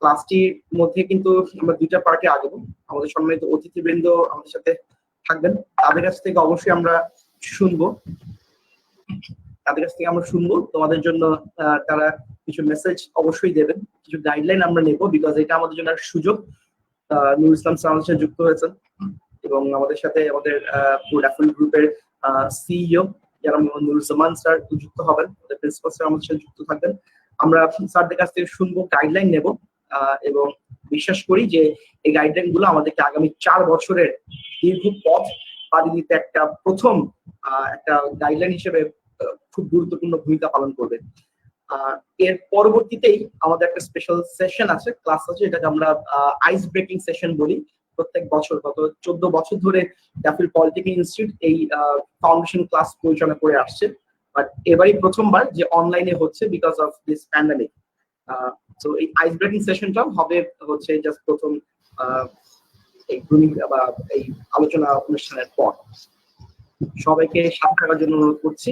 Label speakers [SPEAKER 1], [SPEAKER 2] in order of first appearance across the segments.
[SPEAKER 1] ক্লাসটির মধ্যে কিন্তু আমরা দুইটা পার্টে আগাবো। আমাদের সম্মানিত অতিথিবৃন্দ আমাদের সাথে থাকবেন, তাদের কাছ থেকে অবশ্যই আমরা শুনবো তোমাদের জন্য তারা কিছু মেসেজ অবশ্যই দেবেন, কিছু গাইডলাইন আমরা নেব, বিকজ এটা আমাদের জন্য একটা সুযোগ। নুরুল ইসলাম স্যার আমাদের সাথে যুক্ত হয়েছেন এবং আমাদের সাথে আমাদের ড্যাফল গ্রুপের সিইও যারা নুরুজ্জামান স্যার যুক্ত হবেন, প্রিন্সিপাল স্যার আমাদের সাথে যুক্ত থাকবেন। আমরা স্যারদের কাছ থেকে শুনবো, গাইডলাইন নেব এবং বিশ্বাস করি যে এই গাইডলাইন গুলো আমাদেরকে আগামী 4 বছরের দীর্ঘ পথ পাড়ি দিতে একটা প্রথম একটা গাইডলাইন হিসেবে খুব গুরুত্বপূর্ণ ভূমিকা পালন করবে। এর পরবর্তীতেই আমাদের একটা স্পেশাল সেশন আছে, ক্লাস আছে, এটাকে আমরা আইস ব্রেকিং সেশন বলি। প্রত্যেক বছর গত 14 বছর ধরে ড্যাফল পলিটেকনিক ইনস্টিটিউট এই ফাউন্ডেশন ক্লাস পরিচালনা করে আসছে, বাট এবারই প্রথমবার যে অনলাইনে হচ্ছে because of this pandemic. So এই আইস ব্রেকিং সেশনটা হবে হচ্ছে জাস্ট প্রথম এই বা এই আলোচনা অনুষ্ঠানের পর। সবাইকে সাথে থাকার জন্য অনুরোধ করছি।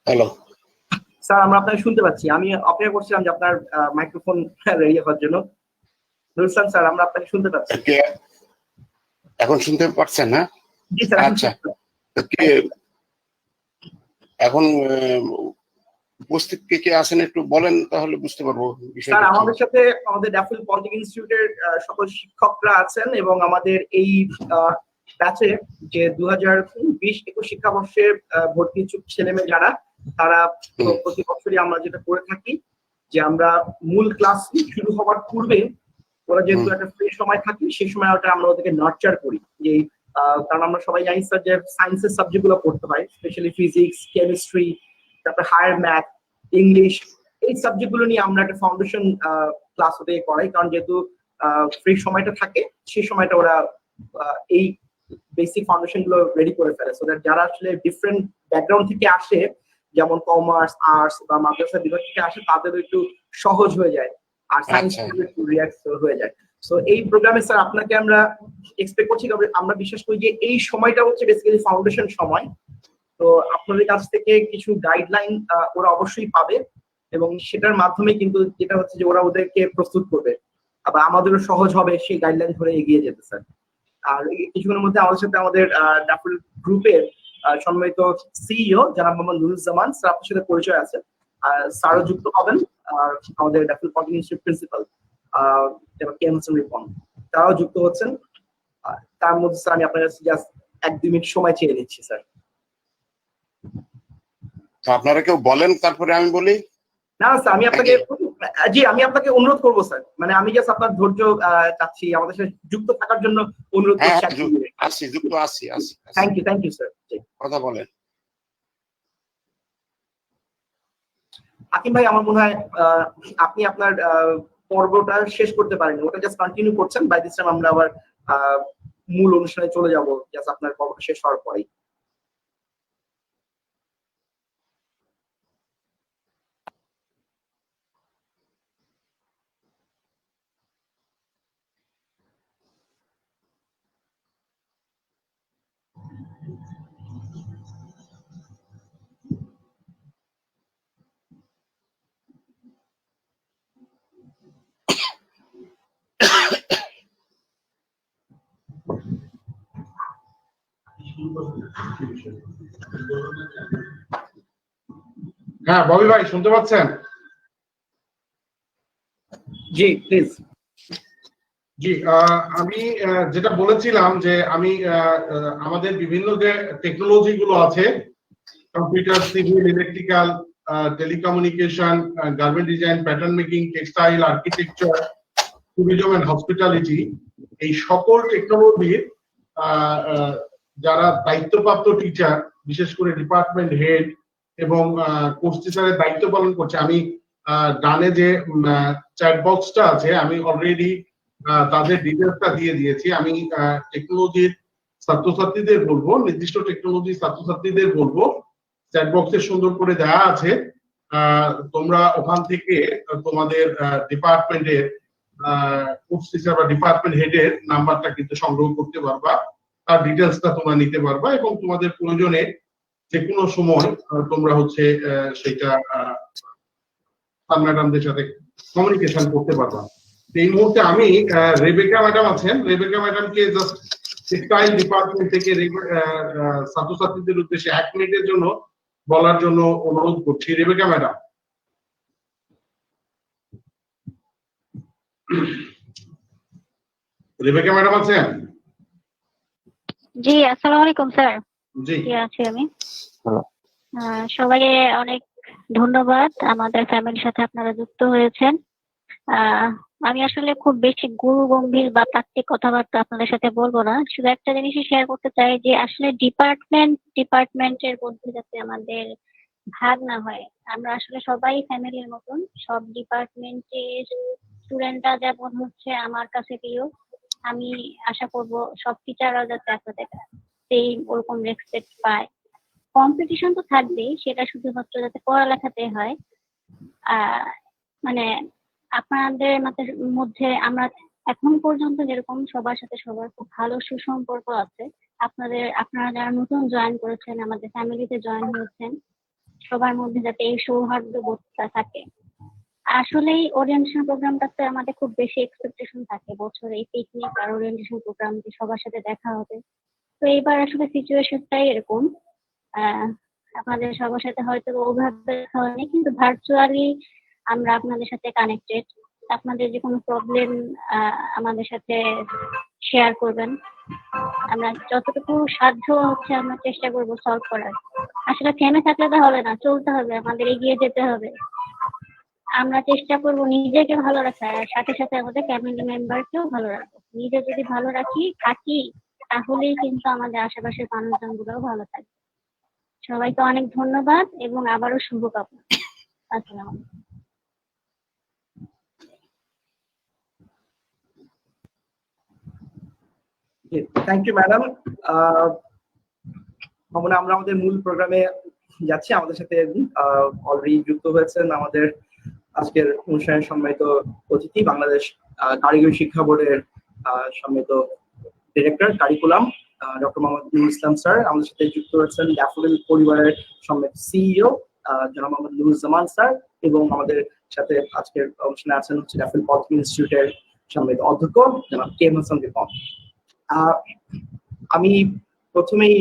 [SPEAKER 2] হ্যালো
[SPEAKER 1] স্যার, আমরা আপনাকে শুনতে পাচ্ছি। আমি অপেক্ষা করছিলাম যে আপনার মাইক্রোফোন রেডি হওয়ার জন্য। নুরুল ইসলাম স্যার, আমরা আপনাকে শুনতে পাচ্ছি।
[SPEAKER 2] এখন শুনতে পাচ্ছেন না?
[SPEAKER 1] জি স্যার।
[SPEAKER 2] আচ্ছা, এখন উপস্থিত কে কে আছেন একটু বলেন, তাহলে বুঝতে পারবো বিষয়টা।
[SPEAKER 1] স্যার, আমাদের সাথে আমাদের ড্যাফল পলিটেকনিক ইনস্টিটিউটের সকল শিক্ষকরা আছেন এবং আমাদের এই ব্যাচে যে 2020-21 শিক্ষাবর্ষে ভর্তি ইচ্ছুক ছেলেমেয়ে যারা, তারা প্রতি বছরই আমরা যেটা করে থাকি যে আমরা মূল ক্লাস শুরু হওয়ার পূর্বে ওরা যেহেতু একটা ফ্রি সময় থাকে, সেই সময় ওটা আমরা ওদেরকে নার্চার করি। যে কারণ আমরা সবাই জানি স্যার যে সায়েন্সের সাবজেক্ট গুলো পড়তে হয়, স্পেশালি ফিজিক্স, কেমিস্ট্রি, তারপর হায়ার ম্যাথ, ইংলিশ, এই সাবজেক্ট গুলো নিয়ে আমরা একটা ফাউন্ডেশন ক্লাস ওদের করাই। কারণ যেহেতু ফ্রি সময়টা থাকে, সেই সময়টা ওরা এই বেসিক ফাউন্ডেশন গুলো রেডি করে ফেলে, সো দ্যাট যারা আসলে ডিফারেন্ট ব্যাকগ্রাউন্ড থেকে আসে, যেমন কমার্স, আর্টস বা মাদ্রাসা বিভাগ থেকে আসে, তাদের একটু সহজ হয়ে যায়, আর সায়েন্স একটু রিল্যাক্স হয়ে যায়। সো এই প্রোগ্রামে স্যার আপনাকে আমরা এক্সপেক্ট করছি, আমরা বিশ্বাস করি যে এই সময়টা হচ্ছে বেসিক্যালি ফাউন্ডেশন সময়। তো আপনাদের কাছ থেকে কিছু গাইডলাইন ওরা অবশ্যই পাবে এবং সেটার মাধ্যমে কিন্তু যেটা হচ্ছে যে ওরা ওদেরকে প্রস্তুত করবে, আবার আমাদেরও সহজ হবে সেই গাইডলাইন ধরে এগিয়ে যেতে স্যার। আর কিছুক্ষণের মধ্যে আমাদের সাথে আমাদের ড্যাফল গ্রুপের সম্মানিত সিইও জনাব মোহাম্মদ নুরুজ্জামান স্যার আপনার সাথে পরিচয় আছে, স্যারও যুক্ত হবেন, আর আমাদের Daffodil polytechnic institute principal K M Hossain Ripon তারাও যুক্ত হচ্ছেন। তার মধ্যে স্যার আমি আপনার কাছে জাস্ট 1-2 মিনিট সময় চেয়ে নিচ্ছি স্যার।
[SPEAKER 2] তো আপনারা কেউ বলেন, তারপরে আমি বলি।
[SPEAKER 1] না স্যার, আমি আপনাকে অনুরোধ করবো স্যার, মানে আমি জাস্ট আপনার ধৈর্য চাচ্ছি, আমাদের সাথে যুক্ত থাকার জন্য অনুরোধ করছি। Thank you sir.
[SPEAKER 2] কথা বলেন
[SPEAKER 1] আকিম ভাই, আমার মনে হয় আপনি আপনার পর্বটা শেষ করতে পারেন, ওটা জাস্ট কন্টিনিউ করছেন। বাই দিস টাইম আমরা আবার মূল অনুষ্ঠানে চলে যাব জাস্ট আপনার পর্বটা শেষ হওয়ার পরেই।
[SPEAKER 3] হ্যাঁ ববি ভাই, শুনতে পাচ্ছেন?
[SPEAKER 1] জি প্লিজ।
[SPEAKER 3] জি, আমি যেটা বলেছিলাম যে আমি আমাদের বিভিন্ন যে টেকনোলজি গুলো আছে, computer, civil, electrical, telecommunication, garment design, pattern making, textile, architecture, tourism and hospitality, এই সকল টেকনোলজির যারা দায়িত্বপ্রাপ্ত টিচার, বিশেষ করে ডিপার্টমেন্ট হেড এবং কোর্স টিচারের দায়িত্ব পালন করছে, আমি ডানে যে চ্যাট বক্সটা আছে আমি অলরেডি তাদের ডিটেলসটা দিয়ে দিয়েছি। আমি টেকনোলজির ছাত্রছাত্রীদের বলবো, নির্দিষ্ট টেকনোলজি ছাত্রছাত্রীদের বলবো, চ্যাট বক্সে সুন্দর করে দেওয়া আছে, তোমরা ওখান থেকে তোমাদের ডিপার্টমেন্টের কোর্স টিচার বা ডিপার্টমেন্ট হেডের নাম্বারটা কিন্তু সংগ্রহ করতে পারবা, তার ডিটেলসটা তোমরা নিতে পারবা এবং তোমাদের প্রয়োজনে যে কোনো সময় তোমরা হচ্ছে সেটা ম্যাডামদের সাথে কমিউনিকেশন করতে পারবা। এই মুহূর্তে আমি রেবেকা ম্যাডাম আছেন, রেবেকা ম্যাডামকে জাস্ট টেক্সটাইল ডিপার্টমেন্ট থেকে ছাত্রছাত্রীদের উদ্দেশ্যে 1 মিনিটের জন্য বলার জন্য অনুরোধ করছি। Rebecca madam. রেবেকা ম্যাডাম আছেন?
[SPEAKER 4] জি, আসসালামু আলাইকুম স্যার।
[SPEAKER 3] জি
[SPEAKER 4] আছি আমি। সবাইকে অনেক ধন্যবাদ, আমাদের ফ্যামিলির সাথে আপনারা যুক্ত হয়েছেন। আমি আসলে খুব বেশি গুরু গম্ভীর বা তাত্ত্বিক কথাবার্তা আপনাদের সাথে বলবো না, শুধু একটা জিনিসই শেয়ার করতে চাই যে আসলে ডিপার্টমেন্টের মধ্যে যাতে আমাদের ভাগ না হয়। আমরা আসলে সবাই ফ্যামিলির মতন, সব ডিপার্টমেন্টের স্টুডেন্টরা যেমন হচ্ছে আমার কাছে প্রিয়, আমি আশা করব সব টিচাররা যাতে আপনাদের সেই ওরকম রেসপেক্ট পায়। কম্পিটিশন তো থাকবেই, সেটা শুধুমাত্র যাতে পড়ালেখাতে হয়। মানে আপনাদের মধ্যে আমরা এখন পর্যন্ত যেরকম সবার সাথে সবার খুব ভালো সুসম্পর্ক আছে, আপনারা যারা নতুন জয়েন করেছেন, আমাদের ফ্যামিলিতে জয়েন হয়েছেন, সবার মধ্যে যাতে এই সৌহার্দ্য বোধটা থাকে। আসলেই ওরিয়েন্টেশন প্রোগ্রামটাতে আমাদের খুব বেশি এক্সপেকটেশন থাকে, বছরে এই পিকনিক আর ওরিয়েন্টেশন প্রোগ্রাম যে সবার সাথে দেখা হবে। তো এইবার আসলে সিচুয়েশনটাই এরকম, আপনাদের সবার সাথে হয়তো ওভাবে দেখা হয়নি, কিন্তু ভার্চুয়ালি আমরা আপনাদের সাথে কানেক্টেড। আপনাদের যে কোনো প্রবলেম আমাদের সাথে শেয়ার করবেন, আমরা যতটুকু সাধ্য হচ্ছে আমরা চেষ্টা করব সলভ করার। আসলে থেমে থাকলে তো হবে না, চলতে হবে, আমাদের এগিয়ে যেতে হবে। আমরা চেষ্টা করব নিজেকে ভালো রাখার, আর সাথে সাথে আমাদের ফ্যামিলি মেম্বারকেও ভালো রাখবো। নিজে যদি ভালো থাকি তাহলেই কিন্তু আমাদের আশেপাশের মানুষজন গুলোও ভালো থাকবে। সবাইকে অনেক ধন্যবাদ এবং আবারও শুভকামনা। আসসালামু আলাইকুম।
[SPEAKER 1] Thank you madam. আমরা আমাদের মূল প্রোগ্রামে যাচ্ছি। আমাদের সাথে অলরেডি যুক্ত হয়েছেন আমাদের আজকের অনুষ্ঠানের সম্মানিত অতিথি, বাংলাদেশ কারিগরি শিক্ষা বোর্ডের সম্মানিত director curriculum doctor Mohammad Nurul Islam sir. আমাদের সাথে যুক্ত হয়েছেন ড্যাফোডিল পরিবারের সম্মানিত সিইও জনাব মোহাম্মদ নুরুজ্জামান স্যার, এবং আমাদের সাথে আজকের অনুষ্ঠানে আছেন হচ্ছে ড্যাফোডিল পলিটেকনিক ইনস্টিটিউটের সম্মানিত অধ্যক্ষ জনাব কে এম হাসান রিপন। আমি প্রথমেই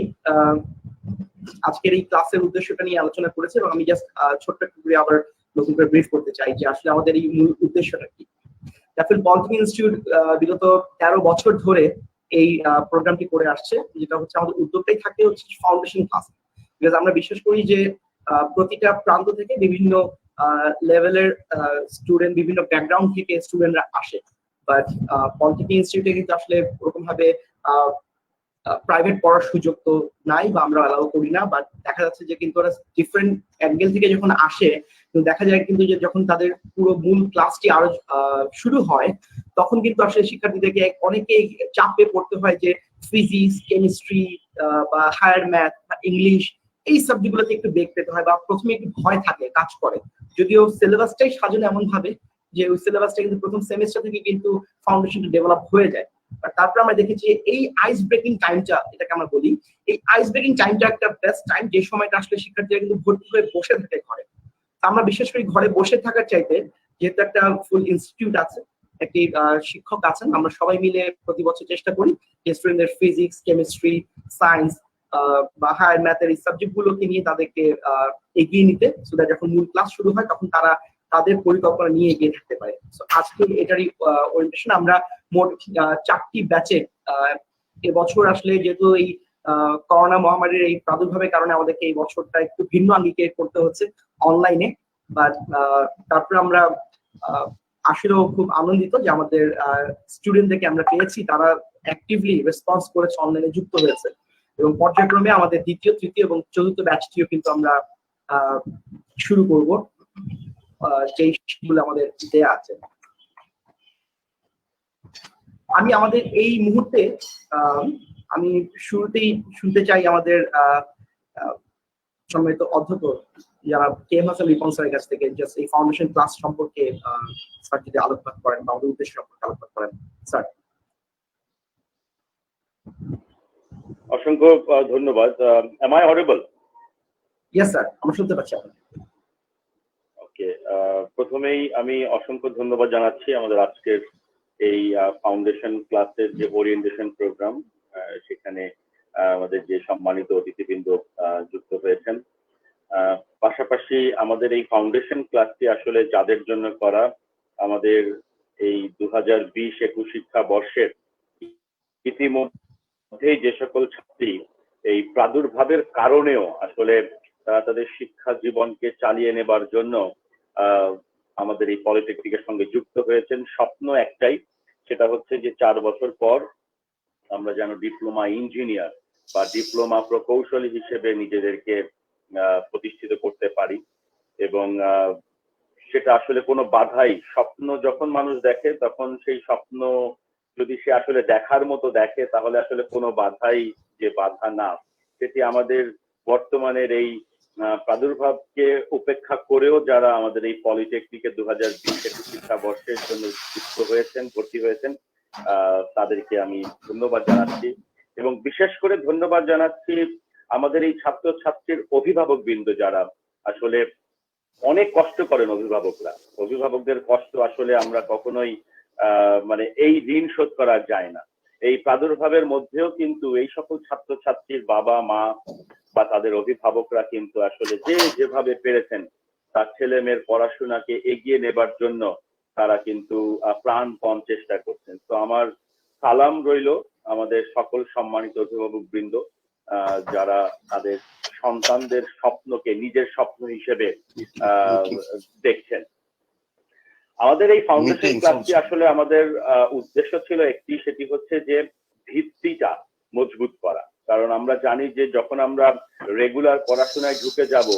[SPEAKER 1] আজকের এই ক্লাসের উদ্দেশ্যটা নিয়ে আলোচনা করেছি, এবং আমি জাস্ট ছোট্ট একটু করে আবার নতুন করে ব্রিফ করতে চাই যে আসলে আমাদের এই মূল উদ্দেশ্যটা কি। ড্যাফোডিল পলিটেকনিক ইনস্টিটিউট বিগত 13 বছর ধরে এই প্রোগ্রামটি করে আসছে, যেটা হচ্ছে আমাদের উদ্যোগটাই থাকে হচ্ছে ফাউন্ডেশন ক্লাস। বিকজ আমরা বিশ্বাস করি যে প্রতিটা প্রান্ত থেকে বিভিন্ন লেভেলের স্টুডেন্ট, বিভিন্ন ব্যাকগ্রাউন্ড থেকে স্টুডেন্টরা আসে, বাট পলিটেকনিক ইনস্টিটিউটে কিন্তু আসলে ওরকম ভাবে প্রাইভেট পড়ার সুযোগ তো নাই, বা আমরা অ্যালাউ করি না। বাট দেখা যাচ্ছে যে কিন্তু ওরা ডিফারেন্ট অ্যাঙ্গেল থেকে যখন আসে, দেখা যায় কিন্তু যে যখন তাদের পুরো মূল ক্লাসটি আরো শুরু হয়, তখন কিন্তু আসলে শিক্ষার্থীদেরকে অনেকেই চাপে পড়তে হয় যে ফিজিক্স, কেমিস্ট্রি বা হায়ার ম্যাথ বা ইংলিশ এই সাবজেক্ট গুলোতে একটু বেগ পেতে হয়, বা প্রথমে একটু ভয় থাকে কাজ করে। যদিও সিলেবাসটাই সাজানো এমন ভাবে যে ওই সিলেবাসটা কিন্তু প্রথম সেমিস্টার থেকে কিন্তু ফাউন্ডেশনটা ডেভেলপ হয়ে যায়। তারপরে আমরা দেখেছি এই আইস ব্রেকিং টাইমটা, এটাকে আমরা বলি, এই আইস ব্রেকিং টাইমটা একটা বেস্ট টাইম, যে সময়টা আসলে শিক্ষার্থীরা কিন্তু ভর্তি হয়ে বসে থাকে ঘরে। আমরা বিশেষ করে ঘরে বসে থাকার চাইতে, যেহেতু একটা ফুল ইনস্টিটিউট আছে, একটি শিক্ষক আছেন, আমরা সবাই মিলে প্রতি বছর চেষ্টা করি যে স্টুডেন্টদের ফিজিক্স, কেমিস্ট্রি, সায়েন্স বা হায়ার ম্যাথের এই সাবজেক্ট গুলোকে নিয়ে তাদেরকে এগিয়ে নিতে, সো দ্যাট যখন মূল ক্লাস শুরু হয় তখন তারা তাদের পরিকল্পনা নিয়ে এগিয়ে থাকতে পারে। So, আজকে এটারই ওরিয়েন্টেশন। আমরা মোট 4টি ব্যাচে এবছর আসলে যেহেতু এই করোনা মহামারীর এই প্রাদুর্ভাবের কারণে আমাদেরকে এই বছরটা একটু ভিন্ন আঙ্গিকে করতে হচ্ছে অনলাইনে, বাট তারপরে আমরা আসলেও খুব আনন্দিত যে আমাদের স্টুডেন্টদেরকে আমরা পেয়েছি, তারা অ্যাক্টিভলি রেসপন্স করেছে, অনলাইনে যুক্ত হয়েছে এবং পর্যায়ক্রমে আমাদের দ্বিতীয়, তৃতীয় এবং চতুর্থ ব্যাচটিও কিন্তু আমরা শুরু করব, যেই শিডিউল আমাদের দেয়া আছে। আমি আমাদের এই মুহূর্তে আমি শুরুতেই শুনতে চাই আমাদের সম্মানিত অধ্যক্ষ যারা কেএম হাসান রিপন স্যারের কাছ থেকে জাস্ট এই ফাউন্ডেশন ক্লাস সম্পর্কে স্যার যদি আলোকপাত করেন বা আমাদের উদ্দেশ্য সম্পর্কে আলোকপাত করেন। স্যার।
[SPEAKER 5] অসংখ্য ধন্যবাদ। am I audible?
[SPEAKER 1] Yes sir, আমরা শুনতে পাচ্ছি আপনাকে।
[SPEAKER 5] ওকে, প্রথমেই আমি অসংখ্য ধন্যবাদ জানাচ্ছি আমাদের আজকের এই ফাউন্ডেশন ক্লাসের যে ওরিয়েন্টেশন প্রোগ্রাম, সেখানে আমাদের যে সম্মানিত অতিথিবৃন্দ যুক্ত হয়েছেন। পাশাপাশি আমাদের এই ফাউন্ডেশন ক্লাসটি আসলে যাদের জন্য করা, আমাদের এই 2020-21 শিক্ষাবর্ষের ইতিমধ্যেই যে সকল ছাত্রী এই প্রাদুর্ভাবের কারণেও আসলে তাদের শিক্ষা জীবনকে চালিয়ে নেবার জন্য আমাদের এই পলিটেকনিকের সঙ্গে যুক্ত হয়েছেন। স্বপ্ন একটাই, সেটা হচ্ছে যে 4 বছর পর আমরা যেন ডিপ্লোমা ইঞ্জিনিয়ার বা ডিপ্লোমা প্রকৌশলী হিসেবে নিজেদেরকে প্রতিষ্ঠিত করতে পারি। এবং সেটা আসলে কোনো বাধাই, স্বপ্ন যখন মানুষ দেখে তখন সেই স্বপ্ন যদি সে আসলে দেখার মতো দেখে, তাহলে আসলে কোনো বাধাই যে বাধা না, সেটি আমাদের বর্তমানের এই প্রাদুর্ভাবকে উপেক্ষা করেও যারা আমাদের এই পলিটেকনিকে 2020-21 শিক্ষাবর্ষের জন্য যুক্ত হয়েছেন, ভর্তি হয়েছেন, তাদেরকে আমি ধন্যবাদ জানাচ্ছি। এবং বিশেষ করে ধন্যবাদ জানাচ্ছি আমাদের এই ছাত্রছাত্রীর অভিভাবক বৃন্দ, যারা আসলে অনেক কষ্ট করেন। অভিভাবকদের কষ্ট আসলে আমরা কখনোই মানে এই ঋণ শোধ করা যায় না। এই প্রাদুর্ভাবের মধ্যেও কিন্তু এই সকল ছাত্রছাত্রীর বাবা মা বা তাদের অভিভাবকরা কিন্তু আসলে যেভাবে পেরেছেন তার ছেলে মেয়ের পড়াশোনাকে এগিয়ে নেবার জন্য তারা কিন্তু প্রাণপণ চেষ্টা করছেন। তো আমার সালাম রইল আমাদের সকল সম্মানিত অভিভাবক বৃন্দ, যারা তাদের সন্তানদের স্বপ্নকে নিজের স্বপ্ন হিসেবে দেখছেন। আমাদের এই ফাউন্ডেশন ক্লাসটি আসলে আমাদের উদ্দেশ্য ছিল একটি, সেটি হচ্ছে যে ভিত্তিটা মজবুত করা। কারণ আমরা জানি যে যখন আমরা রেগুলার পড়াশোনায় ঢুকে যাব,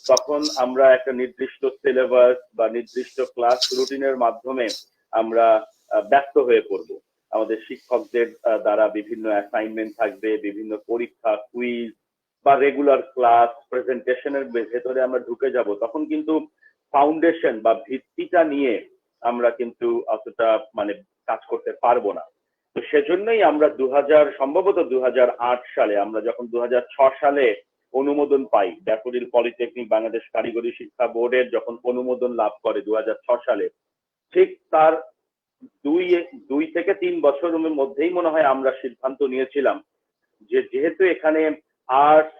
[SPEAKER 5] তখন আমরা একটা নির্দিষ্ট সিলেবাস বা নির্দিষ্ট ক্লাস রুটিনের মাধ্যমে আমরা ব্যস্ত হয়ে পড়ব। আমাদের শিক্ষকদের দ্বারা বিভিন্ন অ্যাসাইনমেন্ট থাকবে, বিভিন্ন পরীক্ষা, কুইজ বা রেগুলার ক্লাস প্রেজেন্টেশনের ভেতরে আমরা ঢুকে যাব। তখন কিন্তু ফাউন্ডেশন বা ভিত্তিটা নিয়ে আমরা কিন্তু অতটা মানে কাজ করতে পারবো না। তো সেজন্যই আমরা সম্ভবত 2008 সালে, আমরা যখন 2006 সালে অনুমোদন পাই, ড্যাফোডিল পলিটেকনিক বাংলাদেশ কারিগরি শিক্ষা বোর্ডের যখন অনুমোদন লাভ করে 2006 সালে, ঠিক তার 2 থেকে 3 বছরের মধ্যেই মনে হয় আমরা সিদ্ধান্ত নিয়েছিলাম যে যেহেতু এখানে আর্টস,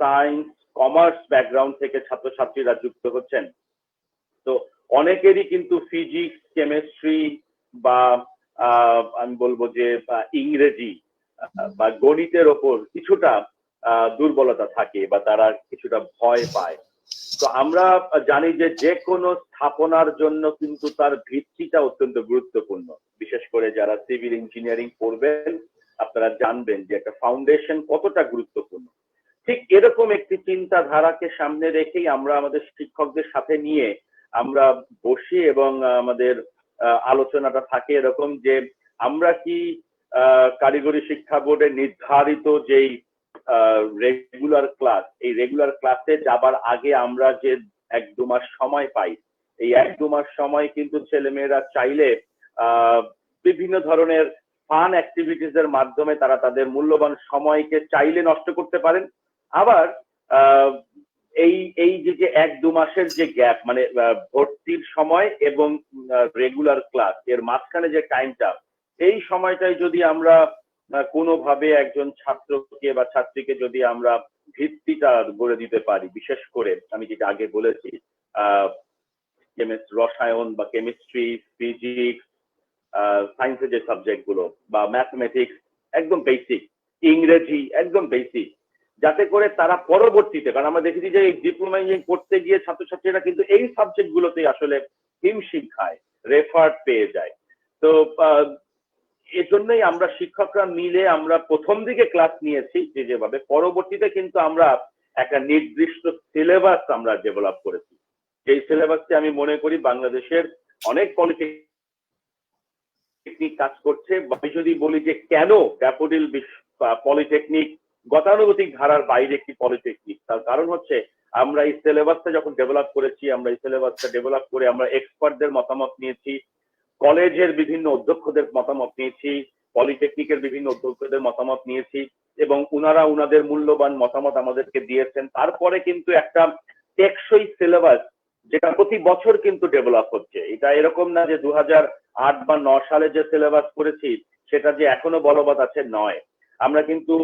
[SPEAKER 5] সায়েন্স, কমার্স ব্যাকগ্রাউন্ড থেকে ছাত্রছাত্রীরা যুক্ত হচ্ছেন, তো অনেকেরই কিন্তু ফিজিক্স, কেমিস্ট্রি বা আমি বলবো যে ইংরেজি বা গণিতের ওপর কিছুটা দুর্বলতা থাকে বা তারা কিছুটা ভয় পায়। তো আমরা জানি যে কোনো স্থাপনার জন্য কিন্তু তার ভিত্তিটা অত্যন্ত গুরুত্বপূর্ণ। বিশেষ করে যারা সিভিল ইঞ্জিনিয়ারিং পড়বেন, আপনারা জানবেন যে একটা ফাউন্ডেশন কতটা গুরুত্বপূর্ণ। ঠিক এরকম একটি চিন্তাধারাকে সামনে রেখেই আমরা আমাদের শিক্ষকদের সাথে নিয়ে আমরা বসি এবং আমাদের আলোচনাটা থাকে এরকম যে আমরা কি কারিগরি শিক্ষা বোর্ডের নির্ধারিত যেই রেগুলার ক্লাস, এই রেগুলার ক্লাসে যাবার আগে আমরা যে 1-2 মাস সময় পাই, এই 1-2 মাস সময় কিন্তু ছেলেমেয়েরা চাইলে বিভিন্ন ধরনের ফান অ্যাক্টিভিটিস এর মাধ্যমে তারা তাদের মূল্যবান সময়কে চাইলে নষ্ট করতে পারেন। আবার এই যে 1-2 মাসের যে গ্যাপ, মানে ভর্তির সময় এবং রেগুলার ক্লাস এর মাঝখানে যে টাইমটা, এই সময়টাই যদি আমরা কোনোভাবে একজন ছাত্রকে বা ছাত্রীকে যদি আমরা ভিত্তিটা গড়ে দিতে পারি, বিশেষ করে আমি যেটা আগে বলেছি রসায়ন বা কেমিস্ট্রি, ফিজিক্স, সায়েন্সের যে সাবজেক্ট গুলো বা ম্যাথমেটিক্স একদম বেসিক, ইংরেজি একদম বেসিক, যাতে করে তারা পরবর্তীতে, কারণ আমরা দেখেছি যে এই ডিপ্লোমা ইঞ্জিনিয়ারিং করতে গিয়ে ছাত্রছাত্রীরা কিন্তু এই সাবজেক্ট গুলোতে আসলে হিমশিম খায়, রেফার্ড পেয়ে যায়। তো এজন্যই আমরা শিক্ষকরা মিলে আমরা প্রথম দিকে ক্লাস নিয়েছি যেভাবে, পরবর্তীতে কিন্তু আমরা একটা নির্দিষ্ট সিলেবাস আমরা ডেভেলপ করেছি। এই সিলেবাসটি আমি মনে করি বাংলাদেশের অনেক পলিটেকনিক কাজ করছে। আমি যদি বলি যে কেন ড্যাফোডিল পলিটেকনিক গতানুগতিক ধারার বাইরে একটি পলিটেকনিক, তার কারণ হচ্ছে আমরা এই সিলেবাসটা যখন ডেভেলপ করেছি, আমরা এই সিলেবাসটা ডেভেলপ করে আমরা এক্সপার্টদের মতামত নিয়েছি, কলেজের বিভিন্ন অধ্যক্ষদের মতামত নিয়েছি, পলিটেকনিকের বিভিন্ন অধ্যক্ষদের মতামত নিয়েছি, এবং উনারা উনাদের মূল্যবান মতামত আমাদেরকে দিয়েছেন। তারপরে কিন্তু একটা টেকসই সিলেবাস যেটা প্রতি বছর কিন্তু ডেভেলপ হচ্ছে। এটা এরকম না যে 2008 বা 9 সালে যে সিলেবাস করেছি সেটা যে এখনো বলবৎ আছে, নয়। আমরা কিন্তু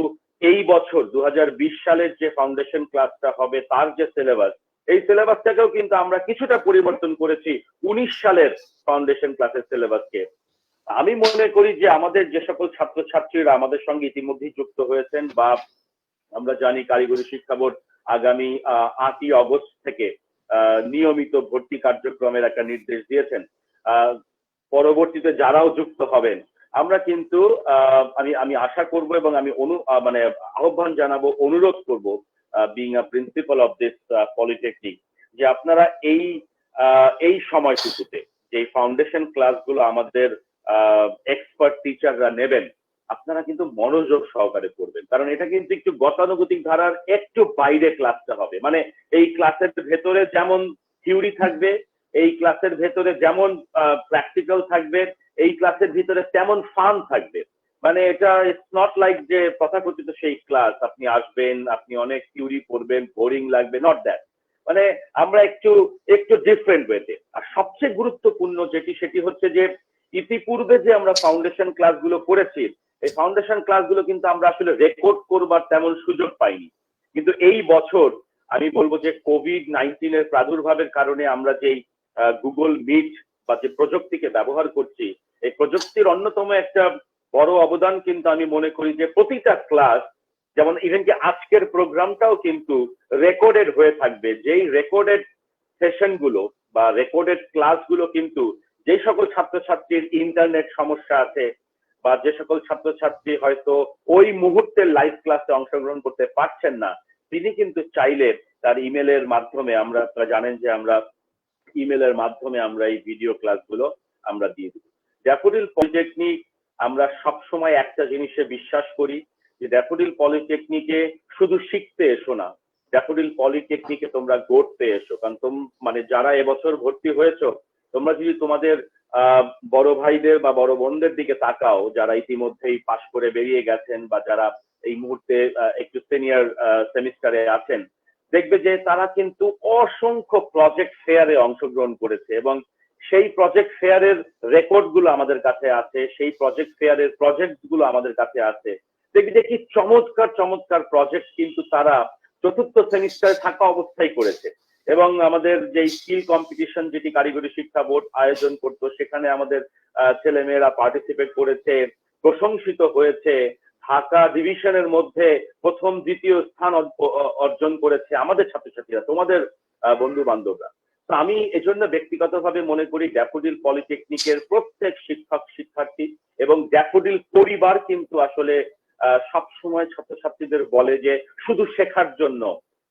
[SPEAKER 5] এই বছর 2020 সালের যে ফাউন্ডেশন ক্লাসটা হবে তার যে সিলেবাস, এই সিলেবাসটাকেও কিন্তু আমরা কিছুটা পরিবর্তন করেছি 19 সালের ফাউন্ডেশন ক্লাসের সিলেবাসকে। আমি মনে করি যে আমাদের যে সকল ছাত্রছাত্রীরা আমাদের সঙ্গে ইতিমধ্যেই যুক্ত হয়েছেন, বা আমরা জানি কারিগরি শিক্ষা বোর্ড আগামী 8ই অগস্ট থেকে নিয়মিত ভর্তি কার্যক্রমের একটা নির্দেশ দিয়েছেন। পরবর্তীতে যারাও যুক্ত হবেন, আমরা কিন্তু আমি আশা করব এবং আমি মানে আহ্বান জানাবো, অনুরোধ করব, being a principal of this polytechnic, যে আপনারা এই সময়টুকুতে যে ফাউন্ডেশন ক্লাসগুলো আমাদের এক্সপার্ট টিচাররা নেবেন, আপনারা কিন্তু মনোযোগ সহকারে করবেন, কারণ এটা কিন্তু একটু গতানুগতিক ধারার একটু বাইরে ক্লাসটা হবে। মানে এই ক্লাসের ভেতরে যেমন থিওরি থাকবে, এই ক্লাসের ভেতরে যেমন প্র্যাকটিক্যাল থাকবে, এই ক্লাসের ভিতরে তেমন ফান থাকবে। মানে এটা ইটস নট লাইক যে তথাকথিত সেই ক্লাস আপনি আসবেন, আপনি অনেক থিওরি পড়বেন, বোরিং লাগবে, নট দ্যাট। মানে আমরা একটু ডিফারেন্ট ওয়েতে। আর সবচেয়ে গুরুত্বপূর্ণ সেটি হচ্ছে যে ইতিপূর্বে যে আমরা ফাউন্ডেশন ক্লাসগুলো করেছি, এই ফাউন্ডেশন ক্লাসগুলো কিন্তু আমরা আসলে রেকর্ড করবার তেমন সুযোগ পাইনি। কিন্তু এই বছর আমি বলবো যে কোভিড-19 এর প্রাদুর্ভাবের কারণে আমরা যেই গুগল মিট বা যে প্রযুক্তিকে ব্যবহার করছি, এই প্রযুক্তির অন্যতম একটা বড় অবদান কিন্তু আমি মনে করি যে প্রতিটা ক্লাস, যেমন ইভেন কি আজকের প্রোগ্রামটাও কিন্তু রেকর্ডেড হয়ে থাকবে। যেই রেকর্ডেড সেশন গুলো বা রেকর্ডেড ক্লাসগুলো কিন্তু যে সকল ছাত্রছাত্রীর ইন্টারনেট সমস্যা আছে, বা যে সকল ছাত্রছাত্রী হয়তো ওই মুহূর্তে লাইভ ক্লাসে অংশগ্রহণ করতে পারছেন না, তিনি কিন্তু চাইলে তার ইমেলের মাধ্যমে, আপনারা জানেন যে আমরা ইমেলের মাধ্যমে আমরা এই ভিডিও ক্লাসগুলো আমরা দিয়ে দিব। ড্যাফোডিল পলিটেকনিক, আমরা সবসময় একটা জিনিসে বিশ্বাস করি যে ড্যাফোডিল পলিটেকনিকে শুধু শিখতে এসো না, ড্যাফোডিল পলিটেকনিকে তোমরা গড়তে এসো। কারণ মানে যারা এবছর ভর্তি হয়েছো, তোমরা যদি তোমাদের বড় ভাইদের বা বড় বোনদের দিকে তাকাও, যারা ইতিমধ্যেই পাশ করে বেরিয়ে গেছেন বা যারা এই মুহূর্তে একটু সিনিয়র সেমিস্টারে আছেন, দেখবে যে তারা কিন্তু অসংখ্য প্রজেক্ট ফেয়ারে অংশগ্রহণ করেছে, এবং সেই প্রজেক্ট ফেয়ারের রেকর্ড গুলো আমাদের কাছে আছে, সেই প্রজেক্ট ফেয়ারের প্রজেক্ট গুলো আমাদের কাছে আছে। দেখবি যে কি চমৎকার চমৎকার প্রজেক্ট কিন্তু তারা চতুর্থ সেমিস্টারে থাকা অবস্থায় করেছে। এবং আমাদের যে স্কিল কম্পিটিশন যেটি কারিগরি শিক্ষা বোর্ড আয়োজন করতো, সেখানে আমাদের ছেলেমেয়েরা পার্টিসিপেট করেছে, প্রশংসিত হয়েছে। ঢাকা ডিভিশনের মধ্যে প্রথম দ্বিতীয় স্থান অর্জন করেছে আমাদের ছাত্রছাত্রীরা, তোমাদের বন্ধু বান্ধবরা। তো আমি এজন্য ব্যক্তিগতভাবে মনে করি ড্যাফোডিল পলিটেকনিকের প্রত্যেক শিক্ষক শিক্ষার্থী এবং ড্যাফোডিল পরিবার কিন্তু আসলে সবসময় ছাত্রছাত্রীদের বলে যে শুধু শেখার জন্য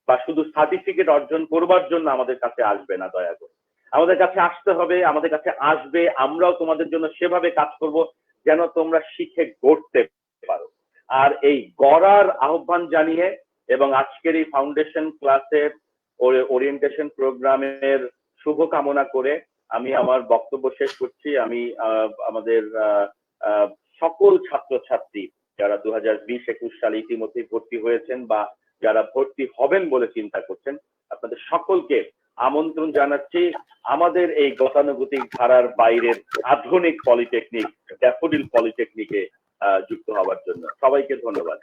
[SPEAKER 5] বা শুধু সার্টিফিকেট অর্জন করবার জন্য আমাদের কাছে আসবে না, দয়া করে আমাদের কাছে আসতে হবে, আমাদের কাছে আসবে, আমরাও তোমাদের জন্য সেভাবে কাজ করব যেন তোমরা শিখে গড়তে পারো। আর এই গড়ার আহ্বান জানিয়ে এবং আজকের এই ফাউন্ডেশন ক্লাসের ওরিয়েন্টেশন প্রোগ্রামের শুভ কামনা করে আমি আমার বক্তব্য শেষ করছি। আমি আমাদের সকল ছাত্রছাত্রী যারা 2020-21 সালে ইতিমধ্যে ভর্তি হয়েছেন বা যারা ভর্তি হবেন বলে চিন্তা করছেন, আপনাদের সকলকে আমন্ত্রণ জানাচ্ছি আমাদের এই গতানুগতিক ধারার বাইরের আধুনিক পলিটেকনিক ড্যাফোডিল পলিটেকনিকে যুক্ত হওয়ার জন্য। সবাইকে ধন্যবাদ।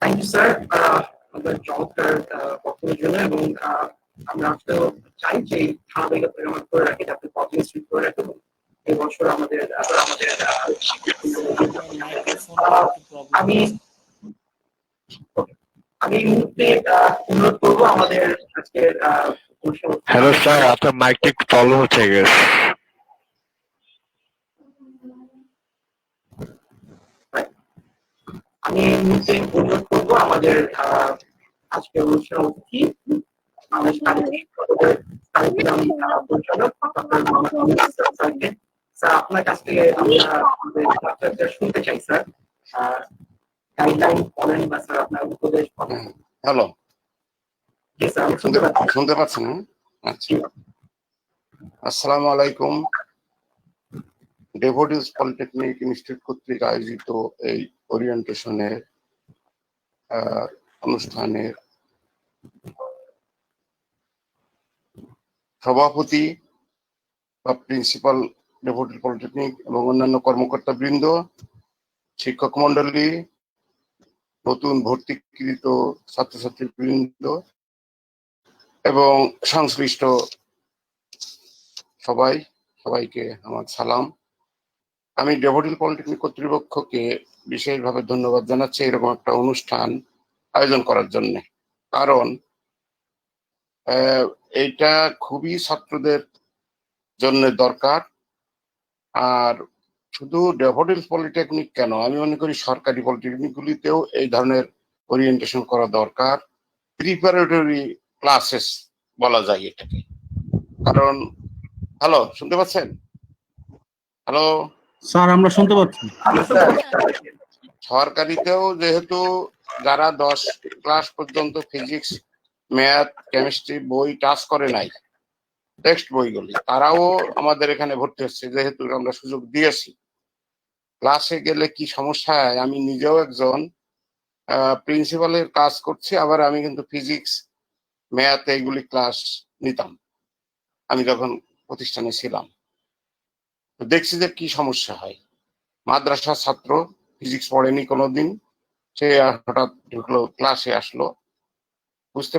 [SPEAKER 1] থ্যাংক ইউ স্যার, আমাদের চমৎকার বক্তব্যের জন্য। এবং আমরা আসলে চাই যে এই ধারাবাহিকতা আমরা করে রাখি, যাতে পলিটিক্যাল ইনস্টিটিউট করে রাখি। এই বছর আমাদের আমি আমি এই মুহূর্তে অনুরোধ করবো আমাদের আজকের
[SPEAKER 6] হ্যালো স্যার, আপনার মাইকটা একটু প্রবলেম হচ্ছে গেছে।
[SPEAKER 1] আমি এই মুহূর্তে অনুরোধ করবো আমাদের আজকের অনুষ্ঠান অতিথি বাংলাদেশ কারিকুলাম পরিচালক ডক্টর মোহাম্মদ ইউনূস স্যারকে। স্যার, আপনার কাছ থেকে আমরা আমাদের ছাত্রছাত্রীরা শুনতে চাই স্যার, গাইডলাইন বলেন বা স্যার আপনার উপদেশ বলেন।
[SPEAKER 2] হ্যালো,
[SPEAKER 1] জি স্যার, আমি শুনতে পাচ্ছি।
[SPEAKER 2] শুনতে পাচ্ছেন? আচ্ছা, আসসালামু আলাইকুম। ডেভোডিস পলিটেকনিক ইনস্টিটিউট কর্তৃক আয়োজিত এই ওরিয়েন্টেশনের অনুষ্ঠানের সভাপতি বা প্রিন্সিপাল ডেভোডিস পলিটেকনিক এবং অন্যান্য কর্মকর্তা বৃন্দ, শিক্ষক মন্ডলী, নতুন ভর্তিকৃত ছাত্রছাত্রী বৃন্দ এবং সংশ্লিষ্ট সবাইকে আমার সালাম। আমি ডেভোডিস পলিটেকনিক কর্তৃপক্ষকে বিশেষভাবে ধন্যবাদ জানাচ্ছি এরকম একটা অনুষ্ঠান আয়োজন করার জন্য। কারণ এইটা খুবই ছাত্রদের জন্য দরকার। আর শুধু ডেভোডিস পলিটেকনিক কেন, আমি মনে করি সরকারি পলিটেকনিক গুলিতেও এই ধরনের ওরিয়েন্টেশন করা দরকার। প্রিপারেটরি ক্লাসেস বলা যায় এটাকে। কারণ হ্যালো, শুনতে পাচ্ছেন? হ্যালো
[SPEAKER 7] স্যার, আমরা শুনতে পাচ্ছি।
[SPEAKER 2] সরকারিতেও যেহেতু যারা 10 ক্লাস পর্যন্ত ফিজিক্স, ম্যাথ, কেমিস্ট্রি বই টাচ করে নাই, টেক্সট বইগুলি, তারাও আমাদের এখানে ভর্তি হচ্ছে, যেহেতু আমরা সুযোগ দিয়েছি। ক্লাসে গেলে কি সমস্যা হয়, আমি নিজেও একজন প্রিন্সিপালের কাজ করছি, আবার আমি কিন্তু ফিজিক্স, ম্যাথ এইগুলি ক্লাস নিতাম আমি যখন প্রতিষ্ঠানে ছিলাম। দেখছি যে কি সমস্যা হয়। মাদ্রাসার ছাত্র ফিজিক্স পড়েনি কোনোদিন, সে হঠাৎ ঢুকলো, ক্লাসে আসলো, বুঝতে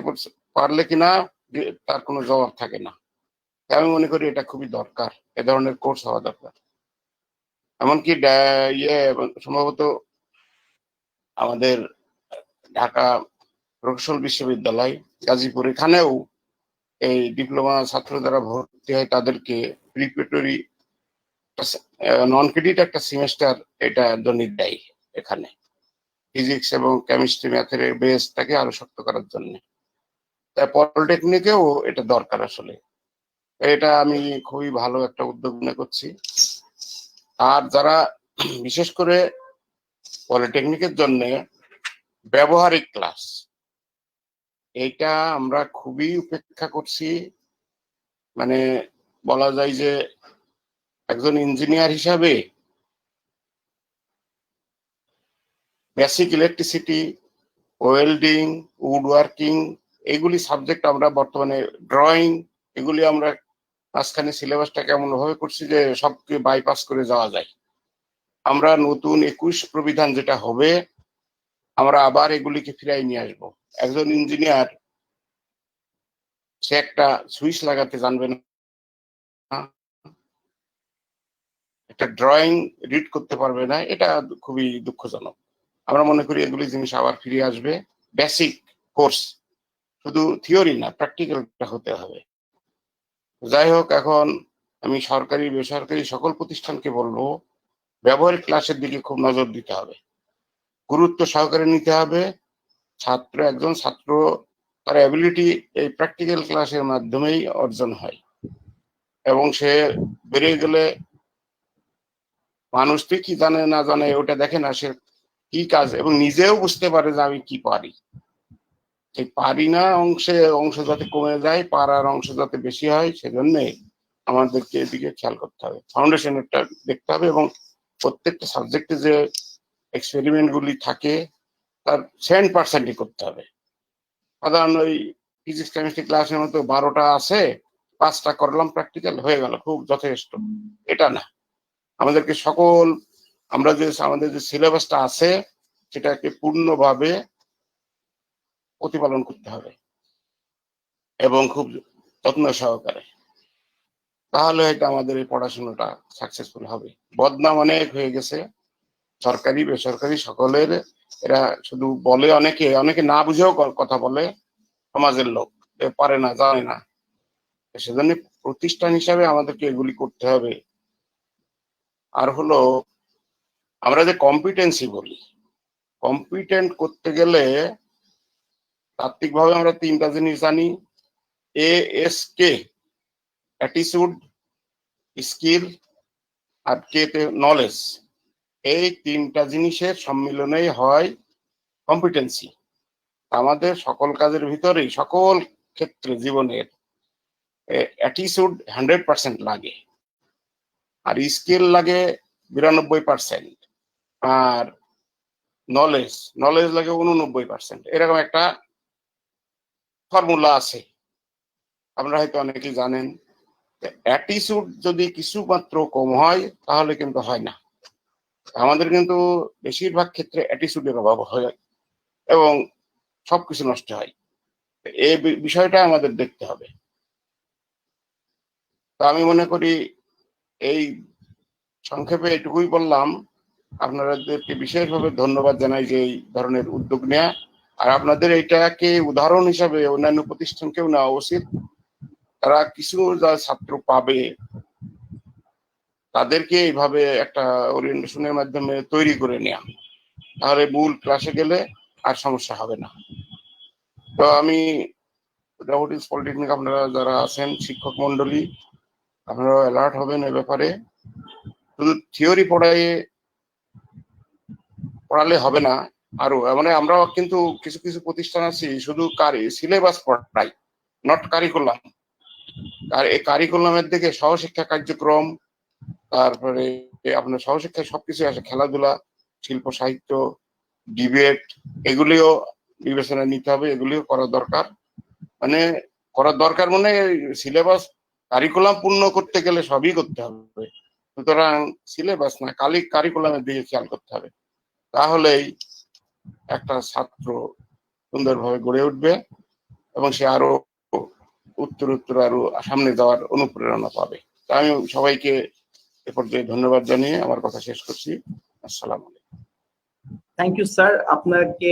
[SPEAKER 2] পারলে কিনা তার কোনো জবাব থাকে না। আমি মনে করি এটা খুবই দরকার, এ ধরনের কোর্স হওয়া দরকার। এমনকি সম্ভবত আমাদের ঢাকা প্রকৌশল বিশ্ববিদ্যালয় গাজীপুর, এখানেও এই ডিপ্লোমা ছাত্র যারা ভর্তি হয় তাদেরকে প্রিপারেটরি নন ক্রেডিট একটা সেমেস্টার এটা জন্য দেয় এখানে, ফিজিক্স এবং কেমিস্ট্রি, ম্যাথের বেসটাকে আরো শক্ত করার জন্য। তাই পলিটেকনিকেও এটা দরকার আসলে। এটা আমি খুবই ভালো একটা উদ্যোগ মনে করছি। আর যারা বিশেষ করে পলিটেকনিকের জন্য ব্যবহারিক ক্লাস, এইটা আমরা খুবই উপেক্ষা করছি। মানে বলা যায় যে একজন ইঞ্জিনিয়ার হিসাবে basic electricity, welding, would working, এগুলি সাবজেক্ট আমরা বর্তমানে, ড্রয়িং, এগুলি আমরা মাঝখানে সিলেবাসটাকে এমন ভাবে করছি যে সবকে বাইপাস করে যাওয়া যায়। আমরা নতুন 21 প্রবিধান যেটা হবে, আমরা আবার এগুলিকে ফিরাই নিয়ে আসবো। একজন ইঞ্জিনিয়ার সে একটা সুইচ লাগাতে জানবে না, একটা ড্রয়িং রিড করতে পারবে না, এটা খুবই দুঃখজনক। আমরা মনে করি এগুলি জিনিস আবার ফিরে আসবে। বেসিক কোর্স, শুধু থিওরি না, প্র্যাকটিক্যালটা হতে হবে। যাই হোক, এখন আমি সরকারি বেসরকারি সকল প্রতিষ্ঠানকে বলবো ব্যবহারিক ক্লাসের দিকে খুব নজর দিতে হবে, গুরুত্ব সহকারে নিতে হবে। একজন ছাত্র তার অ্যাবিলিটি এই প্র্যাকটিক্যাল ক্লাসের মাধ্যমেই অর্জন হয়, এবং সে বেরিয়ে গেলে মানুষ তো কি জানে না জানে ওটা দেখে না, সে কি কাজ, এবং নিজেও বুঝতে পারে যে আমি কি পারি। সেই পারি না অংশ যাতে কমে যায়, পারার অংশ যাতে বেশি হয়, সেজন্য আমাদেরকে এদিকে খেয়াল করতে হবে, ফাউন্ডেশনটা দেখতে হবে, এবং প্রত্যেকটা সাবজেক্টে যে এক্সপেরিমেন্ট গুলি থাকে তার 100% করতে হবে। সাধারণ ওই ফিজিক্স কেমিস্ট্রি ক্লাসের মতো 12টা আছে, 5টা করলাম প্র্যাকটিক্যাল, হয়ে গেল, খুব যথেষ্ট, এটা না। আমাদেরকে আমাদের যে সিলেবাসটা আছে সেটাকে পূর্ণভাবে প্রতিপালন করতে হবে। এবং খুব যত্ন সহকারে, তাহলে হয়তো আমাদের এই পড়াশোনাটা সাকসেসফুল হবে। বদনাম অনেক হয়ে গেছে, সরকারি বেসরকারি সকলের। এরা শুধু বলে, অনেকে না বুঝেও কথা বলে, সমাজের লোক পারে না, জানে না। সেজন্য প্রতিষ্ঠান হিসাবে আমাদেরকে এগুলি করতে হবে। আর হলো আমরা যে কম্পিটেন্সি বলি, কম্পিটেন্ট করতে গেলে তাত্ত্বিকভাবে আমরা 3টা জিনিস জানি: ASK, অ্যাটিটিউড, স্কিল, আর কে তে নলেজ। এই 3টা জিনিসের সম্মিলনেই হয় কম্পিটেন্সি। আমাদের সকল কাজের ভিতরেই, সকল ক্ষেত্রে জীবনের অ্যাটিটিউড 100% লাগে, আর স্কিল লাগে 92%, আর নলেজ লাগে 89%। এরকম একটা ফর্মুলা আছে, আপনারা হয়তো অনেকেই জানেন। অ্যাটিটিউড যদি কিছু মাত্র কম হয় তাহলে কিন্তু হয় না। আমাদের কিন্তু বেশিরভাগ ক্ষেত্রে অ্যাটিটিউডের অভাব হয় এবং সবকিছু নষ্ট হয়। এই বিষয়টা আমাদের দেখতে হবে। তো আমি মনে করি এই সংক্ষেপে এটুকুই বললাম। আপনাদেরকে বিশেষভাবে ধন্যবাদ জানাই যে এই ধরনের উদ্যোগ নেওয়া, আর আপনাদের এইটাকে উদাহরণ হিসাবে অন্যান্য প্রতিষ্ঠানকেও নেওয়া উচিত। তারা কিছু যা ছাত্র পাবে তাদেরকে এইভাবে একটা ওরিয়েন্টেশনের মাধ্যমে তৈরি করে নেওয়া, তাহলে মূল ক্লাসে গেলে আর সমস্যা হবে না। তো আমি ড্যাফোডিলস পলিটেকনিক, আপনারা যারা আছেন শিক্ষক মন্ডলী, আপনারা অ্যালার্ট হবেন এ ব্যাপারে। শুধু থিওরি পড়ালে হবে না, আরো মানে আমরা কিন্তু কিছু কিছু প্রতিষ্ঠান আছি শুধু সিলেবাস পড়াই, নট কারিকুলাম। আর এই কারিকুলামের দিকে সহশিক্ষা কার্যক্রম, তারপরে আপনার সহশিক্ষায় সবকিছু আসে, খেলাধুলা, শিল্প সাহিত্য, ডিবেট, এগুলিও বিবেচনায় নিতে হবে, এগুলিও করা দরকার। মানে সিলেবাস কারিকুলাম পূর্ণ করতে গেলে সবই করতে হবে, সুতরাং সিলেবাস না, কারিকুলামের দিকে খেয়াল করতে হবে। তাহলেই একটা ছাত্র সুন্দরভাবে গড়ে উঠবে এবং সে আরো উত্তর আরো সামনে যাওয়ার অনুপ্রেরণা পাবে। আমি সবাইকে এ পর্যায়ে ধন্যবাদ জানিয়ে আমার কথা শেষ করছি। আসসালামু আলাইকুম।
[SPEAKER 1] থ্যাংক ইউ স্যার, আপনাকে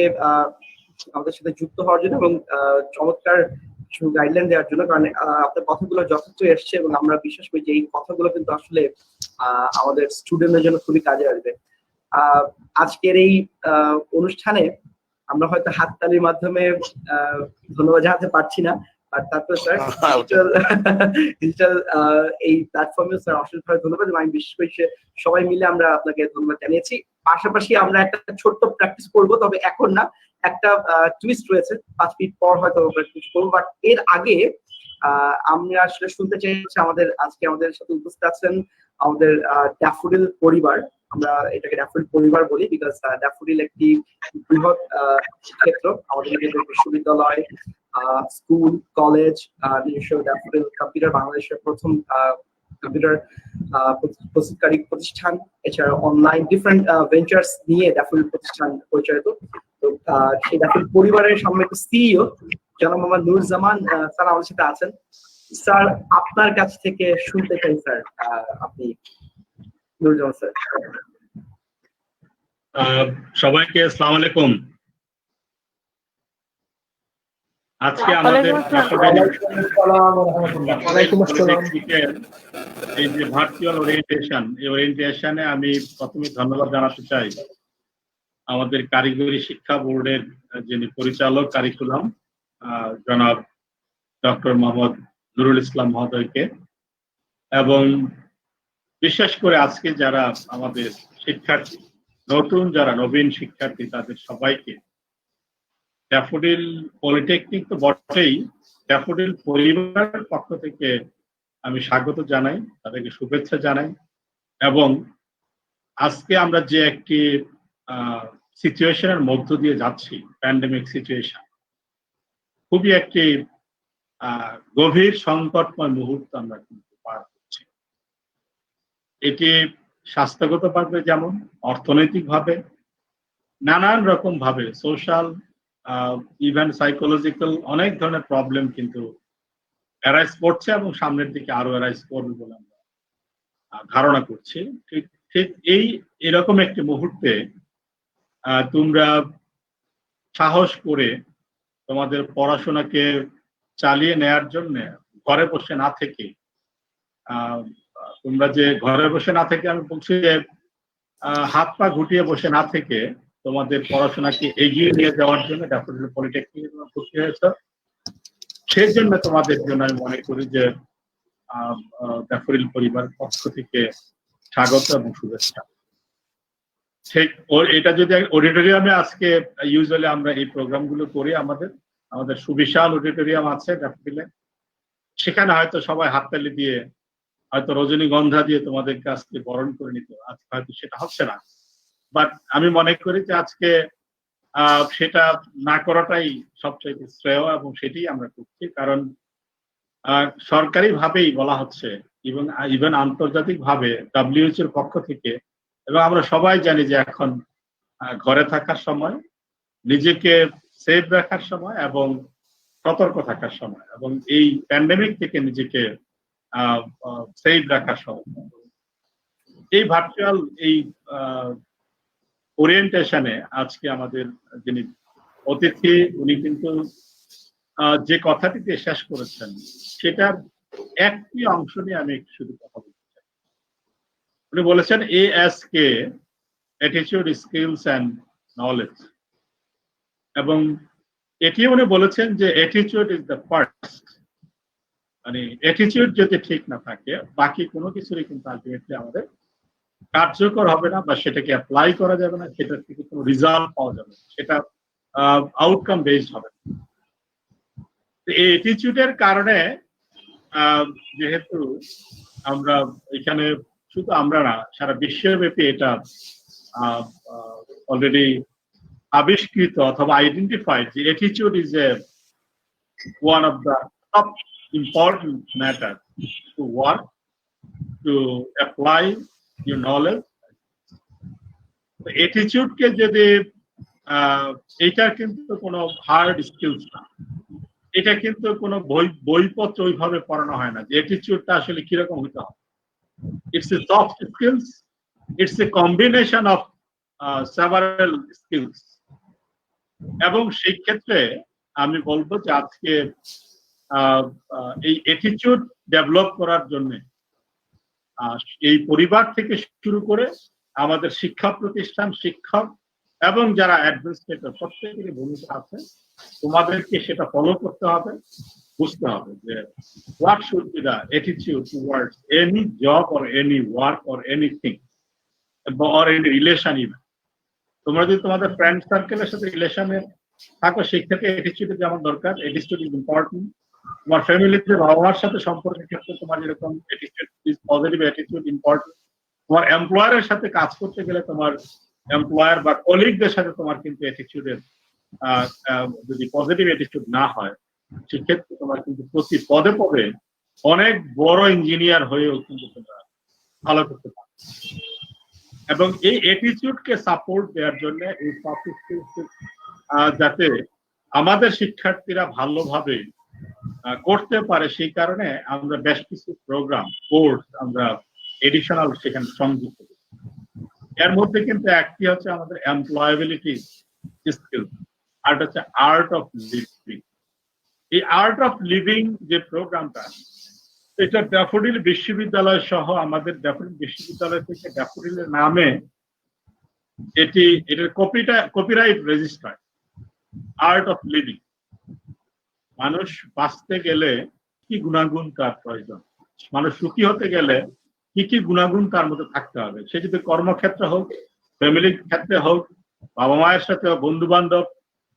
[SPEAKER 1] আমাদের সাথে যুক্ত হওয়ার জন্য এবং চমৎকার কিছু গাইডলাইন দেওয়ার জন্য। কারণ আপনার কথাগুলো যথেষ্ট এসছে এবং আমরা বিশ্বাস করি যে এই কথাগুলো কিন্তু আসলে আমাদের স্টুডেন্টদের জন্য খুবই কাজে আসবে। আজকের এই অনুষ্ঠানে আমরা হয়তো হাততালির মাধ্যমে ধন্যবাদ জানাতে পারছি না, আর তারপর স্যার ডিজিটাল এই প্ল্যাটফর্মে স্যার অসংখ্য ধন্যবাদ। আমি বিশেষ করে সবাই মিলে আমরা আপনাকে ধন্যবাদ জানিয়েছি। পাশাপাশি আমরা একটা ছোট্ট প্র্যাকটিস করব, তবে এখন না, একটা টুইস্ট রয়েছে, 5 মিনিট পর হয়তো প্র্যাকটিস করবো। বাট এর আগে আমরা আসলে শুনতে চাই আজকে আমাদের সাথে উপস্থিত আছেন আমাদের ড্যাফোডিল পরিবার। আমরা এটাকে ড্যাফোডিল পরিবার বলি বিকজ ড্যাফোডিল একটি বৃহৎ ক্ষেত্র। আমাদের বিশ্ববিদ্যালয়, স্কুল, কলেজ, নিজস্ব ড্যাফোডিল কম্পিউটার, বাংলাদেশের প্রথম কম্পিউটার প্রস্তুতকারী প্রতিষ্ঠান, এছাড়া অনলাইন ডিফারেন্ট ভেঞ্চার্স নিয়ে ড্যাফোডিল প্রতিষ্ঠান পরিচালিত। তো সেই ড্যাফোডিল পরিবারের সম্মানিত সিইও জনাব মোহাম্মদ নুরুজ্জামান স্যার আমাদের সাথে আছেন। স্যার, আপনার কাছ থেকে শুনতে চাই স্যার, আপনি নুরুজ্জামান স্যার।
[SPEAKER 7] সবাইকে আসসালামু আলাইকুম। আজকে আমাদের এই যে ভার্চুয়াল ওরিয়েন্টেশন, এই ওরিয়েন্টেশনে আমি প্রথমে ধন্যবাদ জানাতে চাই আমাদের কারিগরি শিক্ষা বোর্ডের যিনি পরিচালক কারিকুলাম জনাব ডক্টর মোহাম্মদ নুরুল ইসলাম মহোদয়কে, এবং বিশেষ করে আজকে যারা আমাদের শিক্ষার্থী, যারা নবীন শিক্ষার্থী, তাদের সবাইকে ড্যাফোডিল পলিটেকনিক তো বটেই, ড্যাফোডিল পরিবারের পক্ষ থেকে আমি স্বাগত জানাই, তাদেরকে শুভেচ্ছা জানাই। এবং আজকে আমরা যে একটি সিচুয়েশনের মধ্য দিয়ে যাচ্ছি, প্যান্ডেমিক সিচুয়েশন, খুবই একটি গভীর সংকটময় মুহূর্ত আমরা কিন্তু পার করছি। এটি স্বাস্থ্যগতভাবে যেমন, অর্থনৈতিকভাবে, নানান রকম ভাবে, সোশ্যাল, ইভেন সাইকোলজিক্যাল অনেক ধরনের প্রবলেম কিন্তু অ্যারাইজ করছে এবং সামনের দিকে আরো অ্যারাইজ করবে বলে আমরা ধারণা করছি। ঠিক ঠিক এরকম একটি মুহূর্তে তোমরা সাহস করে তোমাদের পড়াশোনাকে চালিয়ে নেয়ার জন্য ঘরে বসে না থেকে, তোমরা যে ঘরে বসে না থেকে, আমি বলছি যে হাত পা গুটিয়ে বসে না থেকে তোমাদের পড়াশোনাকে এগিয়ে নিয়ে যাওয়ার জন্য ড্যাফোডিল পলিটেকনিকে ভর্তি হয়েছে। সেই জন্য তোমাদের জন্য আমি মনে করি যে ড্যাফোডিল পরিবারের পক্ষ থেকে স্বাগত এবং শুভেচ্ছা। ঠিক এটা যদি অডিটোরিয়ামে আজকে ইউজুয়ালি আমরা এই প্রোগ্রামগুলো করি, আমাদের সুবিশাল অডিটোরিয়াম আছে ড্যাফোডিলে, সেখানে হয়তো সবাই হাততালি দিয়ে হয়তো রজনীগন্ধা দিয়ে তোমাদের কাছকে বরণ করে নিত, আজকে হয়তো সেটা হচ্ছে না। বাট আমি মনে করি যে আজকে সেটা না করাটাই সবচেয়ে শ্রেয় এবং সেটাই আমরা করছি। কারণ সরকারি ভাবেই বলা হচ্ছে এবং ইভেন আন্তর্জাতিক ভাবে WHO এর পক্ষ থেকে, এবং আমরা সবাই জানি যে এখন ঘরে থাকার সময়, নিজেকে সেফ রাখার সময় এবং সতর্ক থাকার সময়, এবং এই প্যান্ডেমিক থেকে নিজেকে সেফ রাখার সময়। এই ভার্চুয়াল এই ওরিয়েন্টেশনে আজকে আমাদের যিনি অতিথি, উনি কিন্তু যে কথাটি দিয়ে শেষ করেছেন সেটার একটি অংশ নিয়ে আমি শুধু কথা বলতে চাই। উনি বলেছেন ASK, attitude, skills and knowledge, এবং এটি উনি বলেছেন যে অ্যাটিটিউড ইজ দ্য ফার্স্ট। মানে অ্যাটিটিউড যদি ঠিক না থাকে বাকি কোনো কিছুরই কিন্তু আলটিমেটলি আমাদের কার্যকর হবে না, বা সেটাকে অ্যাপ্লাই করা যাবে না, সেটার থেকে কোনো রেজাল্ট পাওয়া যাবে না, সেটা আউটকাম বেসড হবে। এই অ্যাটিটিউডের কারণে যেহেতু আমরা এখানে, শুধু আমরা না, সারা বিশ্বব্যাপী এটা অলরেডি আবিষ্কৃত অথবা আইডেন্টিফাইড যে attitude is one of the top important matter to work, to apply your knowledge. অ্যাটিটিউডকে যদি এটা কিন্তু কোনো হার্ড স্কিলস না, এটা কিন্তু কোনো বইপত্র ওইভাবে পড়ানো হয় না যে অ্যাটিটিউডটা আসলে কিরকম হতে হবে। It's a soft skills, it's a combination of several skills. এবং সেই ক্ষেত্রে আমি বলবো যে আজকে এই অ্যাটিটিউড ডেভেলপ করার জন্য এই পরিবার থেকে শুরু করে আমাদের শিক্ষা প্রতিষ্ঠান, শিক্ষক এবং যারা অ্যাডমিনিস্ট্রেটর, প্রত্যেকেরই ভূমিকা আছে। তোমাদেরকে সেটা ফলো করতে হবে, বুঝতে হবে যে what should be the attitude towards any job or any work or anything or any relation. Even তোমরা যদি তোমাদের ফ্রেন্ড সার্কেলের সাথে রিলেশনে থাকো, সেই ক্ষেত্রে অ্যাটিটিউড যেমন দরকার, অ্যাটিটিউড ইজ ইম্পর্টেন্ট। তোমার ফ্যামিলিতে বাবা মার সাথে সম্পর্কের ক্ষেত্রে তোমার যেরকম attitude is positive, attitude important. তোমার এমপ্লয়ারের সাথে কাজ করতে গেলে তোমার এমপ্লয়ার বা কলিগদের সাথে তোমার কিন্তু অ্যাটিটিউডের যদি পজিটিভ অ্যাটিটিউড না হয়, সেক্ষেত্রে তোমার কিন্তু প্রতি পদে পদে অনেক বড় ইঞ্জিনিয়ার হয়েও কিন্তু তোমরা ভালো করতে পারো। এবং এই অ্যাটিটিউডকে সাপোর্ট দেওয়ার জন্য এই সফট স্কিলস যাতে আমাদের শিক্ষার্থীরা ভালোভাবে করতে পারে, সেই কারণে আমরা বেশ কিছু প্রোগ্রাম, কোর্স আমরা এডিশনাল সেখানে সংযুক্ত করি। এর মধ্যে কিন্তু একটি হচ্ছে আমাদের এমপ্লয়াবিলিটি স্কিল, আর হচ্ছে আর্ট অফ লিভিং। এই আর্ট অফ লিভিং যে প্রোগ্রামটা, এটা ড্যাফোডিল বিশ্ববিদ্যালয় সহ আমাদের ড্যাফোডিল বিশ্ববিদ্যালয় থেকে ড্যাফোডিলের নামে এটার copyright register, art of living. মানুষ বাঁচতে গেলে কি গুণাগুণ তার প্রয়োজন, মানুষ সুখী হতে গেলে কি কি গুণাগুণ তার মধ্যে থাকতে হবে। সে যদি কর্মক্ষেত্রে হোক, ফ্যামিলির ক্ষেত্রে হোক, বাবা মায়ের সাথে, বন্ধু বান্ধব,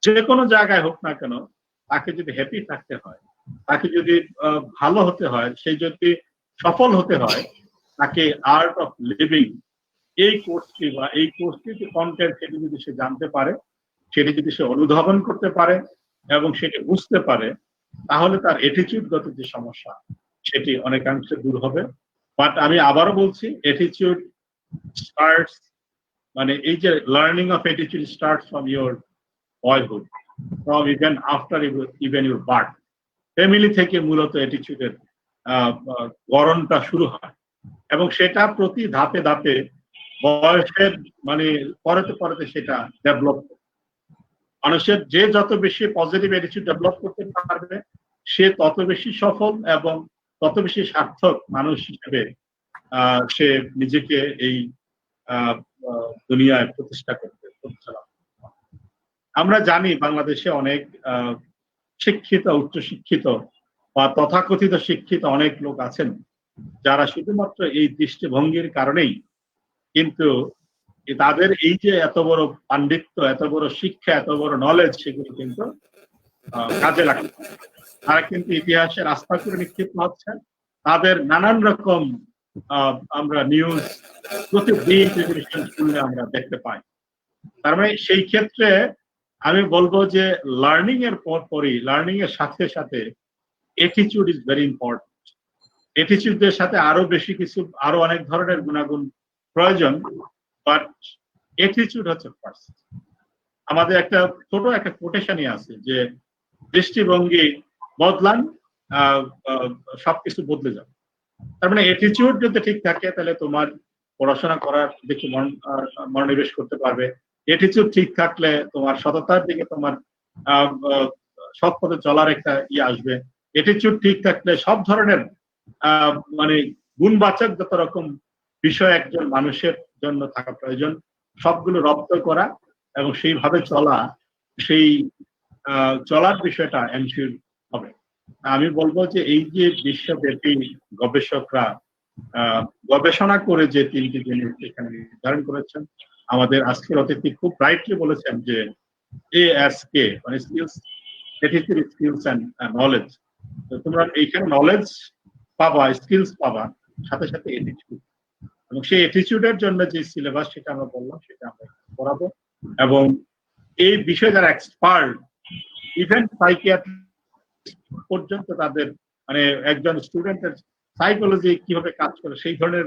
[SPEAKER 7] যে কোনো জায়গায় হোক না কেন, তাকে যদি হ্যাপি থাকতে হয়, তাকে যদি ভালো হতে হয়, সে যদি সফল হতে হয়, তাকে আর্ট অফ লিভিং এই কোর্সটি বা এই কোর্সটির যে কন্টেন্ট, সেটি যদি সে জানতে পারে, সেটি যদি সে অনুধাবন করতে পারে এবং সেটি বুঝতে পারে, তাহলে তার অ্যাটিটিউডগত যে সমস্যা সেটি অনেকাংশে দূর হবে। বাট আমি আবারও বলছি, অ্যাটিটিউড স্টার্টস, মানে এই যে learning of attitude starts from your boyhood, from even after even your birth. Family থেকে মূলত অ্যাটিটিউডের গড়নটা শুরু হয়, এবং সেটা প্রতি ধাপে ধাপে বয়সের মানে পরতে পরতে সেটা ডেভেলপ। মানুষের যে যত বেশি পজিটিভ অ্যাটিটিউড ডেভেলপ করতে পারবে, সে তত বেশি সফল এবং তত বেশি সার্থক মানুষ হিসেবে সে নিজেকে এই দুনিয়ায় প্রতিষ্ঠা করতে। আমরা জানি বাংলাদেশে অনেক শিক্ষিত, উচ্চশিক্ষিত বা তথাকথিত শিক্ষিত অনেক লোক আছেন যারা শুধুমাত্র এই দৃষ্টিভঙ্গির কারণেই কিন্তু তাদের এই যে এত বড় পাণ্ডিত্য, এত বড় শিক্ষা, এত বড় নলেজ, সেগুলো কিন্তু কাজে লাগছে। তারা কিন্তু ইতিহাসের আস্থা করে নিক্ষিপ্ত হচ্ছে। তাদের নানান রকম আমরা নিউজ প্রতিদিন টেলিভিশন শুনলে আমরা দেখতে পাই। তার মানে সেই ক্ষেত্রে আমি বলবো যে লার্নিং এর পরই, লার্নিং এর সাথে সাথে অ্যাটিটিউড ইজ ভেরি ইম্পর্টেন্ট। অ্যাটিটিউডের সাথে আরো বেশি কিছু, আরো অনেক ধরনের গুণাগুণ প্রয়োজন, বাট অ্যাটিটিউড হচ্ছে ফার্স্ট। আমাদের একটা ছোট একটা কোটেশনই আছে যে দৃষ্টিভঙ্গি বদলান, সবকিছু বদলে যাবে। তার মানে অ্যাটিটিউড যদি ঠিক থাকে তাহলে তোমার পড়াশোনা করার দিকে মনোনিবেশ করতে পারবে। অ্যাটিটিউড ঠিক থাকলে তোমার সততার দিকে, তোমার সৎ পথে চলার একটা আসবে। অ্যাটিটিউড ঠিক থাকলে সব ধরনের মানে গুণবাচক যত রকম বিষয় একজন মানুষের জন্য থাকা প্রয়োজন, সবগুলো রপ্ত করা এবং সেইভাবে চলা, সেই চলার বিষয়টা এনশিওর হবে। আমি বলবো যে এই যে বিশ্বব্যাপী গবেষকরা গবেষণা করে যে তিনটি জিনিস এখানে নির্ধারণ করেছেন, আমাদের আজকের অতিথি খুব রাইটলি বলেছেন যে ASK মানে skills, attitude, skills and knowledge. তোমরা এইখানে নলেজ পাবা, স্কিলস পাবা, সাথে সাথে অ্যাটিটিউড, এবং সেই অ্যাটিটিউডের জন্য যে সিলেবাস সেটা আমরা বললাম সেটা আমরা পড়াবো। এবং এই বিষয়ে যারা এক্সপার্ট, ইভেন সাইকিয়াট্রিস্ট পর্যন্ত, তাদের মানে একজন স্টুডেন্টের সাইকোলজি কিভাবে কাজ করে সেই ধরনের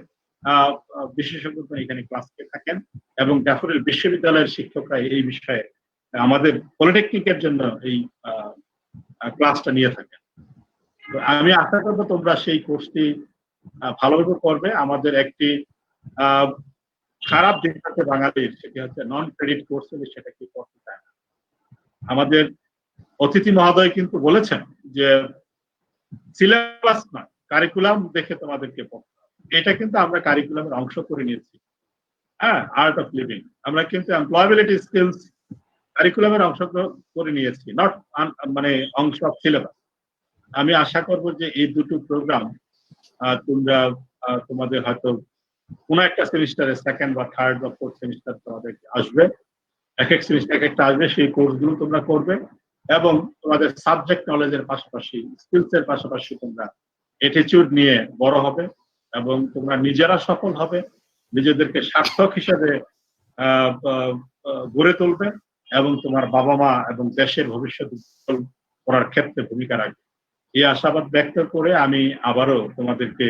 [SPEAKER 7] বিশেষজ্ঞ এখানে ক্লাসে থাকেন, এবং ড্যাফোডিল বিশ্ববিদ্যালয়ের শিক্ষকরা এই বিষয়ে আমাদের পলিটেকনিকের জন্য এই ক্লাসটা নিয়ে থাকেন। আমি আশা করবো তোমরা সেই কোর্সটি ভালোভাবে করবে। আমাদের একটি খারাপ দিক আছে বাঙালির, সেটি হচ্ছে নন ক্রেডিট কোর্স, সেটা কি করতে চায় না। আমাদের অতিথি মহোদয় কিন্তু বলেছেন যে সিলেবাস না, কারিকুলাম দেখে তোমাদেরকে পড়তে হবে। এটা কিন্তু আমরা কারিকুলামের অংশ করে নিয়েছি। হ্যাঁ, আর্ট অফ লিভিং আমরা কিন্তু এমপ্লয়াবিলিটি স্কিলস কারিকুলামের অংশ করে নিয়েছি, নট মানে অংশ অফ সিলেবাস। আমি আশা করব যে এই দুটো প্রোগ্রাম তোমরা তোমাদের হয়তো কোন একটা সেমিস্টারে সেকেন্ড বা থার্ড বা ফোর্থ সেমিস্টার তোমাদের আসবে, এক এক সেমিস্টার এক একটা আসবে, সেই কোর্সগুলো তোমরা করবে এবং তোমাদের সাবজেক্ট নলেজের পাশাপাশি স্কিলস এর পাশাপাশি তোমরা অ্যাটিটিউড নিয়ে বড় হবে এবং তোমরা নিজেরা সফল হবে, নিজেদেরকে সার্থক হিসেবে গড়ে তুলবে এবং তোমার বাবা মা এবং দেশের ভবিষ্যৎ উজ্জ্বল করার ক্ষেত্রে ভূমিকা রাখবে। এই আশাবাদ ব্যক্ত করে আমি আবারও তোমাদেরকে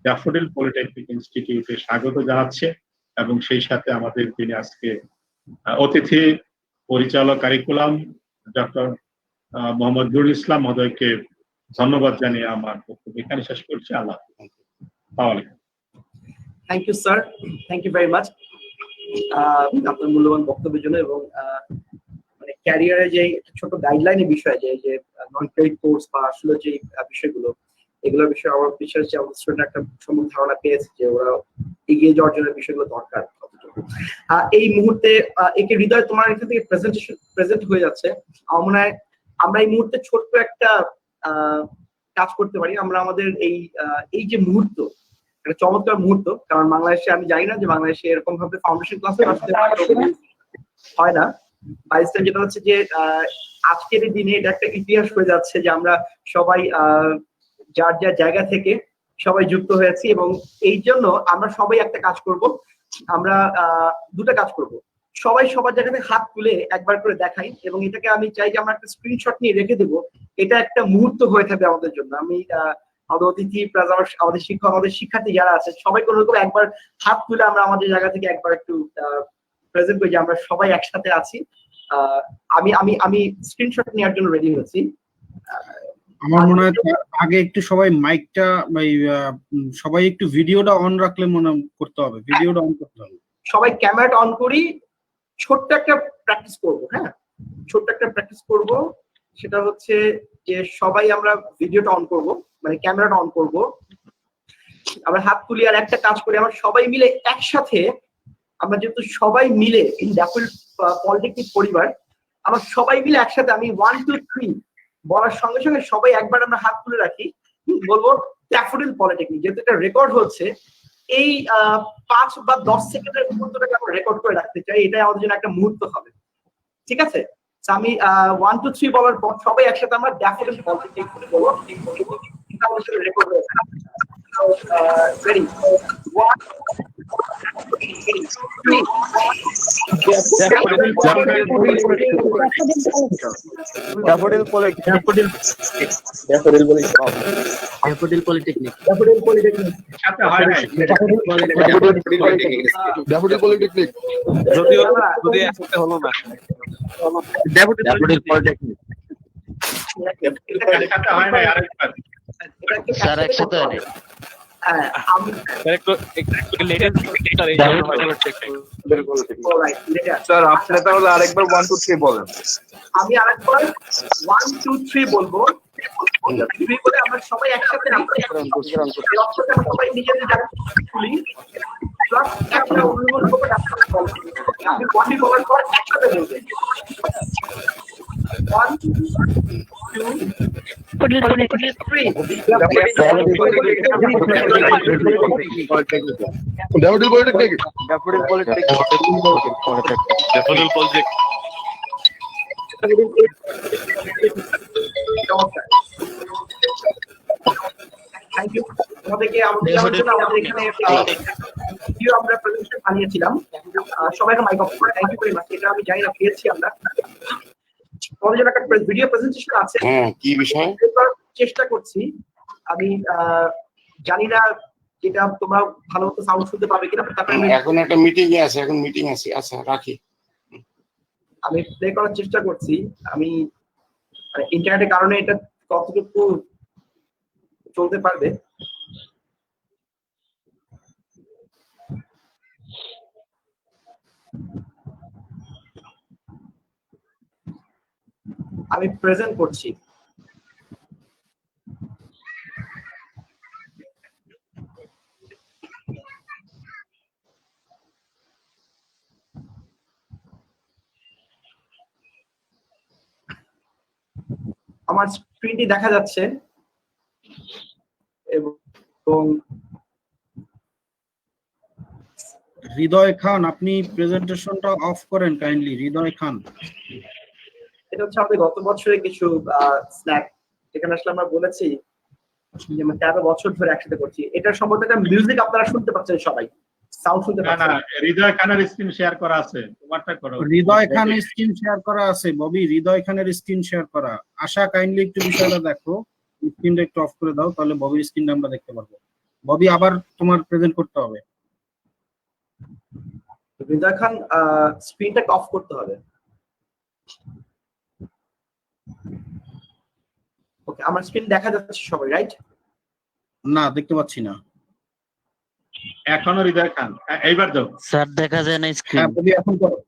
[SPEAKER 7] ড্যাফোডিল পলিটেকনিক ইনস্টিটিউটে স্বাগত জানাচ্ছি এবং সেই সাথে আমাদের যিনি আজকে অতিথি পরিচালক কারিকুলাম ডক্টর মোহাম্মদ নুরুল ইসলাম মহোদয়কে ধন্যবাদ জানিয়ে আমার বক্তব্য এখানে শেষ করছি। আল্লাহ হাফেজ।
[SPEAKER 1] Thank you sir, thank you very much আপনার মূল্যবান বক্তব্যের জন্য। এবং মানে ক্যারিয়ারে যে ছোট গাইডলাইনের বিষয়, যে নন ক্রেডিট কোর্স বা আসলে যে বিষয়গুলো, এগুলোর বিষয়ে আমার বিশ্বাস যে আমাদের স্টুডেন্ট একটা সম্পূর্ণ ধারণা পেয়েছে যে ওরা এগিয়ে যাওয়ার জন্য বিষয়গুলো দরকার কতটুকু। এই মুহূর্তে একে হৃদয় তোমার এখান থেকে প্রেজেন্ট হয়ে যাচ্ছে। আমার মনে হয় আমরা এই মুহূর্তে ছোট্ট একটা কাজ করতে পারি। আমরা আমাদের এই যে মুহূর্ত, একটা চমৎকার মুহূর্ত, কারণ বাংলাদেশে আমি জানি না যে বাংলাদেশে এরকম ভাবে ফাউন্ডেশন ক্লাসে হয় না। বাইসটা যেটা হচ্ছে যে আজকের এই দিনে এটা একটা ইতিহাস হয়ে যাচ্ছে যে আমরা সবাই যার যার জায়গা থেকে সবাই যুক্ত হয়েছি এবং এই জন্য আমরা সবাই একটা কাজ করব। আমরা দুটো কাজ করব, সবাই সবার জায়গা থেকে হাত তুলে একবার করে দেখাই এবং এটাকে আমি চাই যে আমরা একটা স্ক্রিনশট নিয়ে রেখে দেবো। এটা একটা মুহূর্ত হয়ে থাকবে আমাদের জন্য। আমি আমাদের অতিথি প্লাস আমাদের শিক্ষক, আমাদের শিক্ষার্থী যারা আছে সবাই কোনো রকম একবার হাত তুলে আমরা আমাদের জায়গা থেকে একবার একটু প্রেজেন্ট করি যে আমরা সবাই একসাথে আছি। আমি আমি আমি স্ক্রিনশট নেওয়ার জন্য রেডি হয়েছি।
[SPEAKER 8] আমার মনে হয় তার আগে একটু সবাই মাইকটা সবাই একটু ভিডিওটা অন রাখলে মনে করতে হবে, ভিডিওটা অন করতে হবে।
[SPEAKER 1] সবাই ক্যামেরাটা অন করি, ছোট্ট একটা প্র্যাকটিস করব। হ্যাঁ, ছোট্ট একটা প্র্যাকটিস করব, সেটা হচ্ছে যে সবাই আমরা ভিডিওটা অন করব, মানে ক্যামেরাটা অন করব, আমরা হাত তুলি আর একটা কাজ করি, আমরা সবাই মিলে একসাথে, আমরা যেহেতু সবাই মিলে এই ড্যাফোডিল পলিটেকনিক পরিবার, আমরা সবাই মিলে একসাথে, আমি 1 2 3 বলার সঙ্গে সঙ্গে সবাই একবার আমরা হাত তুলে রাখি, বলবো ড্যাফোডিল পলিটেকনিক। যেহেতু এটা রেকর্ড হচ্ছে, এই 5 বা 10 সেকেন্ডের মুহূর্তটাকে আমরা রেকর্ড করে রাখতে চাই, এটাই আমাদের জন্য একটা মুহূর্ত হবে। ঠিক আছে, আমি 1 2 3 বলার পর সবাই একসাথে আমরা ড্যাফোডিল পলিটেকনিক বলবো, এটা আমাদের জন্য রেকর্ড হয়ে যাবে। Ready? 1
[SPEAKER 9] ড্যাফোডিল পলিটেকনিক
[SPEAKER 7] সাথে হয় নাই।
[SPEAKER 6] ড্যাফোডিল পলিটেকনিক
[SPEAKER 9] যদিও যদি একসাথে হলো না। ড্যাফোডিল পলিটেকনিক
[SPEAKER 7] সাথে হয় নাই আরেকবার।
[SPEAKER 9] স্যার একসাথে হয় নাই।
[SPEAKER 1] হ্যাঁ, আমি
[SPEAKER 6] স্যার আপনি তাহলে আরেকবার 1 2 3 বলেন।
[SPEAKER 1] আমি আরেকবার 1 2 3 বলবো, 3 বলে আমরা সবাই একসাথে সবাই নিজেদের জায়গা তুলি, প্লাস একটা অনুমান করবো, আপনি বডি বলার পর একসাথে বলবেন 1 2 3
[SPEAKER 6] ড্যাফোডিল পলিটেকনিক
[SPEAKER 1] থ্যাংক ইউ তোমাদেরকে আমাদের জন্য। আমাদের এখানে ভিডিও আমরা প্রেজেন্টেশন বানিয়েছিলাম, সবাইকে মাইক অফ করে থ্যাংক ইউ ভেরি মাচ। এটা আমি জানি না পেয়েছি আমরা, আমাদের জন্য একটা ভিডিও প্রেজেন্টেশন আছে,
[SPEAKER 2] কি বিষয়
[SPEAKER 1] চেষ্টা করছি। আমি জানি না যেটা তোমরা ভালো মতো সাউন্ড শুনতে পাবে কিনা, তারপরে
[SPEAKER 2] এখন একটা মিটিং এ আছে, এখন মিটিং আছে। আচ্ছা রাখি,
[SPEAKER 1] আমি প্লে করার চেষ্টা করছি। আমি ইন্টারনেটের কারণে এটা কতটুকু চলতে পারবে আমি প্রেজেন্ট করছি। আমার স্ক্রিনটি দেখা যাচ্ছে এবং
[SPEAKER 8] হৃদয় খান, আপনি প্রেজেন্টেশনটা অফ করেন কাইন্ডলি। হৃদয় খান,
[SPEAKER 1] এটা হচ্ছে আমাদের গত বছরের কিছু স্ন্যাক, যেখানে আসলে আমরা বলেছি যে আমরা 13 বছর ধরে একসাথে করছি। এটার সম্বন্ধে একটা মিউজিক আপনারা শুনতে পাচ্ছেন, সবাই সাউন্ড শুনতে
[SPEAKER 7] না
[SPEAKER 1] পাচ্ছেন।
[SPEAKER 7] না, হৃদয় খানের স্ক্রিন শেয়ার করা আছে, তোমারটা করো।
[SPEAKER 8] হৃদয় খানের স্ক্রিন শেয়ার করা আছে। ববি, হৃদয় খানের স্ক্রিন শেয়ার করা। আশা কাইন্ডলি একটু বিষয়টা দেখো, স্ক্রিনটা একটু অফ করে দাও, তাহলে ববির স্ক্রিনটা আমরা দেখতে পারবো। ববি, আবার তোমার প্রেজেন্ট করতে হবে।
[SPEAKER 1] হৃদয় খান, স্ক্রিনটা অফ করতে হবে। ওকে, আমার স্ক্রিন দেখা যাচ্ছে সবাই, রাইট?
[SPEAKER 8] না, দেখতে পাচ্ছি না।
[SPEAKER 7] এখনো হৃদয় খান, এইবার দাও।
[SPEAKER 9] স্যার দেখা যায় না স্ক্রিন।
[SPEAKER 8] হ্যাঁ, ববি এখন করো।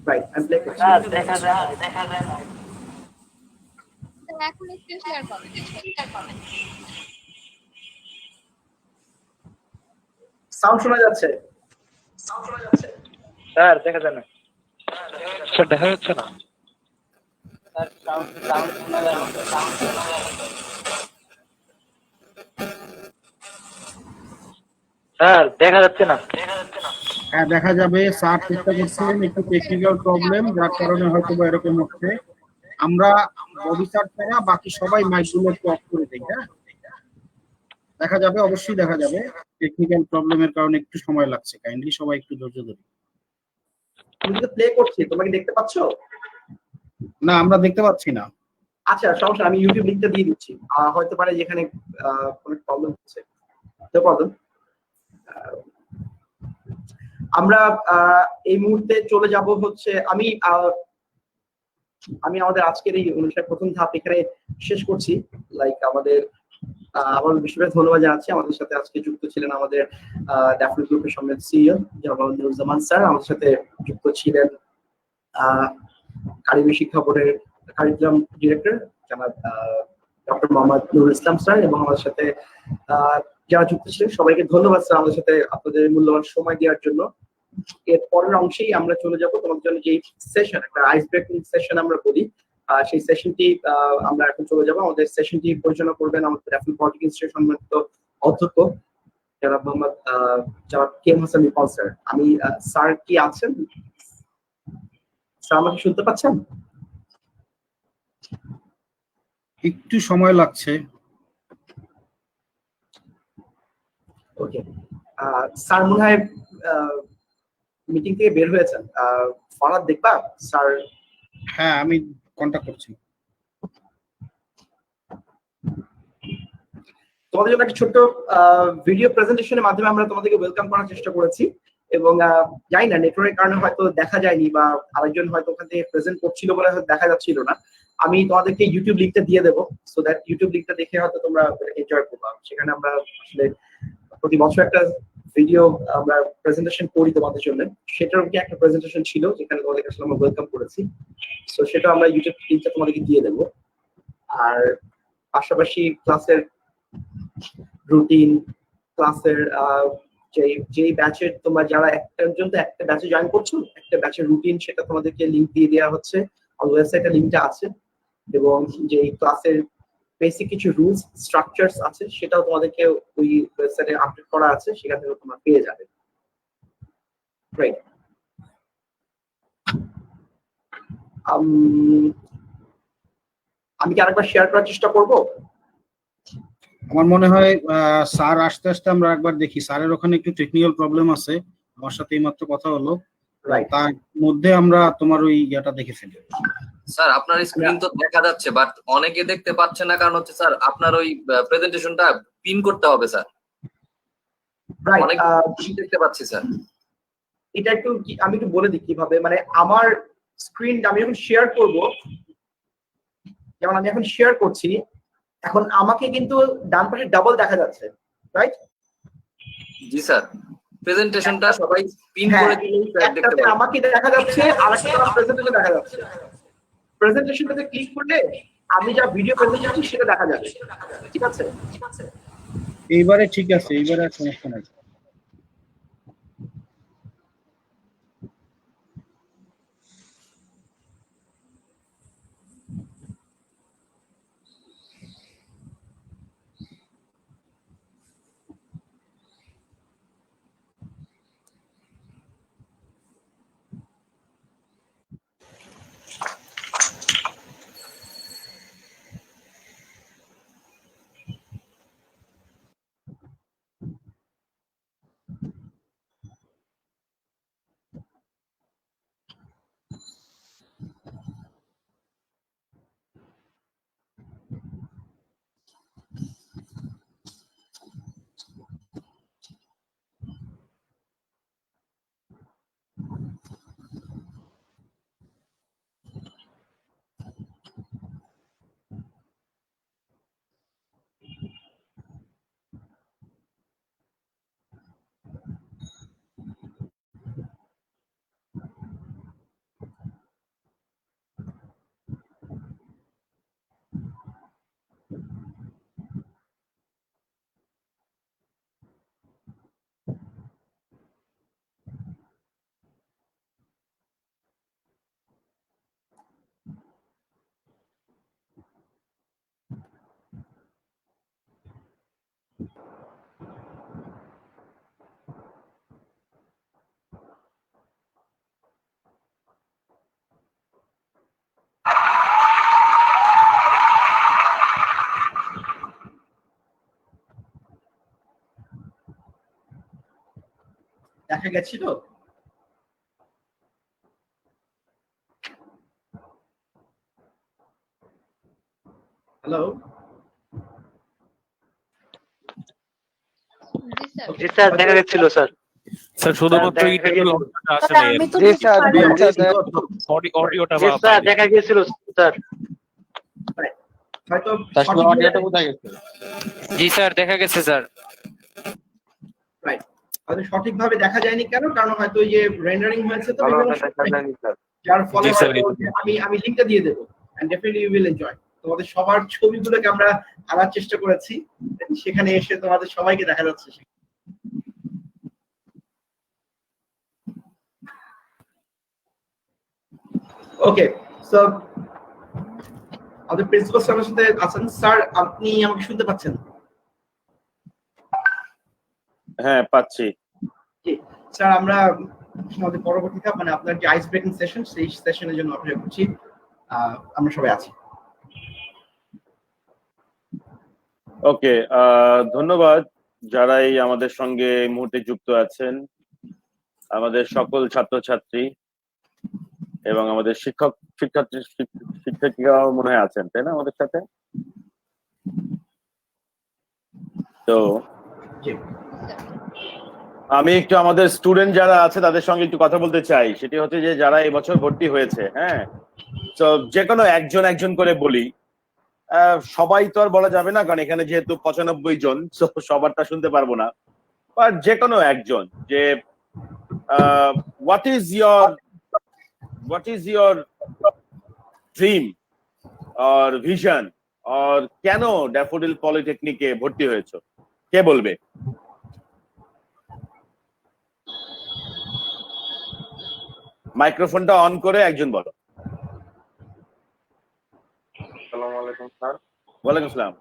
[SPEAKER 1] রাইট, আমি প্লে করছি।
[SPEAKER 4] দেখা যায়
[SPEAKER 10] এখন স্ক্রিন শেয়ার করবেন।
[SPEAKER 1] সাউন্ড শোনা যাচ্ছে?
[SPEAKER 9] স্যার দেখা যায় না। স্যার দেখা যাচ্ছে না। স্যার সাউন্ড শোনা যায় না। স্যার দেখা যাচ্ছে না।
[SPEAKER 8] হ্যাঁ, দেখা যাবে। স্যার চেষ্টা করছেন, একটু টেকনিক্যাল প্রবলেম, যার কারণে হয়তো বা এরকম হচ্ছে। আমরা ববি স্যার ছাড়া বাকি সবাই মাইকগুলো একটু অফ করে দিই। হ্যাঁ, দেখা যাবে, অবশ্যই দেখা যাবে। টেকনিক্যাল প্রবলেমের কারণে একটু সময় লাগছে, কাইন্ডলি সবাই একটু ধৈর্য ধরুন।
[SPEAKER 1] আমি তো প্লে করছি, তোমরা কি দেখতে পাচ্ছো?
[SPEAKER 8] না, আমরা দেখতে পাচ্ছি না।
[SPEAKER 1] আচ্ছা, সমস্যা, আমি ইউটিউব লিংকটা দিয়ে দিচ্ছি। হয়তো পারে যেখানে কোনো প্রবলেম হচ্ছে। তো প্রবলেম, আমরা এই মুহূর্তে চলে যাব হচ্ছে, আমি আমি আমাদের আজকের এই অনুষ্ঠানের প্রথম ধাপ এখানে শেষ করছি। লাইক আমাদের আমার বিশেষ ধন্যবাদ জানাচ্ছি। আমাদের সাথে আজকে যুক্ত ছিলেন আমাদের ড্যাফোডিল গ্রুপের সম্মানিত সিইও জনাব নুরুজ্জামান স্যার। আমাদের সাথে যুক্ত ছিলেন কারিগরি শিক্ষা বোর্ডের কারিকুলাম ডিরেক্টর জনাব ডক্টর মোহাম্মদ নুরুল ইসলাম স্যার, এবং আমাদের সাথে যারা যুক্ত ছিলেন সবাইকে ধন্যবাদ স্যার আমাদের সাথে আপনাদের মূল্যবান সময় দেওয়ার জন্য। এর পরের অংশেই আমরা চলে যাব তোমাদের জন্য যে সেশন, একটা আইস ব্রেকিং সেশন আমরা বলি, সেই সেশনটি আমরা এখন চলে যাব। আমাদের সেশনটি পরিচালনা করবেন আমাদের ড্যাফোডিল পলিটেকনিক ইনস্টিটিউট সম্মানিত অধ্যক্ষ জনাব মোহাম্মদ জনাব K M Hasan Ripon sir. আমি স্যার কি আছেন? স্যার আমাকে শুনতে পাচ্ছেন?
[SPEAKER 8] একটু সময় লাগছে।
[SPEAKER 1] ওকে, স্যার মনে হয় মিটিং থেকে বের হয়েছেন। ফরহাদ দেখবা স্যার?
[SPEAKER 8] হ্যাঁ, আমি কন্টাক্ট করছি।
[SPEAKER 1] তোমাদের জন্য একটা ছোট্ট ভিডিও প্রেজেন্টেশনের মাধ্যমে আমরা তোমাদেরকে ওয়েলকাম করার চেষ্টা করেছি, এবং জানি না নেটওয়ার্কের কারণে হয়তো দেখা যায়নি, বা আরেকজন হয়তো ওখান থেকে প্রেজেন্ট করছিল বলে হয়তো দেখা যাচ্ছিল না। আমি তোমাদেরকে ইউটিউব লিঙ্কটা দিয়ে দেবো, সো দ্যাট ইউটিউব লিঙ্কটা দেখে হয়তো তোমরা এনজয় করবা। সেখানে আমরা আসলে প্রতি বছর একটা ভিডিও আমরা প্রেজেন্টেশন করি তোমাদের জন্য, সেটার কি একটা প্রেজেন্টেশন ছিল যেখানে তোমাদেরকে আসলে আমরা ওয়েলকাম করেছি। সো সেটা আমরা ইউটিউব লিঙ্কটা তোমাদেরকে দিয়ে দেবো। আর পাশাপাশি ক্লাসের রুটিন, ক্লাসের যেই ব্যাচের তোমরা যারা একটা ব্যাচে জয়েন করছো, একটা ব্যাচের রুটিন সেটা তোমাদেরকে লিঙ্ক দিয়ে দেওয়া হচ্ছে, ওয়েবসাইটে লিঙ্কটা আছে, এবং যে ক্লাসের বেসিক কিছু রুলস স্ট্রাকচারস আছে সেটাও তোমাদেরকে ওই ওয়েবসাইটে আপডেট করা আছে, সেখান থেকে তোমরা পেয়ে যাবে। রাইট, আমি কি আরেকবার শেয়ার করার চেষ্টা করব?
[SPEAKER 8] আমার মনে হয় স্যার আস্তে আস্তে আমরা একবার দেখি। স্যারের ওখানে একটু টেকনিক্যাল প্রবলেম আছে, আমার সাথে এইমাত্র কথা হলো। তার মধ্যে আমরা তোমার ওই ইয়েটা দেখে ফেলি।
[SPEAKER 11] স্যার আপনার স্ক্রিন তো দেখা যাচ্ছে, বাট অনেকে দেখতে পাচ্ছে না, কারণ হচ্ছে স্যার আপনার ওই প্রেজেন্টেশনটা পিন করতে হবে স্যার। অনেক দেখতে পাচ্ছি স্যার।
[SPEAKER 1] এটা একটু আমি একটু বলে দিই কিভাবে, মানে আমার স্ক্রিনটা আমি যখন শেয়ার করব, যেমন আমি এখন শেয়ার করছি, এখন আমাকে কিন্তু ডান পাশে ডাবল দেখা যাচ্ছে, রাইট?
[SPEAKER 11] জি স্যার, প্রেজেন্টেশনটা সবাই পিন করে দিলেই স্যার দেখতে পাবে।
[SPEAKER 1] আমাকে দেখা যাচ্ছে আর একটা প্রেজেন্টেশন দেখা যাচ্ছে। প্রেজেন্টেশনটাতে ক্লিক করলে আমি যা ভিডিও প্রেজেন্টেশন সেটা দেখা যাবে, ঠিক আছে?
[SPEAKER 8] এইবারে ঠিক আছে, এইবারে আর সমস্যা নাই।
[SPEAKER 1] দেখা গেছিল? হ্যালো,
[SPEAKER 9] জি স্যার, দেখা যাচ্ছিল স্যার।
[SPEAKER 6] স্যার শুধুমাত্র ইন্টারভিউ আছে না
[SPEAKER 9] জি স্যার
[SPEAKER 6] অডিওটা
[SPEAKER 9] জি স্যার দেখা গিয়েছিল স্যার
[SPEAKER 1] হয়তো
[SPEAKER 9] অডিওটা কোথায় গেছে জি স্যার দেখা গেছে স্যার
[SPEAKER 1] রাইট হয়তো সঠিকভাবে দেখা যায়নি কেন, কারণ হয়তো ওই যে রেন্ডারিং হয়েছে তো বিভিন্ন সময়, যার ফলে
[SPEAKER 6] জি, স্যার।
[SPEAKER 1] হয়তো আমি লিংকটা দিয়ে দেবো and definitely you will enjoy. তোমাদের সবার ছবিগুলোকে আমরা আনার চেষ্টা করেছি, সেখানে এসে তোমাদের সবাইকে দেখা যাচ্ছে। ওকে, সো আমাদের প্রিন্সিপাল স্যারের সাথে আছেন। স্যার আপনি আমাকে শুনতে পাচ্ছেন?
[SPEAKER 12] হ্যাঁ পাচ্ছি।
[SPEAKER 1] জি স্যার, আমরা আমাদের পরবর্তী ধাপ মানে আপনার যে আইস ব্রেকিং সেশন, সেই সেশনের জন্য অপেক্ষা করছি। আমরা সবাই আছি।
[SPEAKER 12] ওকে, ধন্যবাদ যারা এই আমাদের সঙ্গে এই মুহূর্তে যুক্ত আছেন, আমাদের সকল ছাত্রছাত্রী এবং আমাদের শিক্ষার্থীরাও মনে হয় আছেন, তাই না আমাদের সাথে? তো আমি একটু আমাদের স্টুডেন্ট যারা আছে তাদের সঙ্গে একটু কথা বলতে চাই। সেটি হচ্ছে যে যারা এবছর ভর্তি হয়েছে, হ্যাঁ, তো যে কোনো একজন করে বলি। সবাই তো আর বলা যাবে না, কারণ এখানে যেহেতু 95 জন, সবারটা শুনতে পারবো না। বাট যে কোনো একজন যে what is your dream or vision or কেন ড্যাফোডিল পলিটেকনিকে ভর্তি হয়েছো, কে বলবে? মাইক্রোফোনটা অন করে একজন বলো।
[SPEAKER 13] আসসালামু আলাইকুম স্যার।
[SPEAKER 12] ওয়ালাইকুম আসসালাম।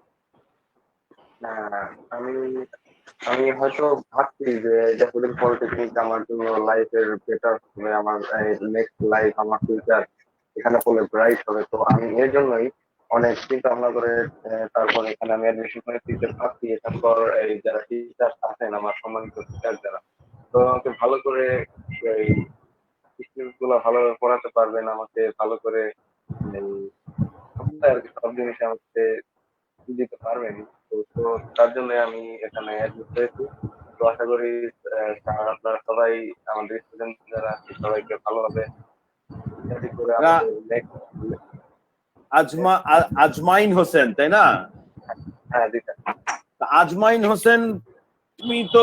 [SPEAKER 13] আমি হয়তো ভাবছি যে ড্যাফোডিল পলিটেকনিক আমার জন্য লাইফের বেটার হবে, আমার নেক্সট লাইফ, আমার ফিউচার এখানে পড়লে ব্রাইট হবে। তো আমি এর জন্যই অনেক চিন্তা ভাবনা করে তারপর এখানে আমি অ্যাডমিশন করে টিচার ভাবছি। তারপর এই যারা টিচার আছেন আমার সম্মানিত টিচার যারা, তো আমাকে ভালো করে এই স্কিলস গুলো ভালোভাবে পড়াতে পারবেন, আমাকে ভালো করে আর কি সব জিনিস আমাকে দিতে পারবেন। তো তার জন্য আমি এখানে অ্যাডমিট হয়েছি। তো আশা করি আপনারা সবাই আমাদের স্টুডেন্ট যারা আছে সবাইকে ভালোভাবে স্টাডি করে আমাদের
[SPEAKER 12] আজমাইন হোসেন, তাই না?
[SPEAKER 13] হ্যাঁ জি স্যার।
[SPEAKER 12] আজমাইন হোসেন, তুমি তো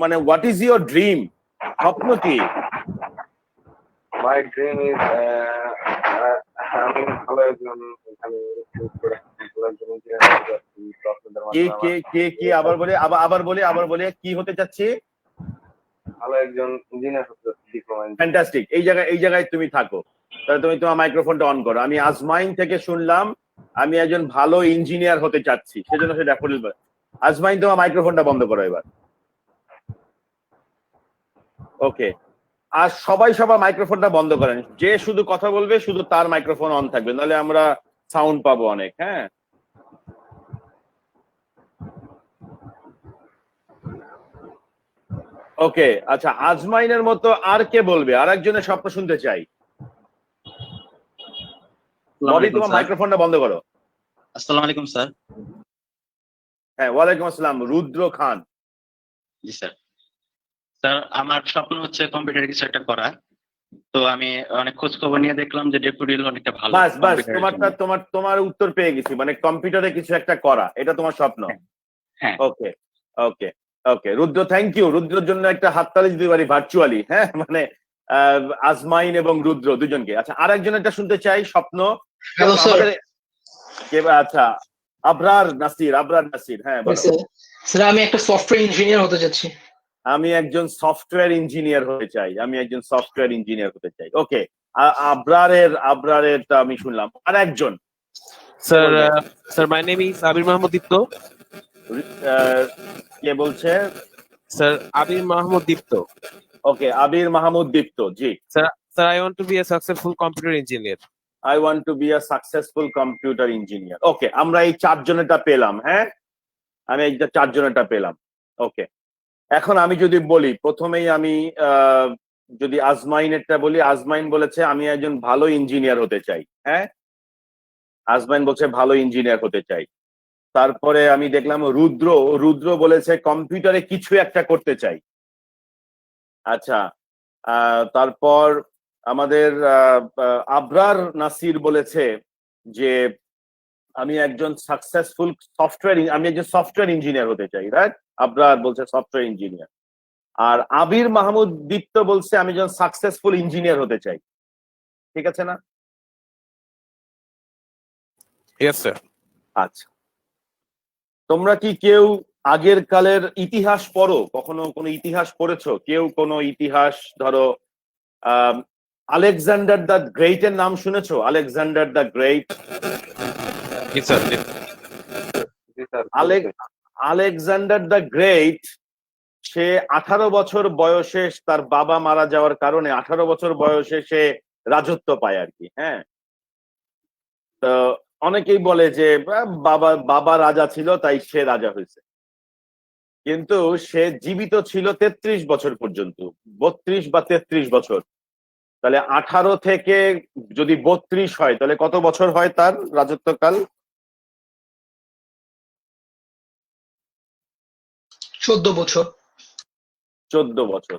[SPEAKER 12] মানে হোয়াট ইজ ইয়োর ড্রিম, স্বপ্ন কি?
[SPEAKER 13] মাই ড্রিম ইজ আমি ভালো একজন
[SPEAKER 12] কি আবার বলে কি হতে চাচ্ছি?
[SPEAKER 13] ভালো একজন ইঞ্জিনিয়ার হতে চাচ্ছি, ডিপ্লোমা।
[SPEAKER 12] ফ্যান্টাস্টিক। এই জায়গায় তুমি থাকো, তাহলে তুমি তোমার মাইক্রোফোনটা অন করো। আমি আজমাইন থেকে শুনলাম আমি একজন ভালো ইঞ্জিনিয়ার হতে চাচ্ছি, সেজন্য সে ড্যাফোডিল। আজমাইন তোমার মাইক্রোফোনটা বন্ধ করো এবার। ওকে, আর সবাই মাইক্রোফোনটা বন্ধ করেন। যে শুধু কথা বলবে শুধু তার মাইক্রোফোন অন থাকবে, নাহলে আমরা সাউন্ড পাবো অনেক। হ্যাঁ, ওকে, আচ্ছা, আজমাইনের মতো আর কে বলবে? আর একজনের স্বপ্ন শুনতে চাই। ববি, তোমার মাইক্রোফোনটা বন্ধ করো।
[SPEAKER 14] আসসালামু আলাইকুম স্যার।
[SPEAKER 12] হ্যাঁ, ওয়ালাইকুম আসসালাম। রুদ্র খান।
[SPEAKER 14] জি স্যার। স্যার আমার স্বপ্ন হচ্ছে কম্পিউটারে কিছু একটা করা। তো আমি অনেক খোঁজ খবর নিয়ে দেখলাম যে ড্যাফোডিল অনেকটা ভালো।
[SPEAKER 12] বাস তোমার উত্তর পেয়ে গেছি, মানে কম্পিউটারে কিছু একটা করা, এটা তোমার স্বপ্ন।
[SPEAKER 14] হ্যাঁ।
[SPEAKER 12] ওকে okay okay, Rudra, thank you. রুদ্রের জন্য একটা হাততালি দিতে পারি ভার্চুয়ালি। হ্যাঁ, মানে আজমাইন এবং রুদ্র দুজনকে। আচ্ছা, আর একজন একটা শুনতে চাই স্বপ্ন। আচ্ছা, আবরার নাসির। হ্যাঁ বলো।
[SPEAKER 15] স্যার আমি একটা সফটওয়্যার ইঞ্জিনিয়ার হতে চাচ্ছি।
[SPEAKER 12] আমি একজন সফটওয়্যার ইঞ্জিনিয়ার হতে চাই। ওকে, আবরারেরটা আমি শুনলাম। আর একজন
[SPEAKER 6] sir my name is Abir Mahmud Dipto.
[SPEAKER 12] কে বলছে?
[SPEAKER 6] স্যার আবির মাহমুদ দীপ্ত।
[SPEAKER 12] ওকে, আবির মাহমুদ দীপ্ত, জি।
[SPEAKER 6] Sir I want to be a successful computer engineer.
[SPEAKER 12] Okay, আমরা এই 4 জনেরটা পেলাম। হ্যাঁ, আমি এই 4 জনেরটা পেলাম। ওকে, এখন আমি যদি বলি, প্রথমেই আমি যদি আজমাইনেরটা বলি, আজমাইন বলেছে আমি একজন ভালো ইঞ্জিনিয়ার হতে চাই। হ্যাঁ, আজমাইন বলছে ভালো ইঞ্জিনিয়ার হতে চাই। তারপরে আমি দেখলাম রুদ্র বলেছে কম্পিউটারে কিছু একটা করতে চাই। আচ্ছা, তারপর আমাদের আবরার নাসির বলেছে যে আমি একজন সফটওয়্যার ইঞ্জিনিয়ার হতে চাই, রাইট? আবরার বলছে সফটওয়্যার ইঞ্জিনিয়ার। আর আবির মাহমুদ দীপ্ত বলছে আমি একজন সাকসেসফুল ইঞ্জিনিয়ার হতে চাই। ঠিক আছে না?
[SPEAKER 6] Yes sir.
[SPEAKER 12] আচ্ছা, তোমরা কি কেউ আগের কালের ইতিহাস পড়ো? কখনো কোনো ইতিহাস পড়েছো? কেউ কোনো ইতিহাস, ধরো আলেকজান্ডার দ্য গ্রেট এর নাম শুনেছো? Alexander the great.
[SPEAKER 6] জি স্যার।
[SPEAKER 12] আলেকজান্ডার দ্য গ্রেট সে 18 বছর বয়সে তার বাবা মারা যাওয়ার কারণে 18 বছর বয়সে সে রাজত্ব পায় আর কি। হ্যাঁ, তো অনেকেই বলে যে বাবা রাজা ছিল তাই সে রাজা হয়েছে, কিন্তু সে জীবিত ছিল 33 বছর পর্যন্ত, 32 বা 33 বছর। তাহলে 18 থেকে যদি 32 হয় তাহলে কত বছর হয় তার রাজত্বকাল?
[SPEAKER 15] 14 বছর।
[SPEAKER 12] 14 বছর।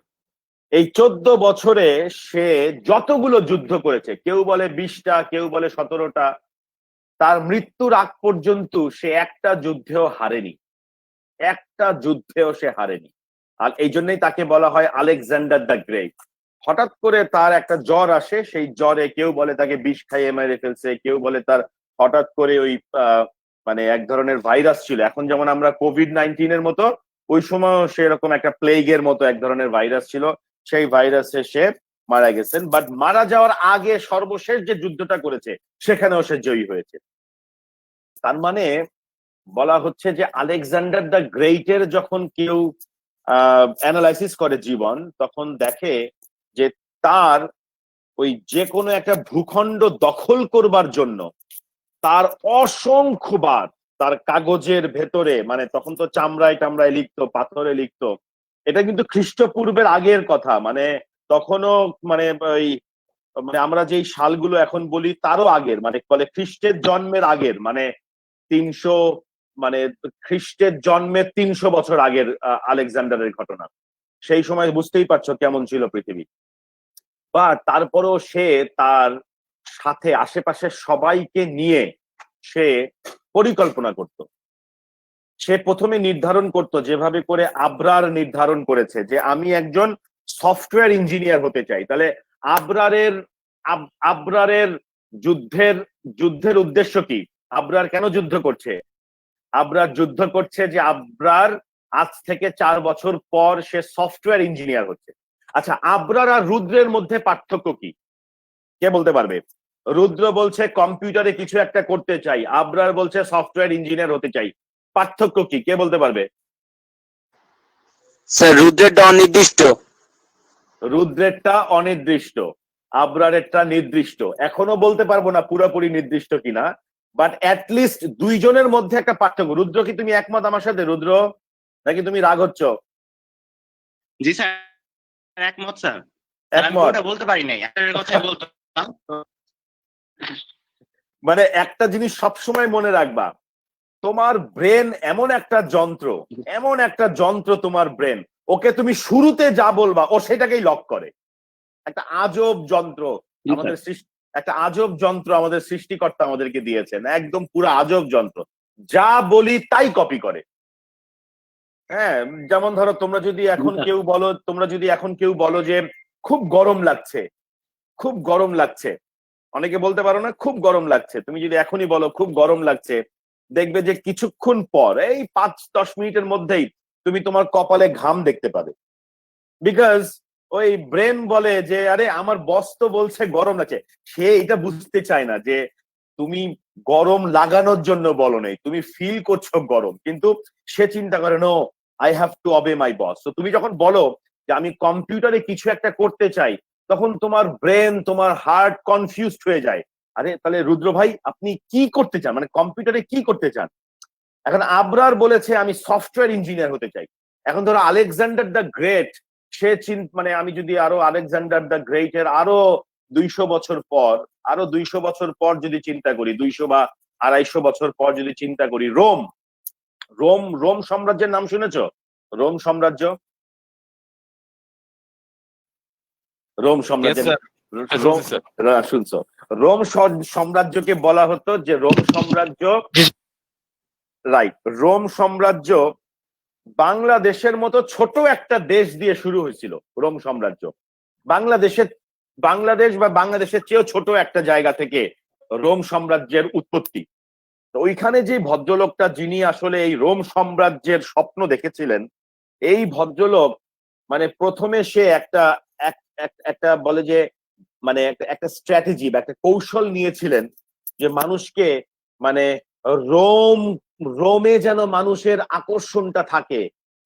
[SPEAKER 12] এই 14 বছরে সে যতগুলো যুদ্ধ করেছে, কেউ বলে 20টা, কেউ বলে 17টা, তার মৃত্যুর আগ পর্যন্ত সে একটা যুদ্ধেও হারেনি, একটা যুদ্ধেও সে হারেনি। আর এই জন্যই তাকে বলা হয় আলেকজান্ডার দ্য গ্রেট। হঠাৎ করে তার একটা জ্বর আসে, সেই জ্বরে কেউ বলে তাকে বিষ খাইয়ে মেরে ফেলছে, কেউ বলে তার হঠাৎ করে ওই মানে এক ধরনের ভাইরাস ছিল, এখন যেমন আমরা কোভিড-19 এর মতো, ওই সময় সেরকম একটা প্লেগের মতো এক ধরনের ভাইরাস ছিল, সেই ভাইরাসে সে মারা গেছেন। বাট মারা যাওয়ার আগে সর্বশেষ যে যুদ্ধটা করেছে সেখানেও সে জয়ী হয়েছে। তার মানে বলা হচ্ছে যে আলেকজান্ডার দ্য গ্রেটের যখন কেউ অ্যানালাইসিস করে জীবন, তখন দেখে যে তার ওই যে কোনো একটা ভূখণ্ড দখল করবার জন্য তার অসংখ্যবার তার কাগজের ভেতরে, মানে তখন তো চামড়ায় টামড়ায় লিখতো, পাথরে লিখতো, এটা কিন্তু খ্রিস্টপূর্বের আগের কথা, মানে তখনও মানে ওই মানে আমরা যেই সালগুলো এখন বলি তারও আগের, মানে বলে খ্রিস্টের জন্মের আগের, মানে 300, মানে খ্রিস্টের জন্মের 300 বছর আগের আলেকজান্ডারের ঘটনা। সেই সময় বুঝতেই পারছো কেমন ছিল পৃথিবী। বা তারপরও সে তার সাথে আশেপাশের সবাইকে নিয়ে সে পরিকল্পনা করত। সে প্রথমে নির্ধারণ করত, যেভাবে করে আবরার নির্ধারণ করেছে যে আমি একজন সফটওয়্যার ইঞ্জিনিয়ার হতে চাই। তাহলে আবরারের যুদ্ধের উদ্দেশ্য কি? আবরার কেন যুদ্ধ করছে? আবরার যুদ্ধ করছে যে আবরার আজ থেকে 4 বছর পর সে সফটওয়্যার ইঞ্জিনিয়ার হচ্ছে। আচ্ছা, আবরার আর রুদ্রের মধ্যে পার্থক্য কি? কে বলতে পারবে? রুদ্র বলছে কম্পিউটারে কিছু একটা করতে চাই, আবরার বলছে সফটওয়্যার ইঞ্জিনিয়ার হতে চাই। পার্থক্য কি? কে বলতে পারবে?
[SPEAKER 16] স্যার রুদ্রেরটা অনির্দিষ্ট।
[SPEAKER 12] রুদ্রেরটা অনির্দিষ্ট, আবরারেরটা নির্দিষ্ট। এখনো বলতে পারবো না পুরোপুরি নির্দিষ্ট কিনা, বাট অ্যাটলিস্ট দুইজনের মধ্যে একটা পার্থক্য। রুদ্র, কি তুমি একমত আমার সাথে? রুদ্র, নাকি তুমি রাগ হচ্ছ?
[SPEAKER 14] জি স্যার, একমত স্যার।
[SPEAKER 12] একমত
[SPEAKER 14] বলতে পারি নাই, একটা কথাই বলতাম।
[SPEAKER 12] মানে একটা জিনিস সবসময় মনে রাখবা, তোমার ব্রেন এমন একটা যন্ত্র, তোমার ব্রেন, ওকে তুমি শুরুতে যা বলবা ও সেটাকেই লক করে। একটা আজব যন্ত্র আমাদের সৃষ্টিকর্তা আমাদেরকে দিয়েছেন, একদম পুরো আজব যন্ত্র, যা বলি তাই কপি করে। হ্যাঁ, যেমন ধরো তোমরা যদি এখন কেউ বলো যে খুব গরম লাগছে, অনেকে বলতে পারো না খুব গরম লাগছে, তুমি যদি এখনই বলো খুব গরম লাগছে, দেখবে যে কিছুক্ষণ পর, এই 5-10 মিনিটের মধ্যেই তুমি তোমার কপালে ঘাম দেখতে পাবে। বিকজ ওই ব্রেন বলে যে আরে আমার বস তো বলছে গরম লাগছে। সে এটা বুঝতে চায় না যে তুমি গরম লাগানোর জন্য বলো নাই, তুমি ফিল করছো গরম, কিন্তু সে চিন্তা করে no, I have to obey my boss. তো তুমি যখন বলো যে আমি কম্পিউটারে কিছু একটা করতে চাই, তখন তোমার ব্রেন, তোমার হার্ট কনফিউজড হয়ে যায়। আরে তাহলে রুদ্র ভাই আপনি কি করতে চান, মানে কম্পিউটারে কি করতে চান? এখন আবরার বলেছে আমি সফটওয়্যার ইঞ্জিনিয়ার হতে চাই। এখন ধরো আলেকজান্ডার দ্য গ্রেট, সে মানে আমি যদি আরো আলেকজান্ডার দ্য গ্রেট এর আরো 200 বছর পর যদি চিন্তা করি, 200 বা 250 বছর পর যদি চিন্তা করি, রোম সাম্রাজ্যের নাম শুনেছো? রোম সাম্রাজ্য রোম সাম্রাজ্যের শুনছো, রোম সাম্রাজ্যকে বলা হতো যে রোম সাম্রাজ্য, রাইট, রোম সাম্রাজ্য বাংলাদেশের মতো ছোট একটা দেশ দিয়ে শুরু হয়েছিল। রোম সাম্রাজ্য বাংলাদেশ বা বাংলাদেশের চেয়েও ছোট একটা জায়গা থেকে রোম সাম্রাজ্যের উৎপত্তি। তো ওইখানে যে ভদ্রলোকটা যিনি আসলে এই রোম সাম্রাজ্যের স্বপ্ন দেখেছিলেন, এই ভদ্রলোক মানে প্রথমে সে একটা বলে যে মানে একটা স্ট্র্যাটেজি বা একটা কৌশল নিয়েছিলেন যে মানুষকে মানে রোমে যেন মানুষের আকর্ষণটা থাকে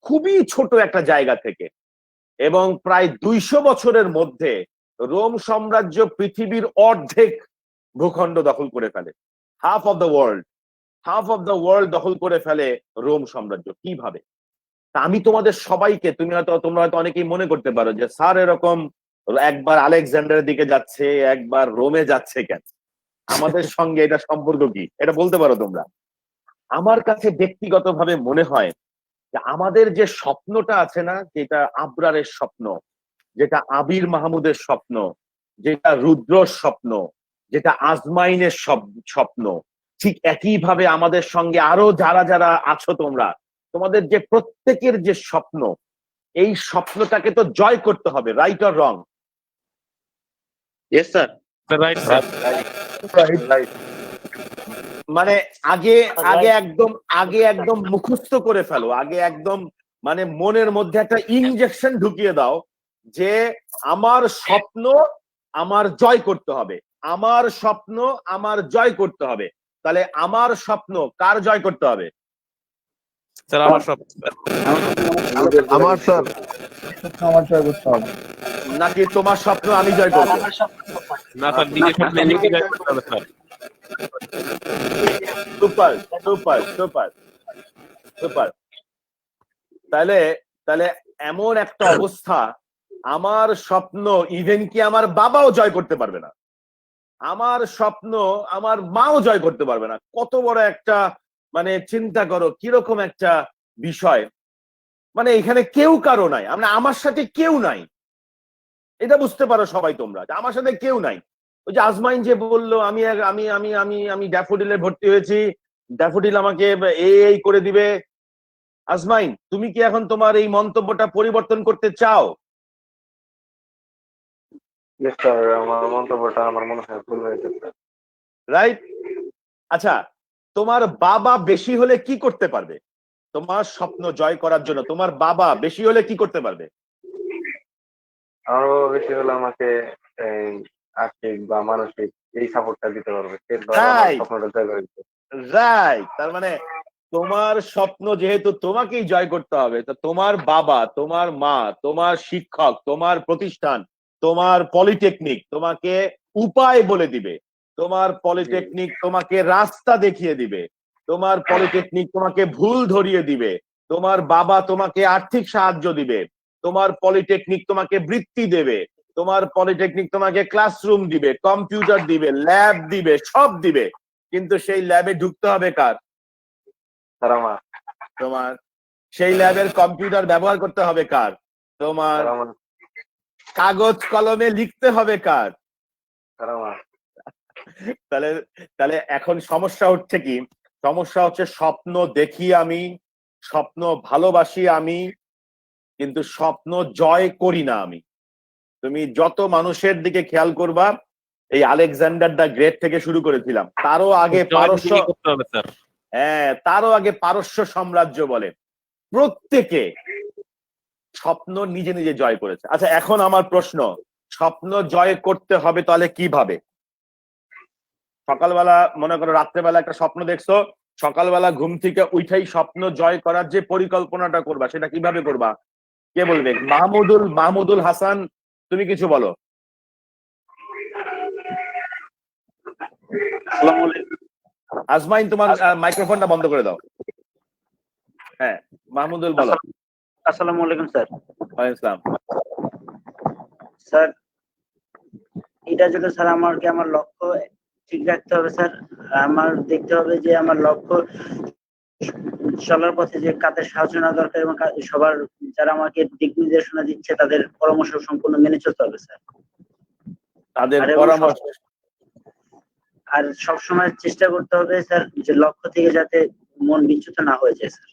[SPEAKER 12] খুবই ছোট একটা জায়গা থেকে, এবং প্রায় 200 বছরের মধ্যে রোম সাম্রাজ্য পৃথিবীর অর্ধেক ভূখণ্ড দখল করে ফেলে। হাফ অফ দ্য ওয়ার্ল্ড দখল করে ফেলে রোম সাম্রাজ্য। কিভাবে? তা আমি তোমাদের সবাইকে, তোমরা হয়তো অনেকেই মনে করতে পারো যে স্যার এরকম একবার আলেকজান্ডারের দিকে যাচ্ছে, একবার রোমে যাচ্ছে কেন, আমাদের সঙ্গে এটা সম্পর্ক কি? এটা বলতে পারো তোমরা। আমার কাছে ব্যক্তিগতভাবে মনে হয় যে আমাদের যে স্বপ্নটা আছে না, যেটা আবরারের স্বপ্ন, যেটা আবির মাহমুদের স্বপ্ন, যেটা রুদ্রর স্বপ্ন, যেটা আজমাইনের স্বপ্ন, ঠিক একইভাবে আমাদের সঙ্গে আরো যারা যারা আছো তোমরা, তোমাদের যে প্রত্যেকের যে স্বপ্ন, এই স্বপ্নটাকে তো জয় করতে হবে। Right or wrong?
[SPEAKER 14] Yes sir.
[SPEAKER 6] Right sir.
[SPEAKER 12] মানে আগে একদম মুখস্থ করে ফেলো, আগে একদম মানে মনের মধ্যে একটা ইনজেকশন ঢুকিয়ে দাও যে আমার স্বপ্ন আমার জয় করতে হবে, আমার স্বপ্ন আমার জয় করতে হবে। তাহলে আমার স্বপ্ন কার জয় করতে হবে?
[SPEAKER 6] স্যার আমার স্বপ্ন।
[SPEAKER 16] আমার স্যার আমার জয় করতে হবে,
[SPEAKER 12] নাকি তোমার স্বপ্ন আমি জয় করব?
[SPEAKER 6] না স্যার, নিজের স্বপ্ন নিজে জয় করতে হবে sir.
[SPEAKER 12] Super super super super. তাহলে এমন একটা অবস্থা, আমার স্বপ্ন ইভেন কি আমার বাবাও জয় করতে পারবে না, আমার স্বপ্ন আমার মাও জয় করতে পারবে না। কত বড় একটা মানে চিন্তা করো, কিরকম একটা বিষয়। মানে এখানে কেউ কারো নাই, আমার সাথে কেউ নাই, এটা বুঝতে পারো সবাই তোমরা, আমার সাথে কেউ নাই। ওই যে আজমাইন যে বললো আমি আমি আমি আমি আমি ড্যাফোডিলে ভর্তি হয়েছি, ড্যাফোডিল আমাকে এই করে দিবে। আজমাইন, তুমি কি এখন তোমার এই মন্তব্যটা পরিবর্তন করতে চাও?
[SPEAKER 13] আমার মন্তব্যটা আমার মনে হয় ভুল হয়ে গেছে।
[SPEAKER 12] রাইট। আচ্ছা, তোমার বাবা বেশি হলে কি করতে পারবে? তোমার স্বপ্ন জয় করার জন্য তোমার বাবা বেশি হলে কি করতে পারবে?
[SPEAKER 13] আরো বেশি হলে আমাকে আর্থিক বা মানসিক এই সাপোর্টটা দিতে পারবে।
[SPEAKER 12] রাইট। তার মানে তোমার স্বপ্ন যেহেতু তোমাকেই জয় করতে হবে, তো তোমার বাবা, তোমার মা, তোমার শিক্ষক, তোমার প্রতিষ্ঠান, তোমার পলিটেকনিক তোমাকে উপায় বলে দিবে, তোমার পলিটেকনিক তোমাকে রাস্তা দেখিয়ে দিবে, তোমার পলিটেকনিক তোমাকে ভুল ধরিয়ে দিবে, তোমার বাবা তোমাকে আর্থিক সাহায্য দিবে, তোমার পলিটেকনিক তোমাকে বৃত্তি দেবে, তোমার পলিটেকনিক তোমাকে ক্লাসরুম দিবে, কম্পিউটার দিবে, ল্যাব দিবে, সব দিবে। কিন্তু সেই ল্যাবে ঢুকতে হবে কার? তোমার। সেই ল্যাবের কম্পিউটার ব্যবহার করতে হবে কার? তোমার। কাগজ কলমে লিখতে হবে কার? তাহলে এখন সমস্যা হচ্ছে কি? সমস্যা হচ্ছে স্বপ্ন দেখি আমি, স্বপ্ন ভালোবাসি আমি, কিন্তু স্বপ্ন জয় করি না আমি। তুমি যত মানুষের দিকে খেয়াল করবা, এই আলেকজান্ডার দ্য গ্রেট থেকে শুরু করেছিলাম, তারও আগে পারস্য, হ্যাঁ তারও আগে পারস্য সাম্রাজ্য বলে, প্রত্যেকে স্বপ্ন নিজে নিজে জয় করেছে। আচ্ছা, এখন আমার প্রশ্ন, স্বপ্ন জয় করতে হবে তাহলে কিভাবে? সকালবেলা মনে করো রাত্রেবেলা একটা স্বপ্ন দেখছো, সকালবেলা ঘুম থেকে উঠেই স্বপ্ন জয় করার যে পরিকল্পনাটা করবা, সেটা কিভাবে করবা? কে বলবে? মাহমুদুল হাসান, তুমি কিছু বলো। আজমাইন, তোমার মাইক্রোফোনটা বন্ধ করে দাও। হ্যাঁ, মাহমুদুল বলো।
[SPEAKER 17] আসসালামু আলাইকুম স্যার।
[SPEAKER 12] ওয়ালাইকুম আসসালাম।
[SPEAKER 17] স্যার, এটা যেটা স্যার আমাকে আমার লক্ষ্য ঠিক রাখতে হবে স্যার। আমার দেখতে হবে যে আমার লক্ষ্য চলার পথে যে কাদের সাহায্য না দরকার, এবং সবার যারা আমাকে দিক নির্দেশনা দিচ্ছে তাদের পরামর্শ সম্পূর্ণ মেনে চলতে হবে স্যার।
[SPEAKER 12] তাদের
[SPEAKER 17] আর এবং
[SPEAKER 12] পরামর্শ
[SPEAKER 17] আর সবসময় চেষ্টা করতে হবে স্যার যে লক্ষ্য থেকে যাতে মন বিচ্যুত না হয়ে যায় স্যার।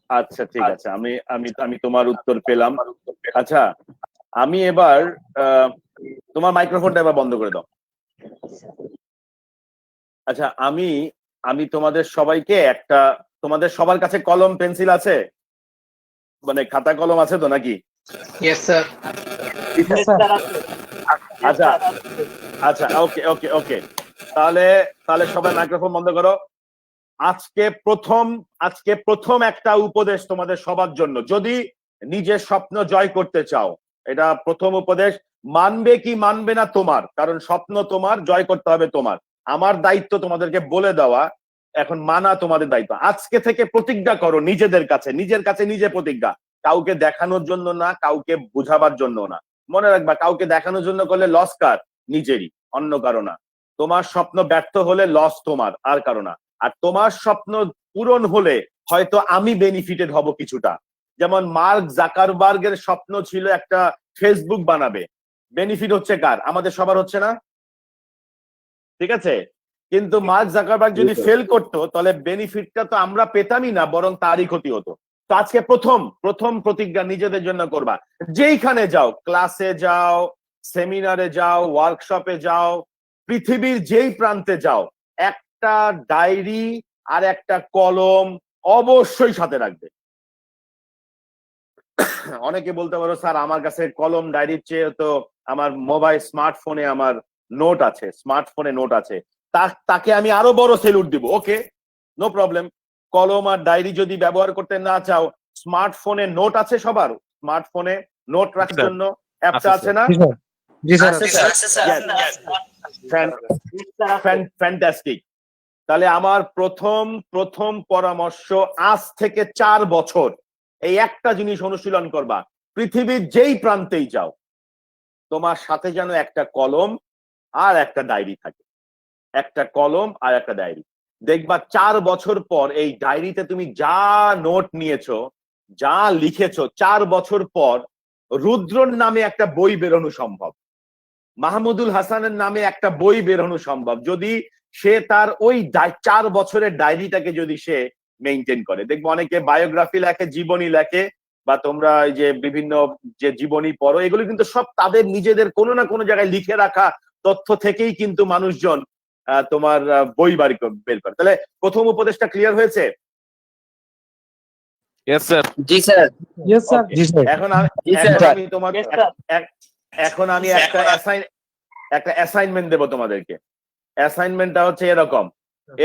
[SPEAKER 12] আচ্ছা ঠিক আছে, আমি আমি আমি তোমার উত্তর পেলাম। আচ্ছা আমি এবার তোমার মাইক্রোফোনটা এবার বন্ধ করে দাও। আচ্ছা আমি আমি তোমাদের সবাইকে একটা, তোমাদের সবার কাছে কলম পেন্সিল আছে, মানে খাতা কলম আছে তো নাকি?
[SPEAKER 15] Yes sir.
[SPEAKER 12] আচ্ছা আচ্ছা ওকে ওকে ওকে, তাহলে তাহলে সবাই মাইক্রোফোন বন্ধ করো। আজকে প্রথম একটা উপদেশ তোমাদের সবার জন্য, যদি নিজের স্বপ্ন জয় করতে চাও, এটা প্রথম উপদেশ। মানবে কি মানবে না তোমার, কারণ স্বপ্ন তোমার, জয় করতে হবে তোমার। আমার দায়িত্ব তোমাদেরকে বলে দেওয়া, এখন মানা তোমাদের দায়িত্ব। আজকে থেকে প্রতিজ্ঞা করো নিজেদের কাছে, নিজের কাছে নিজে প্রতিজ্ঞা, কাউকে দেখানোর জন্য না, কাউকে বুঝাবার জন্য না। মনে রাখবা, কাউকে দেখানোর জন্য করলে লস কার? নিজেরই, অন্য কারো না। তোমার স্বপ্ন ব্যর্থ হলে লস তোমার, আর কারো না। আর তোমার স্বপ্ন পূরণ হলে হয়তো আমি বেনিফিটেড হব কিছুটা। যেমন মার্ক জাকারবার্গের স্বপ্ন ছিল একটা ফেসবুক বানাবে, বেনিফিট হচ্ছে কার? আমাদের সবার হচ্ছে না? ঠিক আছে, কিন্তু মার্ক জাকারবার্গ যদি ফেল করতো তাহলে বেনিফিটটা তো আমরা পেতামই না, বরং তারই ক্ষতি হতো। তো আজকে প্রথম প্রতিজ্ঞা নিজেদের জন্য করবা। যেইখানে যাও, ক্লাসে যাও, সেমিনারে যাও, ওয়ার্কশপে যাও, পৃথিবীর যেই প্রান্তে যাও, একটা ডায়েরি আর একটা কলম অবশ্যই সাথে রাখবে। অনেকে বলতে পারো স্যার আমার কাছে কলম ডায়েরির চেয়ে তো আমার মোবাইল স্মার্টফোনে আমার নোট আছে, স্মার্টফোনে নোট আছে, তাকে আমি আরো বড় সেলুট দিব। ওকে, নো প্রবলেম। কলম আর ডায়েরি যদি ব্যবহার করতে না চাও, স্মার্টফোনে নোট আছে সবার, স্মার্টফোনে নোট রাখার জন্য অ্যাপটা আছে না? ফ্যান্টাস্টিক। তাহলে আমার প্রথম পরামর্শ, আজ থেকে 4 বছর এই একটা জিনিস অনুশীলন করবা। পৃথিবীর যেই প্রান্তেই যাও, তোমার সাথে যেন একটা কলম আর একটা ডায়েরি থাকে, একটা কলম আর একটা ডায়েরি। দেখবা 4 বছর পর এই ডায়েরিতে তুমি যা নোট নিয়েছো, যা লিখেছো, 4 বছর পর রুদ্রর নামে একটা বই বেরোনো সম্ভব, মাহমুদুল হাসানের নামে একটা বই বেরোনো সম্ভব, যদি সে তার ওই 4 বছরের ডায়েরিটাকে যদি সে মেনটেন করে। দেখবো অনেকে বায়োগ্রাফি লেখে, জীবনী লেখে, বা তোমরা যে বিভিন্ন যে জীবনী পড়ো, এগুলো কিন্তু সব তাদের নিজেদের কোনো না কোনো জায়গায় লিখে রাখা তথ্য থেকেই কিন্তু মানুষজন তোমার বই বের করে। তাহলে প্রথম উপদেশটা ক্লিয়ার হয়েছে?
[SPEAKER 6] Yes sir.
[SPEAKER 9] জি স্যার।
[SPEAKER 6] Yes sir. জি স্যার।
[SPEAKER 12] এখন আমি তোমার এখন আমি একটা অ্যাসাইনমেন্ট দেব তোমাদেরকে। অ্যাসাইনমেন্টটা হচ্ছে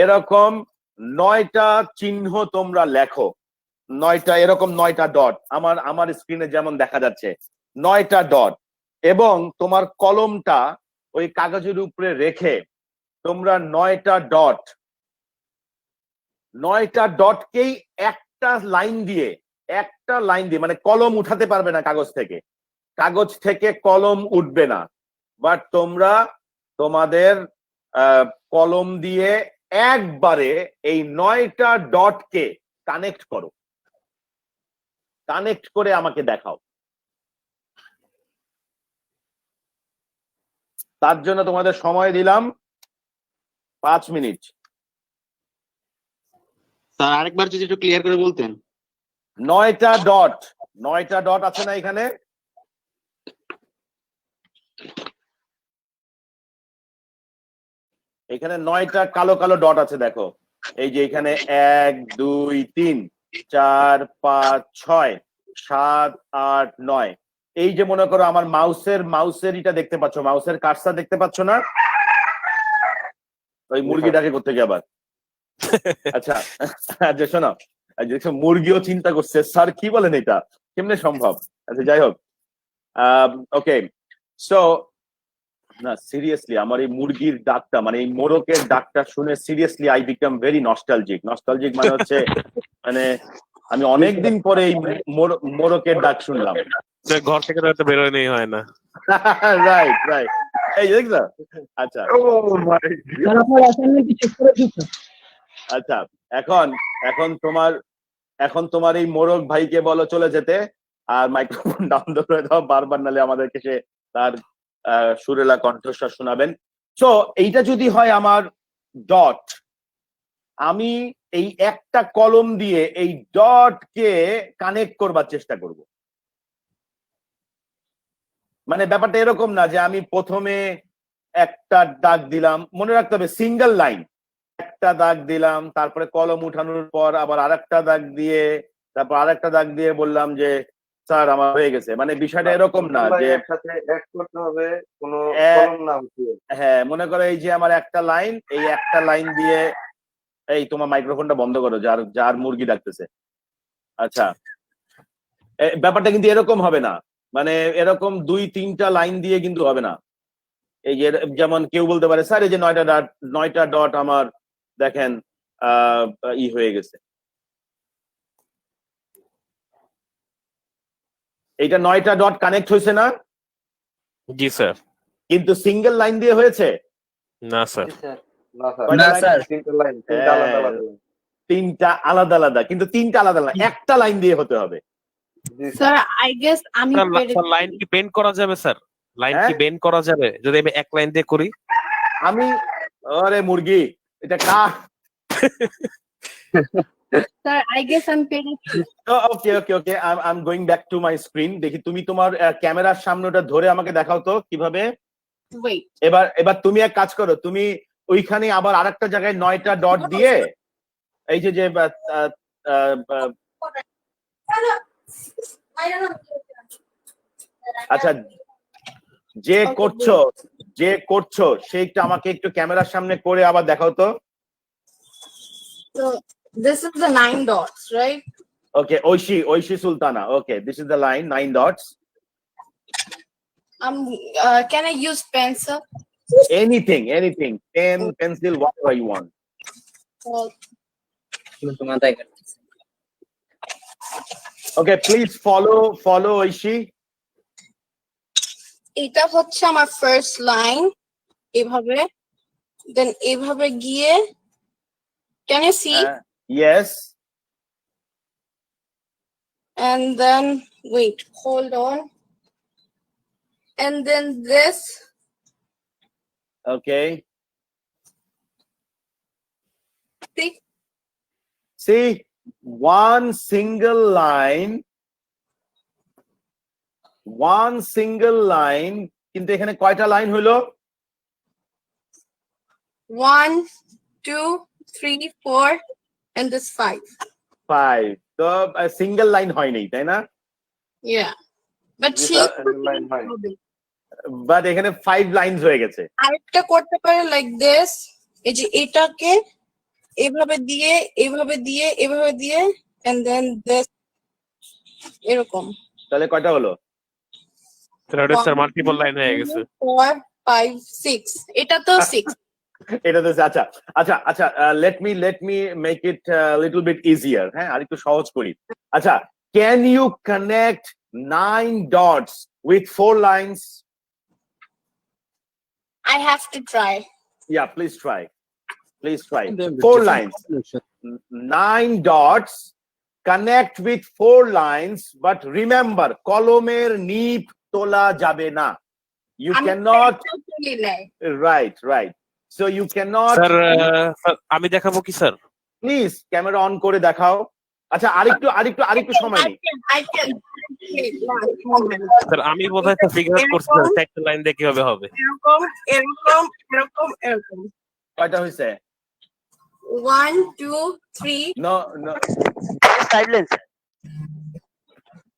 [SPEAKER 12] এরকম 9টা চিহ্ন তোমরা লেখো, 9টা এরকম 9টা ডট, আমার স্ক্রিনে যেমন দেখা যাচ্ছে 9টা ডট, এবং তোমার কলমটা ওই কাগজের উপরে রেখে তোমরা 9টা ডটকেই একটা লাইন দিয়ে মানে কলম উঠাতে পারবে না কাগজ থেকে কলম উঠবে না, বাট তোমরা তোমাদের কলম দিয়ে একবারে এই 9টা ডটকে কানেক্ট করে আমাকে দেখাও। তার জন্য তোমাদের সময় দিলাম 5 মিনিট।
[SPEAKER 14] স্যার আরেকবার যদি একটু ক্লিয়ার করে বলতেন।
[SPEAKER 12] 9টা ডট আছে না এখানে? এখানে 9টা কালো কালো ডট আছে, দেখো। এই যে এখানে 1 2 3 4 5 6 7 8 9। এই যে মনে করো আমার মাউসের এটা দেখতে পাচ্ছ, মাউসের কার্সার দেখতে পাচ্ছ না? ওই মুরগিটাকে করতে গিয়ে আবার আচ্ছা আচ্ছা শোনো, মুরগিও চিন্তা করছে স্যার কি বলেন এটা কেমনে সম্ভব। আচ্ছা যাই হোক, ওকে। সো না সিরিয়াসলি আমার এই মুরগির ডাকটা, মানে এই মোরকের ডাকটা শুনে seriously I become very nostalgic মানে হচ্ছে মানে আমি অনেকদিন পরে এই মোরকের ডাক শুনলাম।
[SPEAKER 6] ঘর থেকে তো বেরোয় হয় না।
[SPEAKER 12] রাইট এই দেখছো? আচ্ছা আচ্ছা এখন তোমার এই মোরক ভাইকে বলো চলে যেতে, আর মাইক্রোফোন ডাউন করে দাও বারবার, নালে আমাদেরকে সে তার সুরেলা কণ্ঠস্বর শোনাবেন। সো এইটা যদি হয় আমার ডট, আমি এই একটা কলম দিয়ে এই ডটকে কানেক্ট করবার চেষ্টা করব। মানে ব্যাপারটা এরকম না যে আমি প্রথমে একটা দাগ দিলাম, মনে রাখতে হবে সিঙ্গেল লাইন, একটা দাগ দিলাম, তারপরে কলম উঠানোর পর আবার আরেকটা দাগ দিয়ে, তারপর আরেকটা দাগ দিয়ে বললাম যে স্যার আমার হয়ে গেছে। মানে বিষয়টা এরকম না যে
[SPEAKER 13] একসাথে অ্যাড করতে হবে, কোনো কলম না উঠিয়ে।
[SPEAKER 12] হ্যাঁ, মনে করো এই যে আমার একটা লাইন, এই একটা লাইন দিয়ে, এই তোমার মাইক্রোফোনটা বন্ধ করো, যার যার মুরগি ডাকতেছে। আচ্ছা, ব্যাপারটা কিন্তু এরকম হবে না, মানে এরকম 2-3টা লাইন দিয়ে কিন্তু হবে না। এই যে যেমন কেউ বলতে পারে স্যার এই যে 9টা ডট আমার দেখেন হয়ে গেছে, এইটা 9টা ডট কানেক্ট হয়েছে না?
[SPEAKER 6] জি স্যার।
[SPEAKER 12] কিন্তু সিঙ্গেল লাইন দিয়ে হয়েছে
[SPEAKER 6] না স্যার।
[SPEAKER 12] তিনটা আলাদা আলাদা, কিন্তু তিনটা আলাদা আলাদা, একটা লাইন দিয়ে হতে হবে।
[SPEAKER 10] স্যার আই গেস আমি
[SPEAKER 6] লাইন কি বেন্ড করা যাবে স্যার? লাইন কি বেন্ড করা যাবে যদি আমি এক লাইন দিয়ে করি?
[SPEAKER 12] আমি আরে মুরগি, এটা কার?
[SPEAKER 10] স্যার আই গেস আমি পেরেছি।
[SPEAKER 12] Okay okay okay, I am going back to my screen. দেখি তুমি তোমার ক্যামেরার সামনেটা ধরে আমাকে দেখাও তো কিভাবে।
[SPEAKER 10] ওয়েট,
[SPEAKER 12] এবার তুমি এক কাজ করো, তুমি ওইখানে আবার আরেকটা জায়গায় 9টা ডট দিয়ে এই যে আচ্ছা যে করছো সেইটা আমাকে একটু ক্যামেরার সামনে করে আবার দেখাও তো।
[SPEAKER 10] so this is the 9 dots, right?
[SPEAKER 12] Okay, Oishi Sultana. Okay, this is the line, 9 dots.
[SPEAKER 10] Can I use pencil?
[SPEAKER 12] Anything, pen, pencil, whatever you want. Okay, please follow Oishi.
[SPEAKER 10] এটা হচ্ছে আমার ফার্স্ট লাইন, এভাবে, দেন এভাবে গিয়ে, can you see?
[SPEAKER 12] Yes.
[SPEAKER 10] And then wait, hold on, and then this.
[SPEAKER 12] Okay.
[SPEAKER 10] See,
[SPEAKER 12] one single line, কিন্তু এখানে কয়টা line হলো?
[SPEAKER 10] 1 2 3 4 and this 5.
[SPEAKER 12] তো সিঙ্গেল লাইন হয়নি, তাই না?
[SPEAKER 10] Yeah, but
[SPEAKER 12] বাট এখানে 5 লাইনস হয়ে গেছে।
[SPEAKER 10] আরেকটা করতে পারে লাইক দিস, এই যে এটাকে এভাবে দিয়ে and then this, এরকম।
[SPEAKER 12] তাহলে কয়টা হলো?
[SPEAKER 6] স্যার মাল্টিপল লাইন হয়ে গেছে।
[SPEAKER 10] 4 5 6, এটা তো 6।
[SPEAKER 12] এটা তো আচ্ছা, let me make it a little bit easier, হ্যাঁ, আর একটু সহজ করি। আচ্ছা, can you connect 9 dots with 4 lines?
[SPEAKER 10] I have to try.
[SPEAKER 12] Yeah, please try. 4 lines, 9 dots, connect with 4 lines, but remember কলমের নিপ তোলা যাবে না। You cannot, right, so you cannot।
[SPEAKER 6] Sir আমি দেখাবো কি স্যার?
[SPEAKER 12] প্লিজ ক্যামেরা অন করে দেখাও। আচ্ছা, আরেকটু সময় নেই।
[SPEAKER 6] স্যার আমি বোধহয় তো ফিগার আউট করছি একটা লাইন দিয়ে কিভাবে হবে।
[SPEAKER 10] এরকম
[SPEAKER 12] কয়টা হইছে?
[SPEAKER 10] 1 2 3
[SPEAKER 12] No silence,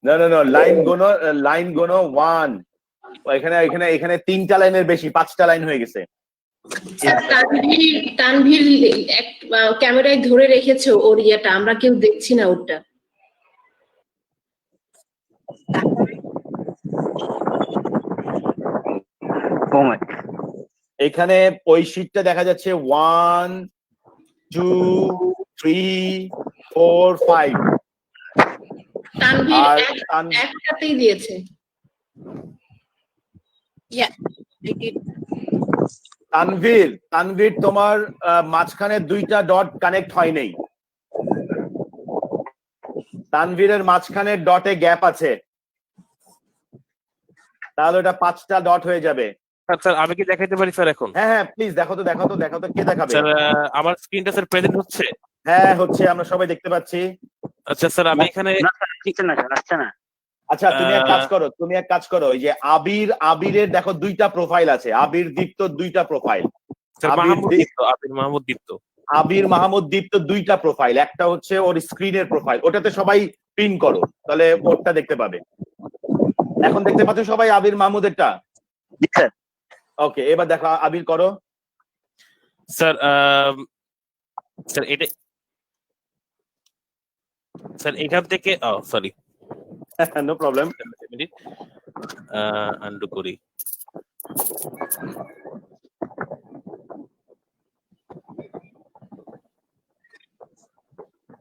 [SPEAKER 12] no লাইন গোনো 1। এখানে 3টা লাইনের বেশি, 5টা লাইন হয়ে গেছে।
[SPEAKER 18] তানভীর ক্যামেরায় ধরে রেখেছে ওর ইয়েটা, আমরা কেউ দেখছি না ওটা।
[SPEAKER 12] এখানে ওই শীটটা দেখা যাচ্ছে 1 2 3 4 5।
[SPEAKER 18] তানভীর একসাথেই দিয়েছে।
[SPEAKER 12] তানভীর তোমার মাঝখানে 2টা ডট কানেক্ট হয় নাই। তানভীরের মাঝখানে ডটে গ্যাপ আছে। তাহলে ওটা 5টা ডট হয়ে যাবে।
[SPEAKER 6] স্যার আমি কি দেখাইতে পারি স্যার এখন?
[SPEAKER 12] হ্যাঁ হ্যাঁ প্লিজ দেখো তো কে দেখাবে?
[SPEAKER 6] স্যার আমার স্ক্রিনটা স্যার প্রেজেন্ট হচ্ছে?
[SPEAKER 12] হ্যাঁ হচ্ছে, আমরা সবাই দেখতে পাচ্ছি।
[SPEAKER 6] আচ্ছা স্যার আমি এখানে
[SPEAKER 17] আসছে না।
[SPEAKER 12] আচ্ছা তুমি এক কাজ করো ওই যে আবিরের দেখো 2টা প্রোফাইল আছে, আবির দীপ্ত 2টা প্রোফাইল।
[SPEAKER 6] স্যার আবির
[SPEAKER 12] মাহমুদ দীপ্ত 2টা প্রোফাইল, একটা হচ্ছে ওর স্ক্রিনের প্রোফাইল, ওটাতে সবাই পিন করো তাহলে ওরটা দেখতে পাবে। এখন দেখতে পাচ্ছ সবাই আবির মাহমুদেরটা? ওকে এবার দেখো আবির করো।
[SPEAKER 6] স্যার এটা স্যার এখান থেকে সরি
[SPEAKER 12] নো প্রবলেম,
[SPEAKER 6] আনডু করি।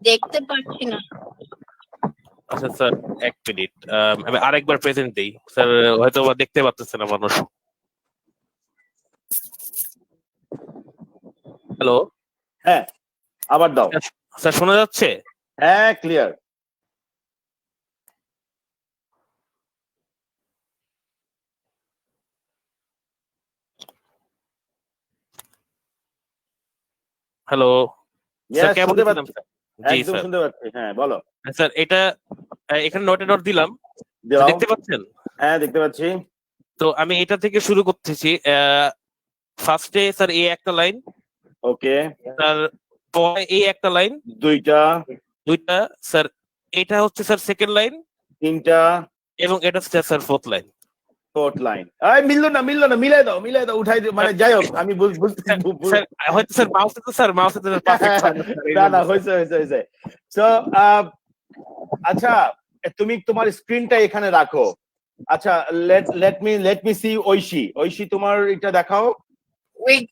[SPEAKER 10] দেখতে পাচ্ছি না।
[SPEAKER 6] আচ্ছা স্যার এক মিনিট, আমি আরেকবার প্রেজেন্ট দেই স্যার, হয়তো দেখতে পাচ্ছেন না মানুষ। হ্যালো,
[SPEAKER 12] হ্যাঁ আবার দাও
[SPEAKER 6] স্যার, শোনা যাচ্ছে?
[SPEAKER 12] হ্যাঁ ক্লিয়ার।
[SPEAKER 6] হ্যালো স্যার, কেমন
[SPEAKER 12] শুনতে
[SPEAKER 6] আছেন?
[SPEAKER 12] পাচ্ছি,
[SPEAKER 6] জি
[SPEAKER 12] একদম
[SPEAKER 6] স্যার।
[SPEAKER 12] শুনতে পাচ্ছি। হ্যাঁ বলো
[SPEAKER 6] স্যার এটা এখানে নটে ডট দিলাম, দেখতে পাচ্ছেন?
[SPEAKER 12] হ্যাঁ দেখতে পাচ্ছি।
[SPEAKER 6] তো আমি এটা থেকে শুরু করতেছি। ফার্স্টে স্যার এই একটা লাইন,
[SPEAKER 12] ওকে,
[SPEAKER 6] স্যার পরে এই একটা লাইন,
[SPEAKER 12] দুইটা
[SPEAKER 6] স্যার, এটা হচ্ছে স্যার সেকেন্ড লাইন,
[SPEAKER 12] 3টা,
[SPEAKER 6] এবং এটা হচ্ছে স্যার ফোর্থ লাইন।
[SPEAKER 12] এই মিললো না মিলাই দাও উঠাই দিও, মানে যাই হোক আমি বুঝতে
[SPEAKER 6] স্যার হয়তো স্যার মাউসে তো
[SPEAKER 12] না হয়েছে। সো আচ্ছা তুমি তোমার স্ক্রিনটা এখানে রাখো। আচ্ছা লেট মি সি ঐশী তোমার এটা দেখাও।
[SPEAKER 10] Wait.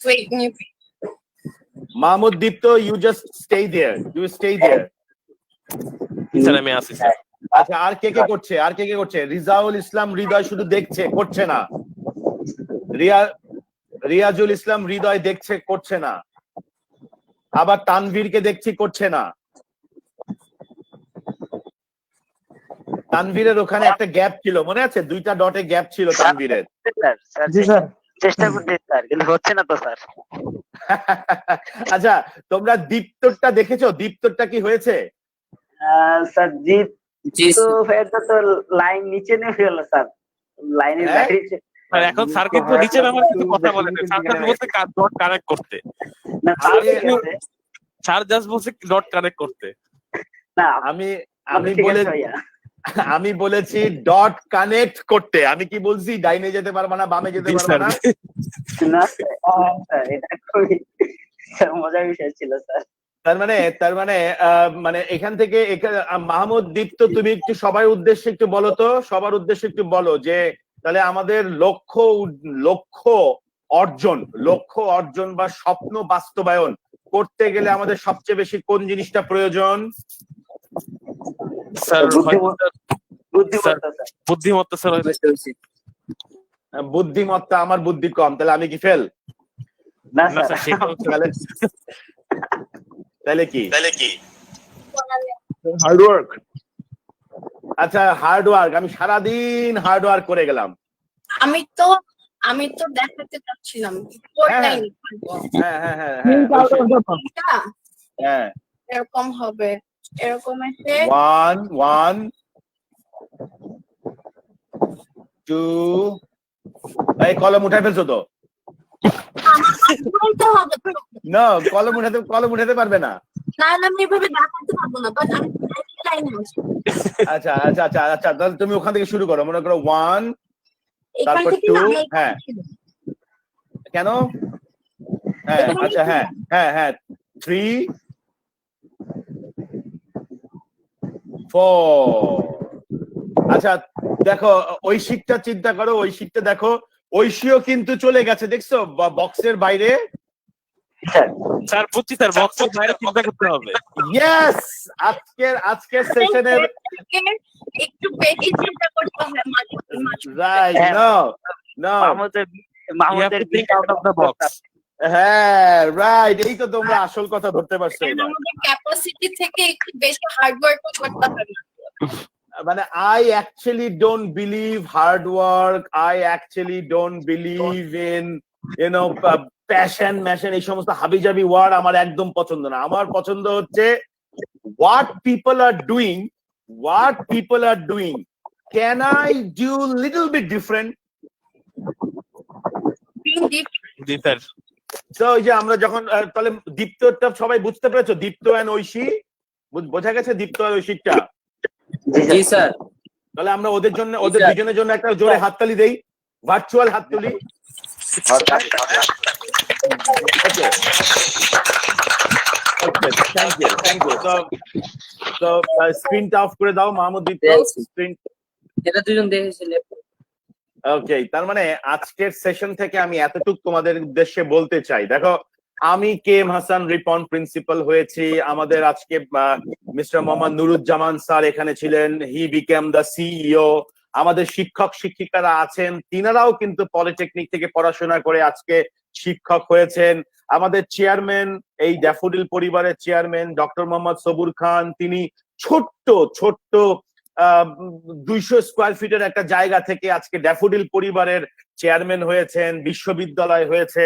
[SPEAKER 12] Mahmud Dipto, you just stay there,
[SPEAKER 6] sir আমি আসি স্যার।
[SPEAKER 12] আচ্ছা আর কে করছে? রিজাউল ইসলাম হৃদয় শুধু দেখছে, করছে না। রিয়াজুল ইসলাম হৃদয় দেখছে, করছে না। আবার তানভীরকে দেখছি, করছে না। তানভীরের ওখানে একটা গ্যাপ ছিল, মনে আছে? 2টা ডটে গ্যাপ ছিল তানভীরের।
[SPEAKER 17] চেষ্টা করতে স্যার, কিন্তু হচ্ছে না তো স্যার।
[SPEAKER 12] আচ্ছা তোমরা দীপ্তরটা দেখেছো? দীপ্তরটা কি হয়েছে?
[SPEAKER 17] স্যার এটা তো লাইন নিচে নেমে গেল স্যার, লাইনের বাইরে।
[SPEAKER 6] স্যার এখন স্যার কিন্তু নিচে নামার কিছু কথা বলেন, স্যার জাস্ট বলছে ডট কানেক্ট করতে।
[SPEAKER 17] না
[SPEAKER 6] স্যার জাস্ট বলছে ডট কানেক্ট করতে।
[SPEAKER 17] না
[SPEAKER 12] আমি বলেছি ডট কানেক্ট করতে। আমি কি বলছি ডাইনে যেতে পারবা না, বামে যেতে পারবা না?
[SPEAKER 17] না স্যার, এটা খুবই মজার বিষয় ছিল স্যার।
[SPEAKER 12] তার মানে এখান থেকে মাহমুদ দীপ্ত তুমি একটু সবার উদ্দেশ্যে একটু বলো যে তাহলে আমাদের লক্ষ্য অর্জন বা স্বপ্ন বাস্তবায়ন করতে গেলে আমাদের সবচেয়ে বেশি কোন জিনিসটা প্রয়োজন?
[SPEAKER 6] স্যার বুদ্ধিমত্তা স্যার।
[SPEAKER 12] বুদ্ধিমত্তা, আমার বুদ্ধি কম, তাহলে আমি কি ফেল?
[SPEAKER 17] না স্যার,
[SPEAKER 12] তাহলে কি?
[SPEAKER 16] হার্ডওয়ার্ক।
[SPEAKER 12] আচ্ছা হার্ডওয়ার্ক, আমি সারাদিন হার্ডওয়ার্ক করে গেলাম।
[SPEAKER 10] আমি তো দেখাতে চাচ্ছিলাম।
[SPEAKER 12] হ্যাঁ
[SPEAKER 10] এরকম হবে, এরকম এসে
[SPEAKER 12] 1 1 2 এই কলম উঠাই ফেলছো তো? না কলম উঠাতে পারবে না।
[SPEAKER 10] না আমি এভাবে দেখাতে পারবো না, বাট আমি লাইনে আছি।
[SPEAKER 12] আচ্ছা তাহলে তুমি ওখান থেকে শুরু করো, মনে করো 1 তারপর 2। হ্যাঁ কেন? হ্যাঁ আচ্ছা হ্যাঁ 3 4। আচ্ছা দেখো ঐশিকটা চিন্তা করো, ঐশিকটা দেখো, ঐশীও কিন্তু চলে গেছে, দেখছো বক্সের বাইরে।
[SPEAKER 6] স্যার বুঝছি স্যার, বক্সের বাইরে চিন্তা করতে হবে।
[SPEAKER 12] ইয়েস, আজকের সেশনের
[SPEAKER 10] একটু বেশি চিন্তা করতে হবে।
[SPEAKER 12] রাইট, নো
[SPEAKER 6] মাহমুদের think out of the box.
[SPEAKER 12] হ্যাঁ রাইট, এই তো তোমরা আসল কথা ধরতে পারছো।
[SPEAKER 10] আমাদের ক্যাপাসিটি থেকে একটু বেশি হার্ড ওয়ার্ক করতে হবে।
[SPEAKER 12] মানে I actually don't believe hard work, I actually don't believe in passion mason, এই সমস্ত হাবিজাবি ওয়ার্ড আমার একদম পছন্দ না। আমার পছন্দ হচ্ছে what people are doing, can I do little bit different?
[SPEAKER 6] G sir.
[SPEAKER 12] তো ওই যে আমরা যখন তাহলে দীপ্তটা সবাই বুঝতে পেরেছো, দীপ্ত এন্ড ঐশী বোঝা গেছে, দীপ্ত আর ঐশীটা?
[SPEAKER 11] জি স্যার।
[SPEAKER 12] তাহলে আমরা ওদের জন্য, ওদের দুজনের জন্য একটা জোরে হাততালি দেই, ভার্চুয়াল হাততালি। Thank you. তো স্ক্রিনটা অফ করে দাও মাহমুদ দীপ্ত, স্ক্রিন।
[SPEAKER 11] এটা দুজন দেখেছিলে।
[SPEAKER 12] ওকে, তার মানে আজকের সেশন থেকে আমি এতটুকু তোমাদের উদ্দেশ্যে বলতে চাই। দেখো, আমি KM হাসান রিপন প্রিন্সিপাল হয়েছি, আমাদের আজকে মিস্টার মোহাম্মদ নুরুজ্জামান স্যার এখানে ছিলেন, হি বিকেম দ্য সিইও। আমাদের শিক্ষক শিক্ষিকারা আছেন, তিনারাও কিন্তু পলিটেকনিক থেকে পড়াশোনা করে আজকে শিক্ষক হয়েছেন। আমাদের চেয়ারম্যান, এই ড্যাফোডিল পরিবারের চেয়ারম্যান ডক্টর মোহাম্মদ সবুর খান, তিনি ছোট্ট 200 স্কোয়ার ফিটের একটা জায়গা থেকে আজকে ড্যাফোডিল পরিবারের চেয়ারম্যান হয়েছেন, বিশ্ববিদ্যালয় হয়েছে।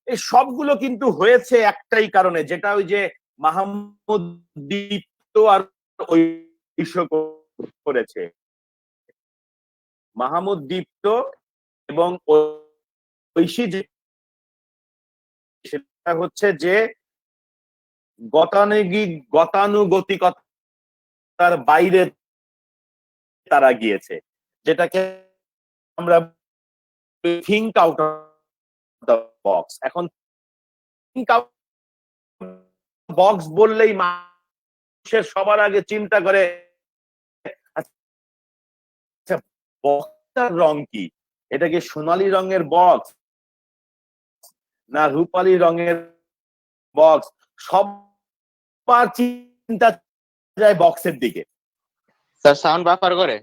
[SPEAKER 12] এই সবগুলো কিন্তু হয়েছে একটাই কারণে, যেটা ওই যে মাহমুদ দীপ্ত আর ঐশী করেছে। মাহমুদ দীপ্ত এবং ঐশী, সেটা হচ্ছে যে গতানুগতিকতার বাইরে তারা গিয়েছে, যেটাকে আমরা think out of the box. এখন থিঙ্ক আউট বক্স বললেই মানুষের সবার আগে চিন্তা করে আচ্ছা বক্সটার রং কি, এটা কি সোনালী রঙের বক্স না রূপালী রঙের বক্স, সবার চিন্তা যায় বক্সের দিকে।
[SPEAKER 14] স্যার সাউন্ড বাফার করে।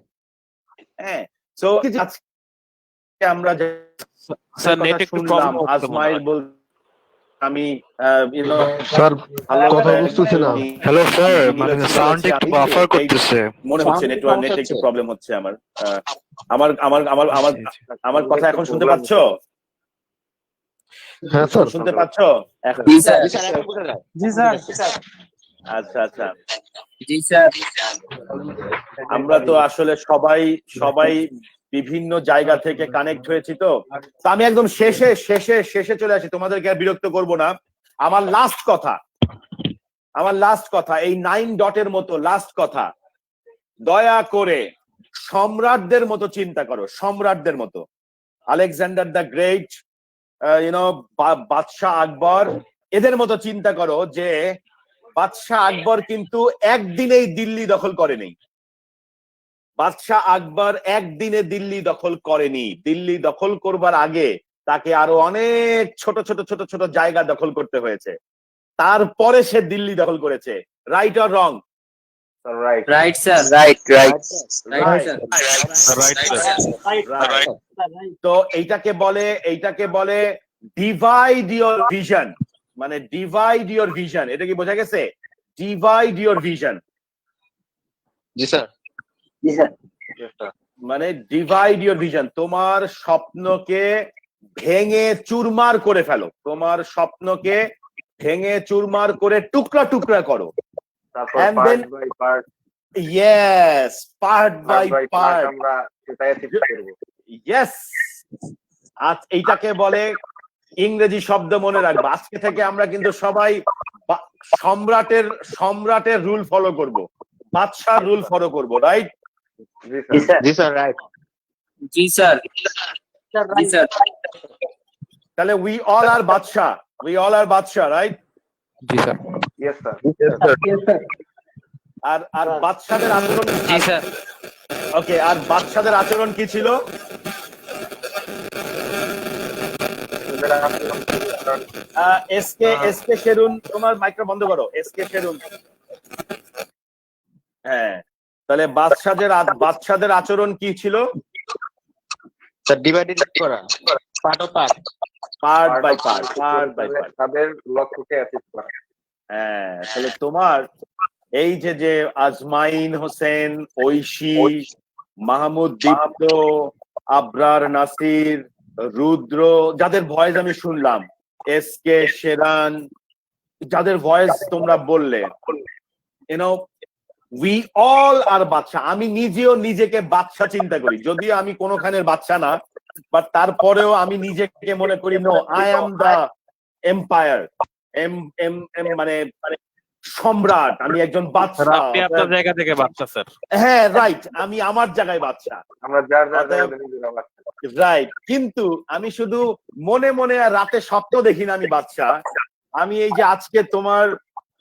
[SPEAKER 12] হ্যাঁ, সো আজকে আমরা
[SPEAKER 6] স্যার নেট একটু প্রবলেম হচ্ছে।
[SPEAKER 12] আজমাইল বল, আমি
[SPEAKER 16] স্যার কথা বুঝতেছি না। হ্যালো স্যার, মানে সাউন্ড একটু বাফার করতেছে
[SPEAKER 12] মনে হচ্ছে, নেট একটু প্রবলেম হচ্ছে আমার। আমার আমার আমার আমার আমার কথা এখন শুনতে পাচ্ছো?
[SPEAKER 16] হ্যাঁ স্যার,
[SPEAKER 12] শুনতে পাচ্ছো এখন?
[SPEAKER 11] জি স্যার।
[SPEAKER 17] জি স্যার।
[SPEAKER 12] আচ্ছা আচ্ছা।
[SPEAKER 11] জি স্যার।
[SPEAKER 12] আমরা তো আসলে সবাই বিভিন্ন জায়গা থেকে কানেক্ট হয়েছি, তো আমি একদম শেষে চলে আসি, তোমাদেরকে আর বিরক্ত করব না। আমার লাস্ট কথা এই 9 ডটের মতো লাস্ট কথা, দয়া করে সম্রাটদের মতো চিন্তা করো, সম্রাটদের মতো। আলেকজান্ডার দ্য গ্রেট, বাদশাহ আকবর, এদের মতো চিন্তা করো যে বাদশাহ আকবর কিন্তু একদিনেই দিল্লি দখল করেনি। বাদশাহ আকবর একদিনে দিল্লি দখল করেনি। দিল্লি দখল করবার আগে তাকে আরো অনেক ছোট ছোট ছোট ছোট জায়গা দখল করতে হয়েছে, তারপরে সে দিল্লি দখল করেছে। Right or wrong?
[SPEAKER 11] Right sir.
[SPEAKER 12] তো এইটাকে বলে ডিভাইড ইওর ভিশন, মানে ডিভাইড ইওর ভিশন। এটা কি বোঝা গেছে? Divide your vision.
[SPEAKER 14] G sir.
[SPEAKER 12] মানে ডিভাইড ইওর ভিশন, তোমার স্বপ্নকে ভেঙে চুরমার করে ফেলো, তোমার স্বপ্নকে ভেঙে চুরমার করে টুকরা টুকরা করো। And then yes, part by part
[SPEAKER 13] আমরা সেটাই ঠিক করব।
[SPEAKER 12] yes, আজ এইটাকে বলে ইংরেজি শব্দ মনে রাখবো। আজকে থেকে আমরা কিন্তু সবাই সম্রাটের রুল ফলো করব, বাদশার রুল ফলো করব। রাইট?
[SPEAKER 14] জি স্যার। রাইট।
[SPEAKER 11] জি স্যার। জি স্যার।
[SPEAKER 12] তাহলে we all are বাদশা, রাইট?
[SPEAKER 6] জি স্যার।
[SPEAKER 13] Yes sir.
[SPEAKER 12] আর বাদশাদের আচরণ,
[SPEAKER 11] জি স্যার।
[SPEAKER 12] ওকে, আর বাদশাদের আচরণ কি ছিল? এসকে শেরুন, তোমার মাইক্রো বন্ধ করো। এসকে শেরুন। হ্যাঁ, তাহলে বাদশাদের আচরণ কি ছিল?
[SPEAKER 14] স্যার ডিভাইডেড করা,
[SPEAKER 12] পার্ট বাই পার্ট।
[SPEAKER 13] তাদের লক্ষ্যকে অ্যাচিভ করা।
[SPEAKER 12] হ্যাঁ, তাহলে তোমার এই যে আজমাইন হোসেন, ঐশী, মাহমুদ দীপ্ত, আবরার নাসির, রুদ্র, যাদের ভয়েস আমি শুনলাম, এসকে শেরান, যাদের ভয়েস তোমরা বললে, ইউনো উই অল আর বাচ্চা। আমি নিজেও নিজেকে বাচ্চা চিন্তা করি, যদিও আমি কোনোখানের বাচ্চা না, বাট তারপরেও আমি নিজেকে মনে করি no, I am the empire, মানে সম্রাট, আমি একজন বাচ্চা।
[SPEAKER 6] আপনি আপনার জায়গা থেকে বাচ্চা স্যার।
[SPEAKER 12] হ্যাঁ রাইট, আমি আমার জায়গায় বাচ্চা,
[SPEAKER 13] আমরা যার যার জায়গায় নিজেরা বাচ্চা।
[SPEAKER 12] রাইট। কিন্তু আমি শুধু মনে মনে আর রাতে স্বপ্ন দেখি না আমি বাচ্চা। আমি এই যে আজকে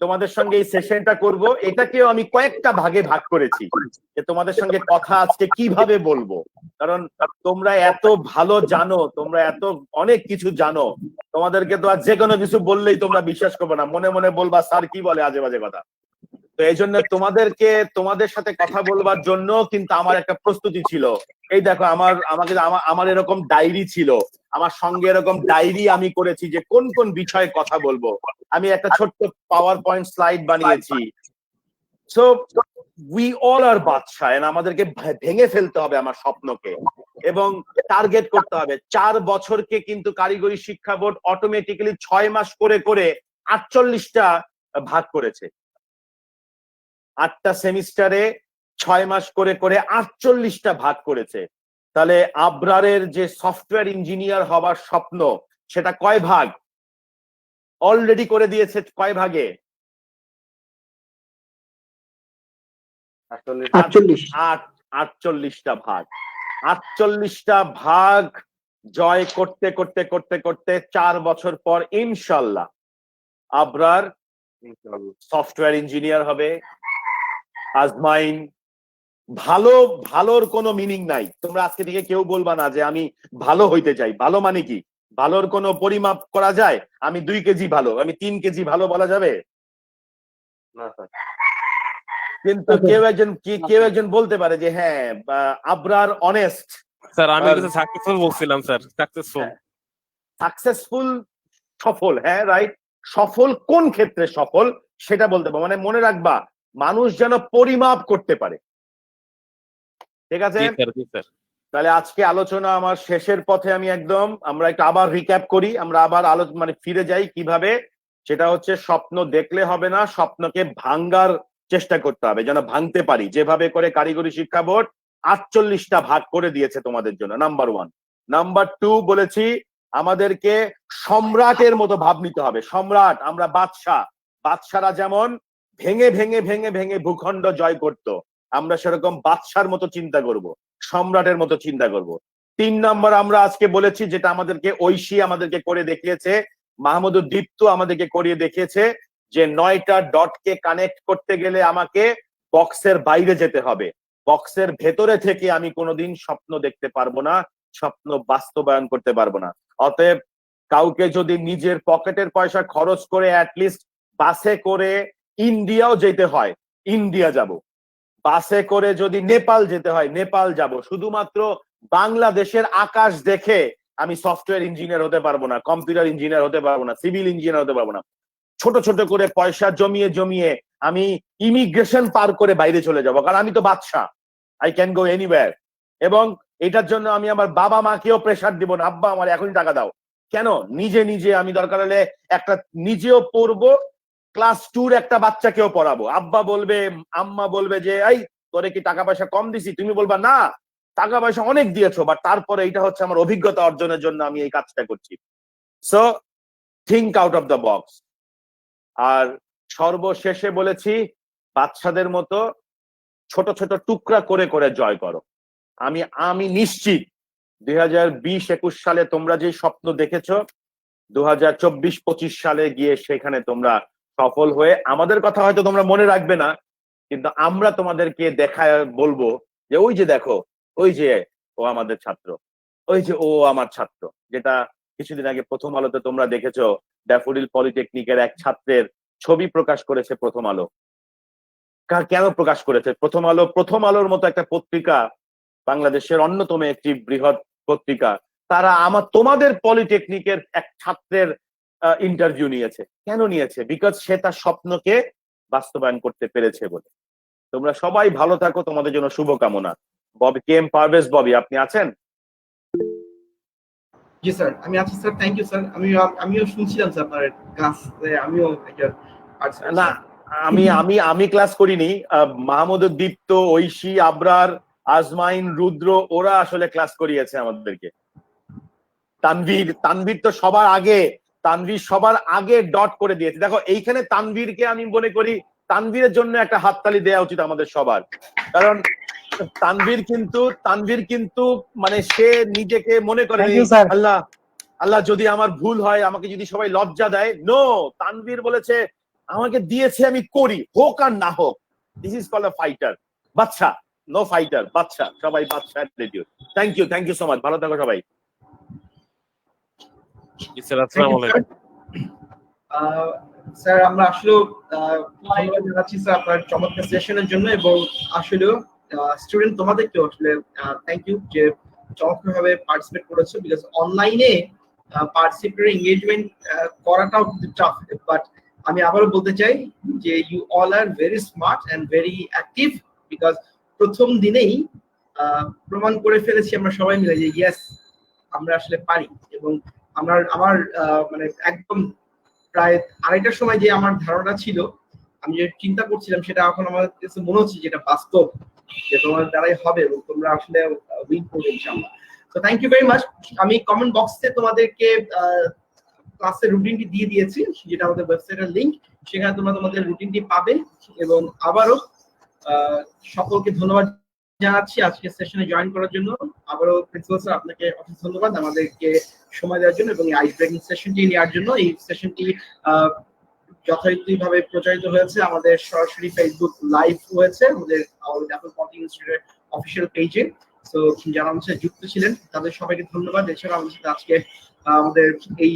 [SPEAKER 12] তোমাদের সঙ্গে এই সেশনটা করব, এটাকেও আমি কয়েকটা ভাগে ভাগ করেছি যে তোমাদের সঙ্গে কথা আজকে কিভাবে বলবো, কারণ তোমরা এত ভালো জানো, তোমরা এত অনেক কিছু জানো, তোমাদেরকে তো আর যে কোনো কিছু বললেই তোমরা বিশ্বাস করবে না, মনে মনে বলবা স্যার কি বলে আজে বাজে কথা। তো এই জন্য তোমাদের সাথে কথা বলবার জন্য কিন্তু আমার একটা প্রস্তুতি ছিল। এই দেখো আমার এরকম ডায়েরি ছিল, আমার সঙ্গে এরকম ডায়েরি আমি করেছি যে কোন কোন বিষয়ে কথা বলবো। আমি একটা ছোট্ট পাওয়ার পয়েন্ট স্লাইড বানিয়েছি। সো উই অল আর বাদশা, আমাদেরকে ভেঙে ফেলতে হবে আমার স্বপ্নকে এবং টার্গেট করতে হবে। 4 বছরকে কিন্তু কারিগরি শিক্ষা বোর্ড অটোমেটিক্যালি 6 মাস করে করে 48টা ভাগ করেছে। 8টা সেমিস্টারে 6 মাস করে করে 48টা ভাগ করেছে। তাহলে আবরারের যে সফটওয়্যার ইঞ্জিনিয়ার হবার স্বপ্ন, সেটা কয় ভাগ অলরেডি করে দিয়েছে? কয় ভাগে? 48টা ভাগ। 48টা ভাগ জয় করতে করতে করতে করতে 4 বছর পর ইনশাল্লাহ আবরার সফটওয়্যার ইঞ্জিনিয়ার হবে। আজমাইন, ভালোর কোনো মিনিং নাই। তোমরা আজকে থেকে কেউ বলবা না যে আমি ভালো হইতে চাই। ভালো মানে কি? ভালোর কোনো পরিমাপ করা যায়? আমি 2 কেজি ভালো, আমি 3 কেজি ভালো বলা যাবে? কিন্তু কেউ একজন বলতে পারে যে হ্যাঁ আবরার অনেস্ট।
[SPEAKER 6] স্যার আমি তো সাকসেসফুল বলছিলাম স্যার।
[SPEAKER 12] সাকসেসফুল, সফল, হ্যাঁ রাইট। সফল কোন ক্ষেত্রে সফল সেটা বলতে পারবো, মানে মনে রাখবা মানুষ যেন পরিমাপ করতে পারে। ঠিক আছে? তাহলে আজকে আলোচনা আমার শেষের পথে, আমি আমরা একটু আবার রিক্যাপ করি, আমরা আবার মানে ফিরে যাই কিভাবে। সেটা হচ্ছে স্বপ্ন দেখলে হবে না, স্বপ্নকে ভাঙ্গার চেষ্টা করতে হবে যেন ভাঙতে পারি, যেভাবে করে কারিগরি শিক্ষা বোর্ড 48টা ভাগ করে দিয়েছে তোমাদের জন্য। নাম্বার 1। নাম্বার 2 বলেছি আমাদেরকে সম্রাটের মতো ভাব নিতে হবে। সম্রাট, আমরা বাদশারা যেমন ভেঙে ভেঙে ভেঙে ভেঙে ভূখণ্ড জয় করত, আমরা সেরকম বাদশার মতো চিন্তা করব, সম্রাটের মতো চিন্তা করব। 3 নম্বর আমরা আজকে বলেছি, যেটা আমাদেরকে ঐশী আমাদেরকে করে দেখিয়েছে, মাহমুদ দীপ্ত আমাদেরকে করিয়ে দেখিয়েছে, যে 9টা ডটকে কানেক্ট করতে গেলে আমাকে বক্সের বাইরে যেতে হবে। বক্সের ভেতরে থেকে আমি কোনোদিন স্বপ্ন দেখতে পারবো না, স্বপ্ন বাস্তবায়ন করতে পারবো না। অতএব কাউকে যদি নিজের পকেটের পয়সা খরচ করে অ্যাটলিস্ট বাসে করে ইন্ডিয়াও যেতে হয়, ইন্ডিয়া যাব। বাসে করে যদি নেপাল যেতে হয়, নেপাল যাব। শুধুমাত্র বাংলাদেশের আকাশ দেখে আমি সফটওয়্যার ইঞ্জিনিয়ার হতে পারবো না, কম্পিউটার ইঞ্জিনিয়ার হতে পারবো না, সিভিল ইঞ্জিনিয়ার হতে পারবো না। ছোট ছোট করে পয়সা জমিয়ে জমিয়ে আমি ইমিগ্রেশন পার করে বাইরে চলে যাব, কারণ আমি তো বাদশা, আই ক্যান গো এনিওয়্যার। এবং এটার জন্য আমি আমার বাবা মাকেও প্রেসার দিব না, আব্বা আমার এখনই টাকা দাও। কেন? নিজে আমি দরকার হলে একটা নিজেও পড়বো, ক্লাস 2 একটা বাচ্চাকেও পড়াবো। আব্বা বলবে, আম্মা বলবে যে এই তোরে কি টাকা পয়সা কম দিছি? তুমি বলবা না, টাকা পয়সা অনেক দিয়েছো, বাট তারপরে এটা হচ্ছে আমার অভিজ্ঞতা অর্জনের জন্য আমি এই কাজটা করছি। So think out of the box. আর সর্বশেষে বলেছি বাচ্চাদের মতো ছোট ছোট টুকরা করে করে জয় করো। আমি নিশ্চিত 2020-21 সালে তোমরা যে স্বপ্ন দেখেছো, 2024-25 সালে গিয়ে সেখানে তোমরা সফল হয়ে, আমাদের কথা হয়তো তোমরা মনে রাখবে না, কিন্তু আমরা তোমাদেরকে দেখায় বলবো যে ওই যে দেখো, ওই যে ও আমাদের ছাত্র, ওই যে ও আমার ছাত্র। যেটা কিছুদিন আগে প্রথম আলোতে তোমরা দেখেছো, ড্যাফোডিল পলিটেকনিকের এক ছাত্রের ছবি প্রকাশ করেছে প্রথম আলো। কেন প্রকাশ করেছে প্রথম আলোর মতো একটা পত্রিকা, বাংলাদেশের অন্যতম একটি বৃহৎ পত্রিকা, তারা তোমাদের পলিটেকনিকের এক ছাত্রের ইন্টারভিউ নিয়েছে। কেন নিয়েছে? বিকজ সে তার স্বপ্নকে বাস্তবায়ন করতে পেরেছে বলে। তোমরা সবাই ভালো থাকো, তোমাদের জন্য শুভকামনা। ববি কেম পারভেজ, ববি আপনি আছেন?
[SPEAKER 1] জি স্যার, আমি আছি স্যার, থ্যাংক ইউ স্যার। আমিও শুনছিলাম স্যার আপনার ক্লাস, আমিও
[SPEAKER 12] না, আমি ক্লাস করিনি। মাহমুদ, দীপ্ত, ঐশী, আবরার, আজমাইন, রুদ্র ওরা আসলে ক্লাস করিয়েছে আমাদেরকে। তানভীর তো সবার আগে ডট করে দিয়েছে। দেখো এইখানে তানভীরকে আমি মনে করি তানভীরের জন্য একটা হাততালি দেওয়া উচিত আমাদের সবার, কারণ তানভীর কিন্তু মানে সে নিজেকে মনে করে আল্লাহ যদি আমার ভুল হয়, আমাকে যদি সবাই লজ্জা দেয়। নো, তানভীর বলেছে আমাকে দিয়েছে আমি করি, হোক আর না হোক। This is call a fighter. বাচ্চা, নো ফাইটার, বাচ্চা। সবাই বাচ্চা radio. Thank you so much, ভালো থাকো সবাই।
[SPEAKER 1] স্যার আমরা আসলে ধন্যবাদ জানাচ্ছি স্যার আপনার চমৎকার সেশনের জন্য, এবং আসলে স্টুডেন্ট তোমাদেরকেও আসলে থ্যাংক ইউ যে চমৎকার ভাবে পার্টিসিপেট করেছো, বিকজ অনলাইনে পার্টিসিপেটর এঙ্গেজমেন্ট করাটাও টাফ। বাট আমি আবারও বলতে চাই যে you all are very smart and very active, because প্রথম দিনেই প্রমাণ করে ফেলেছি আমরা সবাই মিলে যে ইয়েস আমরা আসলে পারি। এবং আমার মানে একদম প্রায় 2:30টার সময় যে আমার ধারণা ছিল, আমি যে চিন্তা করছিলাম, সেটা এখন আমার কাছে মনে হচ্ছে যেটা বাস্তব, যে তোমার দ্বারাই হবে এবং তোমরা আসলে উইন করবে ইনশাআল্লাহ। তো থ্যাংক ইউ ভেরি মাচ। আমি কমেন্ট বক্সে তোমাদেরকে ক্লাসের রুটিনটি দিয়ে দিয়েছি, যেটা আমাদের ওয়েবসাইটের লিংক, সেখানে তোমরা তোমাদের রুটিনটি পাবে। এবং আবারও সকলকে ধন্যবাদ জানাচ্ছি আজকে সেশনে জয়েন করার জন্য। আবারও প্রিন্সিপাল স্যার আপনাকে অশেষ ধন্যবাদ আমাদেরকে সময় দেওয়ার জন্য এবং এই আইস ব্রেকিং সেশনটি নেওয়ার জন্য। এই সেশনটি যথারীতিভাবে প্রচারিত হয়েছে, আমাদের সরাসরি ফেসবুক লাইভ হয়েছে আমাদের ড্যাফল পলিটিক ইনস্টিটিউটের অফিসিয়াল পেজে। তো যারা আমাদের সাথে যুক্ত ছিলেন তাদের সবাইকে ধন্যবাদ। এছাড়া আমাদের সাথে আজকে আমাদের এই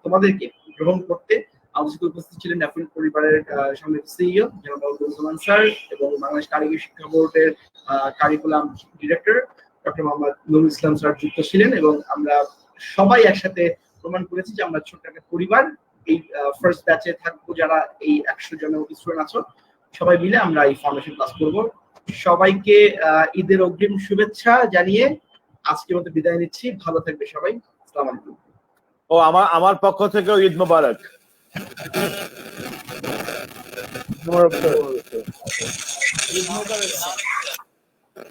[SPEAKER 1] তোমাদেরকে গ্রহণ করতে আমাদের সাথে উপস্থিত ছিলেন ড্যাফল পরিবারের সম্মানিত সিইও জনাব আব্দুল স্যার এবং বাংলাদেশ কারিগরি শিক্ষা বোর্ডের curriculum director doctor Mohammad Nurul Islam sir যুক্ত ছিলেন। এবং আমরা সবাই একসাথে প্রমাণ করেছি যে আমরা ছোট্ট একটা পরিবার। এই ফার্স্ট ব্যাচে থাকবো যারা এই 100 জনের স্টুডেন্ট আছো, সবাই মিলে আমরা এই ফাউন্ডেশন ক্লাস করব। সবাইকে ঈদের অগ্রিম শুভেচ্ছা জানিয়ে আজকের মতো বিদায় নিচ্ছি। ভালো থাকবে সবাই। আসসালামু আলাইকুম।
[SPEAKER 12] ও আমার পক্ষ থেকেও ঈদ মোবারক।
[SPEAKER 1] ঈদ মোবারক।